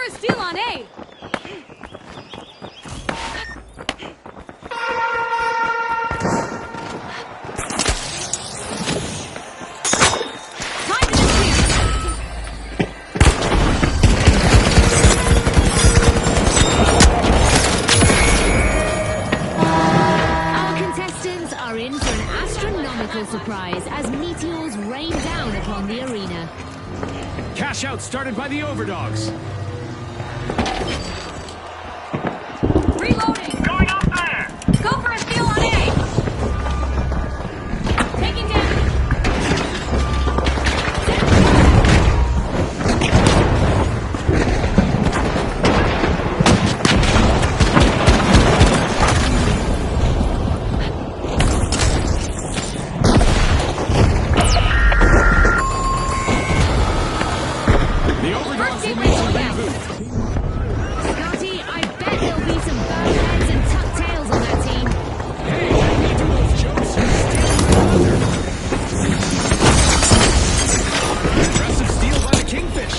Steal on A! Time to Our contestants are in for an astronomical surprise as meteors rain down upon the arena. Cash out started by the Overdogs. Reloading! Going up there! Go for a steal on A! Taking damage! The Overdogs will make some reboot. Scotty, I bet there'll be some burn heads and tuck tails on that team. Hey, I need to those jokes. Impressive steal by the Kingfish.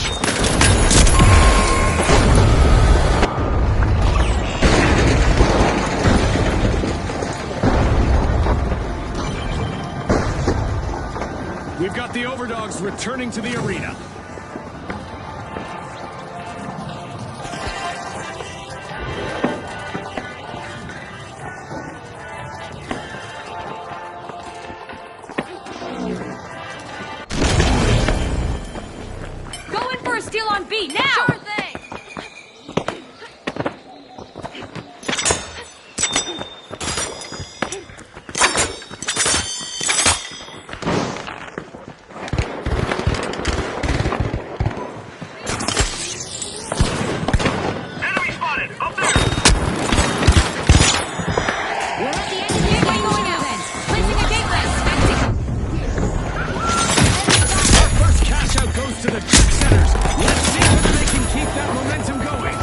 We've got the Overdogs returning to the arena. steal on B now! Sure thing! Enemy spotted! Up there! We're at the end of the game going out then. Placing a gateway! Our first cash out goes to the Jet Setters. Let's see whether they can keep that momentum going.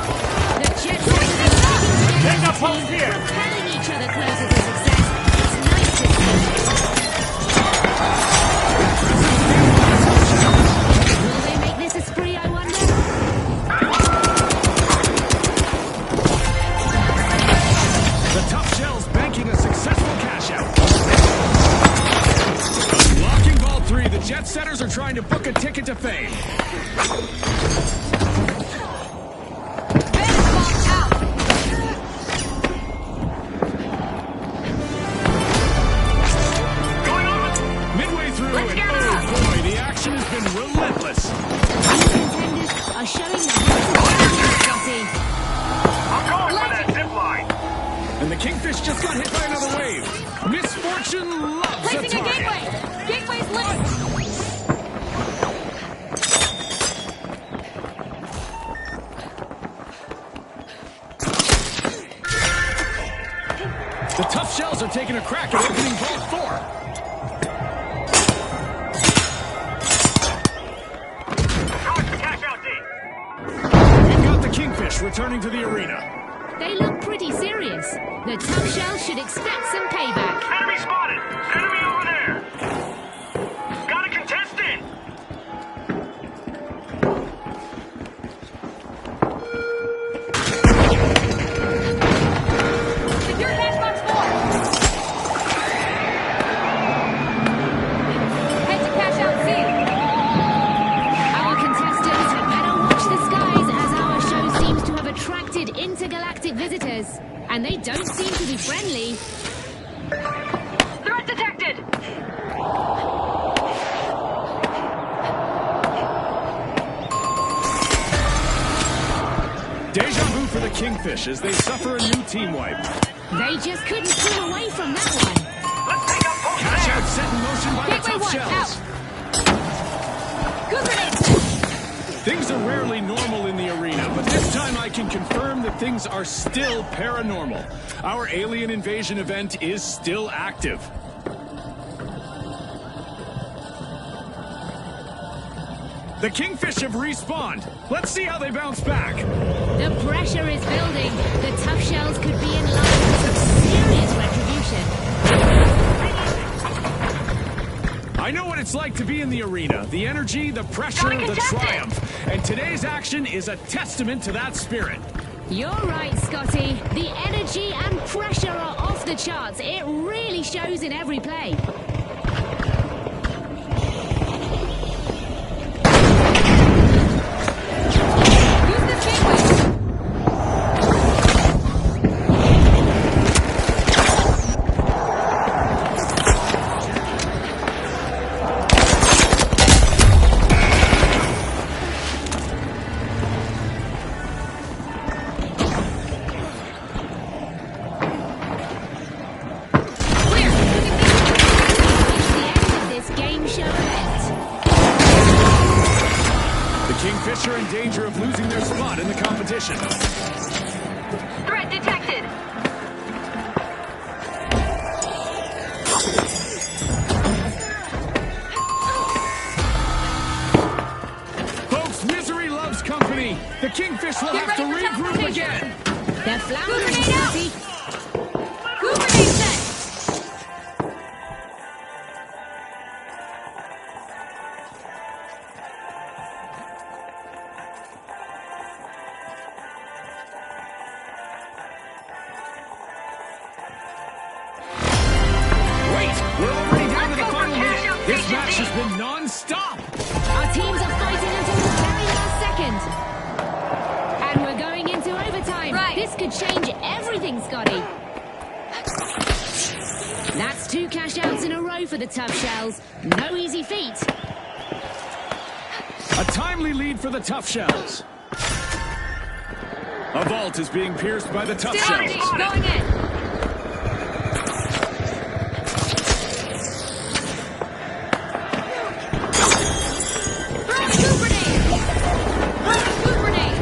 The Jet Setters are sticking together Take as a up post team, here. propelling each other closer to success. It's nice to see. Will they make this a spree, I wonder? The Tough Shells banking a successful cash out. Unlocking Vault 3, the Jet Setters are trying to book a ticket to fame. Bandit box out! Going over! Midway through, Let's and get it oh up. boy, the action has been relentless. These contenders are showing the best Scotty. I'm going for that zip line! And the Kingfish just got hit by another wave. Misfortune loves a Placing a target. gateway! Gateway's lit! The Tough Shells are taking a crack at opening Vault 4. Charge the cash out D! We've got the Kingfish returning to the arena. They look pretty serious. The Tough Shells should expect some payback. Enemy spotted! Enemy over there! Got a contestant! Secure cash box 4! Head to cash out C! Our contestants had better watch the skies as our show seems to have attracted intergalactic visitors. And they don't seem to be friendly. Threat detected! Deja vu for the Kingfish as they suffer a new team wipe. They just couldn't pull away from that one. Let's take out post Cash there! out set in motion by the Gateway Tough 1 Shells. out! Good grenade! Things are rarely normal in the arena, but this time I can confirm that things are still paranormal. Our alien invasion event is still active. The Kingfish have respawned. Let's see how they bounce back. The pressure is building. The Tough Shells could be in line for some serious retribution. I know what it's like to be in the arena. The energy, the pressure, Gotta the contest it. triumph. And today's action is a testament to that spirit. You're right, Scotty. The energy and pressure are off the charts. It really shows in every play. Use this gateway! Clear! Using this The end of this game show event. The Kingfish are in danger of losing their spot in the competition. threat detected! Folks, misery loves company. The Kingfish will Get have to ready for regroup teleportation. again. They're floundering, Good grenade out. Scotty. Good grenade set! Wait, we're already down to the Let's go for final cash minute. out This station match D. has been non-stop. Our teams are fighting until the very last second. And we're going into overtime. Right. This could change everything, Scotty. That's 2 cash outs in a row for the Tough Shells. No easy feat. A timely lead for the Tough Shells. A vault is being pierced by the Tough Still Shells. going in. Throwing food grenade. Throwing food grenade.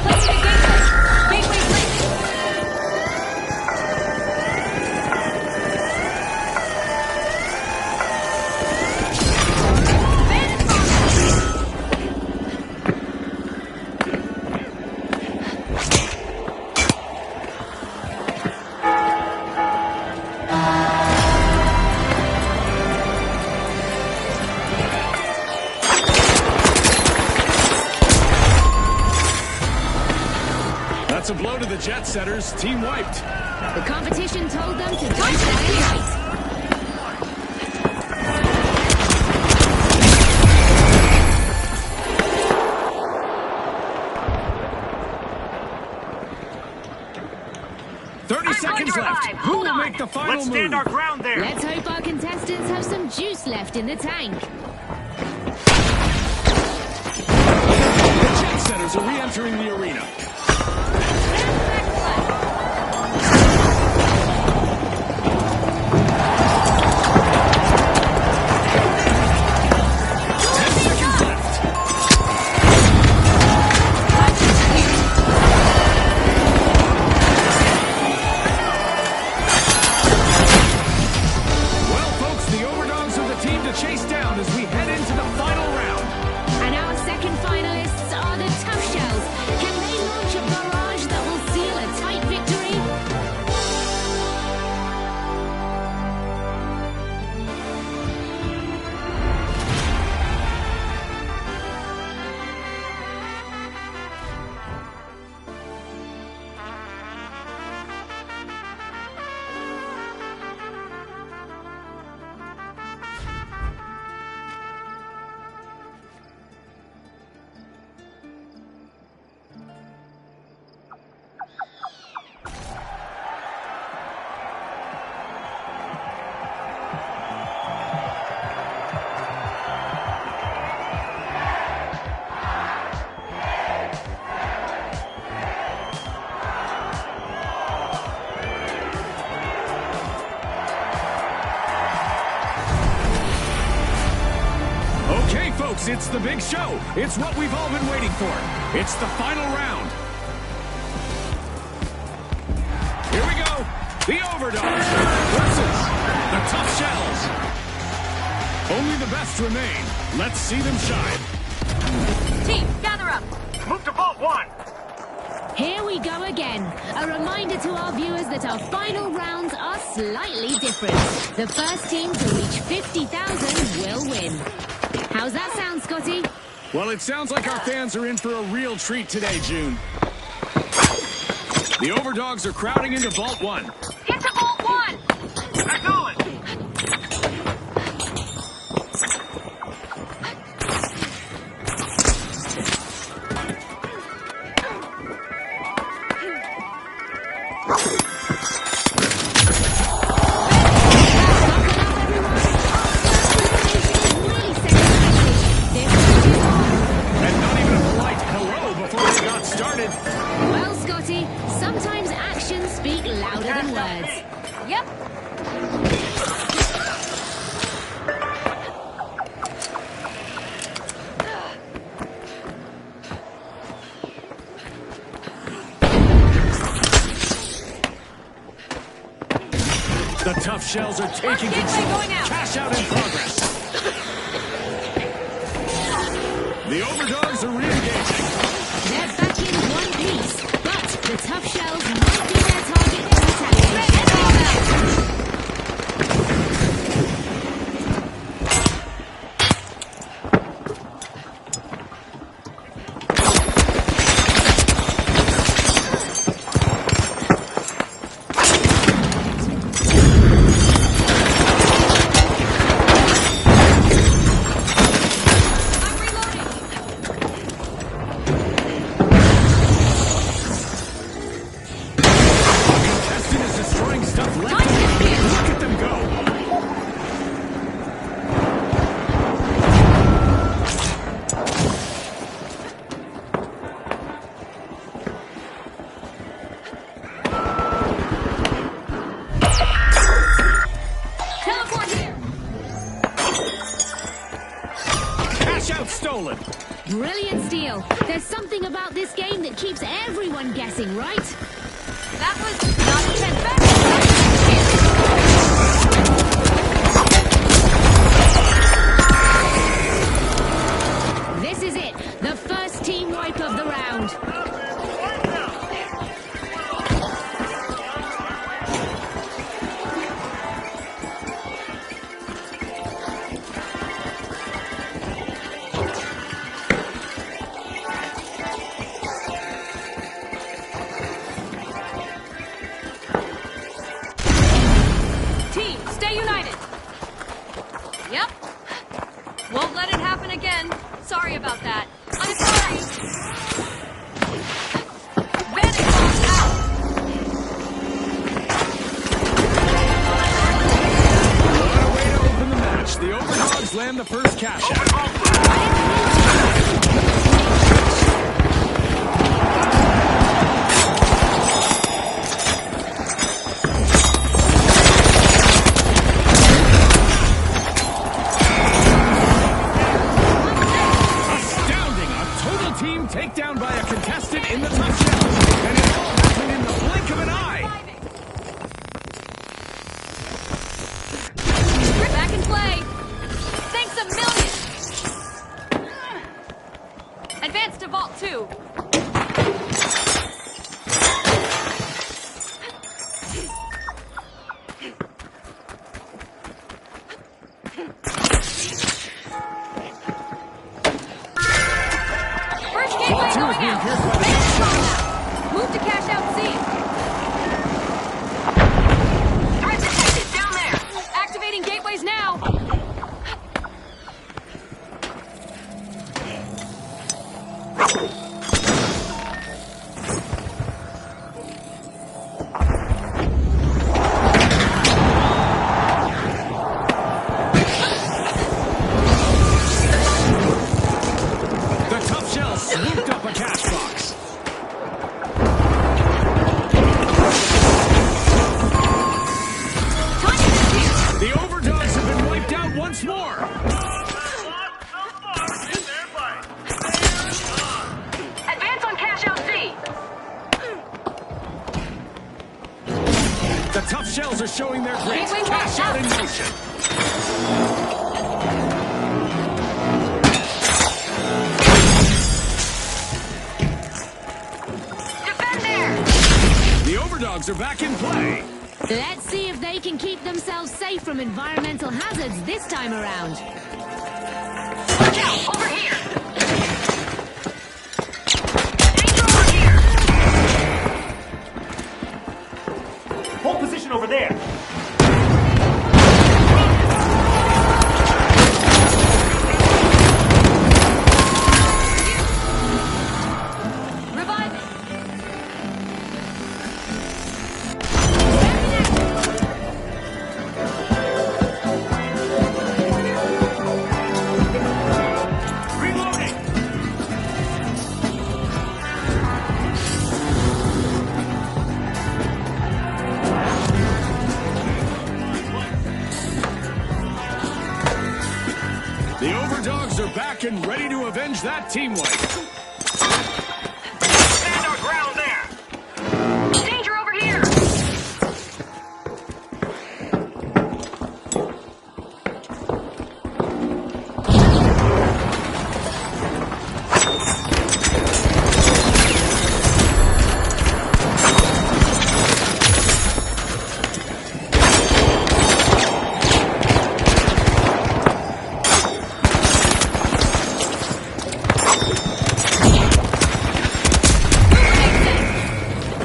Placing a gateway. Gateway placed. Bandit bomb. That's a blow to the Jet Setters. Team wiped. The competition told them to don't try and fight. Seconds left. Who will make the final Let's stand move? our ground there. Let's hope our contestants have some juice left in the tank. The Jet Setters are re-entering the arena. Well, folks, the Overdogs are the team to chase down as we head into the final round. And our second finalists are the Tough Shells. Can they launch a barrage that will seal a tight victory? Okay, folks, it's the big show. It's what we've all been waiting for. It's the final round. Here we go. The Overdogs versus the Tough Shells. Only the best remain. Let's see them shine. Team, gather up. Move to Vault 1. Here we go again. A reminder to our viewers that our final rounds are slightly different. The first team to reach 50,000 will win. How's that sound, Scotty? Well, it sounds like our fans are in for a real treat today, June. The Overdogs are crowding into Vault 1. Get to Vault 1. Acknowledge. And not even a polite hello before they got started. Well, Scotty, sometimes actions speak louder than words. Yep. The Tough Shells are taking Gateway control. going out. Cash out in progress. The Overdogs are re-engaging. They're back in one piece, but the Tough Shells might be their target in retaliation. I'm reloading. cash out stolen. Brilliant steal. There's something about this game that keeps everyone guessing, right? That was not even fair. This is it. The first team wipe of the round. Team, stay united. Yep. Won't let it happen again. Sorry about that. I'm sorry. Vantage box out. What a way to open the match. The Overdogs land the first cash out. Astounding! A total team takedown by a contestant in the Tough Shells. And it all happened in the blink of an eye. We're back in play. Thanks a million. Advance to Vault 2. First gateway Vault 2 is going being out. pierced by the Vantage Tough box Shells. out. Move to cash out C. Threat detected down there. Activating gateways now. The Tough Shells swooped up a cash box. The Overdogs have been wiped out once more. Lost some fun in their fight. Advance on cash out C. The Tough Shells are showing their grit. Gateway Cash locked out up. in motion. Defend there. The Overdogs are back in play. Let's see if they can keep themselves safe from environmental hazards this time around. Watch out. Over here. Danger over here. Hold position over there. Revive it. Reloading. The Overdogs are back and ready to avenge that team wipe. Stand our ground there. Danger over here.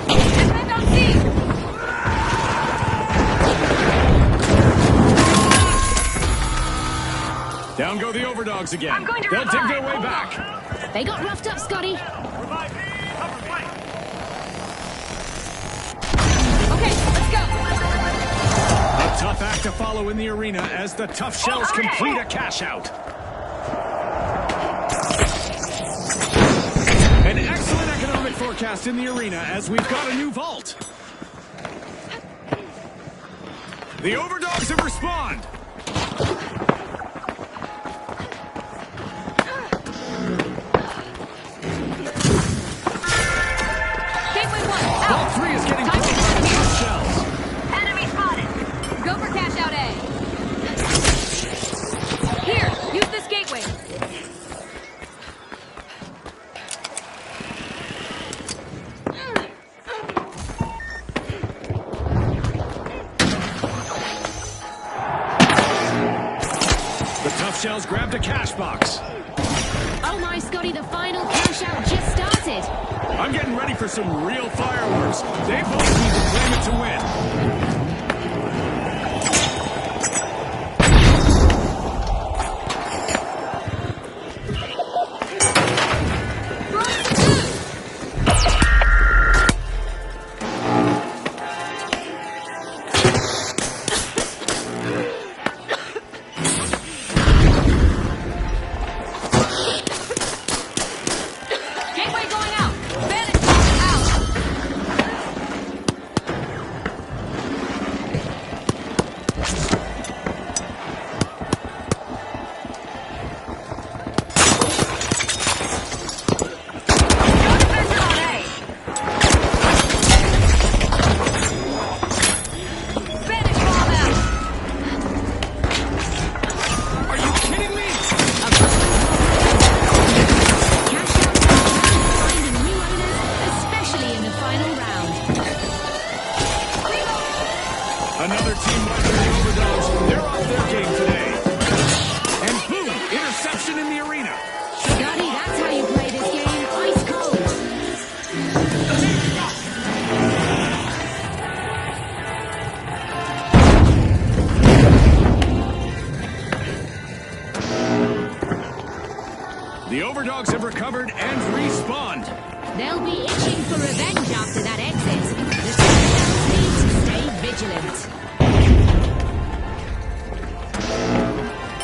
Defend on C. Down go the Overdogs again. I'm going to They'll dig revive. their way Hold back. They got roughed up, Scotty. Revive me. Cover flank. Okay, let's go. A tough act to follow in the arena as the Tough Shells Okay. complete a cash out. An excellent economic forecast in the arena as we've got a new vault. The Overdogs have respawned. The Tough Shells grabbed a cash box. Oh my, Scotty, the final cash out just started. I'm getting ready for some real fireworks. They both need to claim it to win. Gateway going out. Bandit out. Go defensive on A. Bandit bomb out. Are you kidding me? Cash out finding new owners, especially in the final round. Another team like the Overdogs. They're off their game today. And boom, interception in the arena. Scotty, that's how you play this game, ice cold. The Overdogs have recovered and respawned. They'll be itching for revenge after that exit. The Tough need to stay vigilant.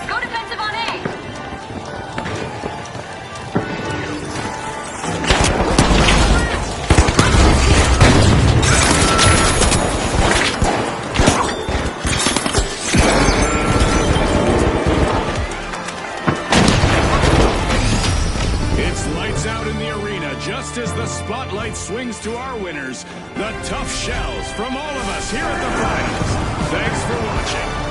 Go defensive on A. It's lights out in the arena just as the spotlight swings to our winners, the Tough Shells. From all of us here at the finals, thanks for watching.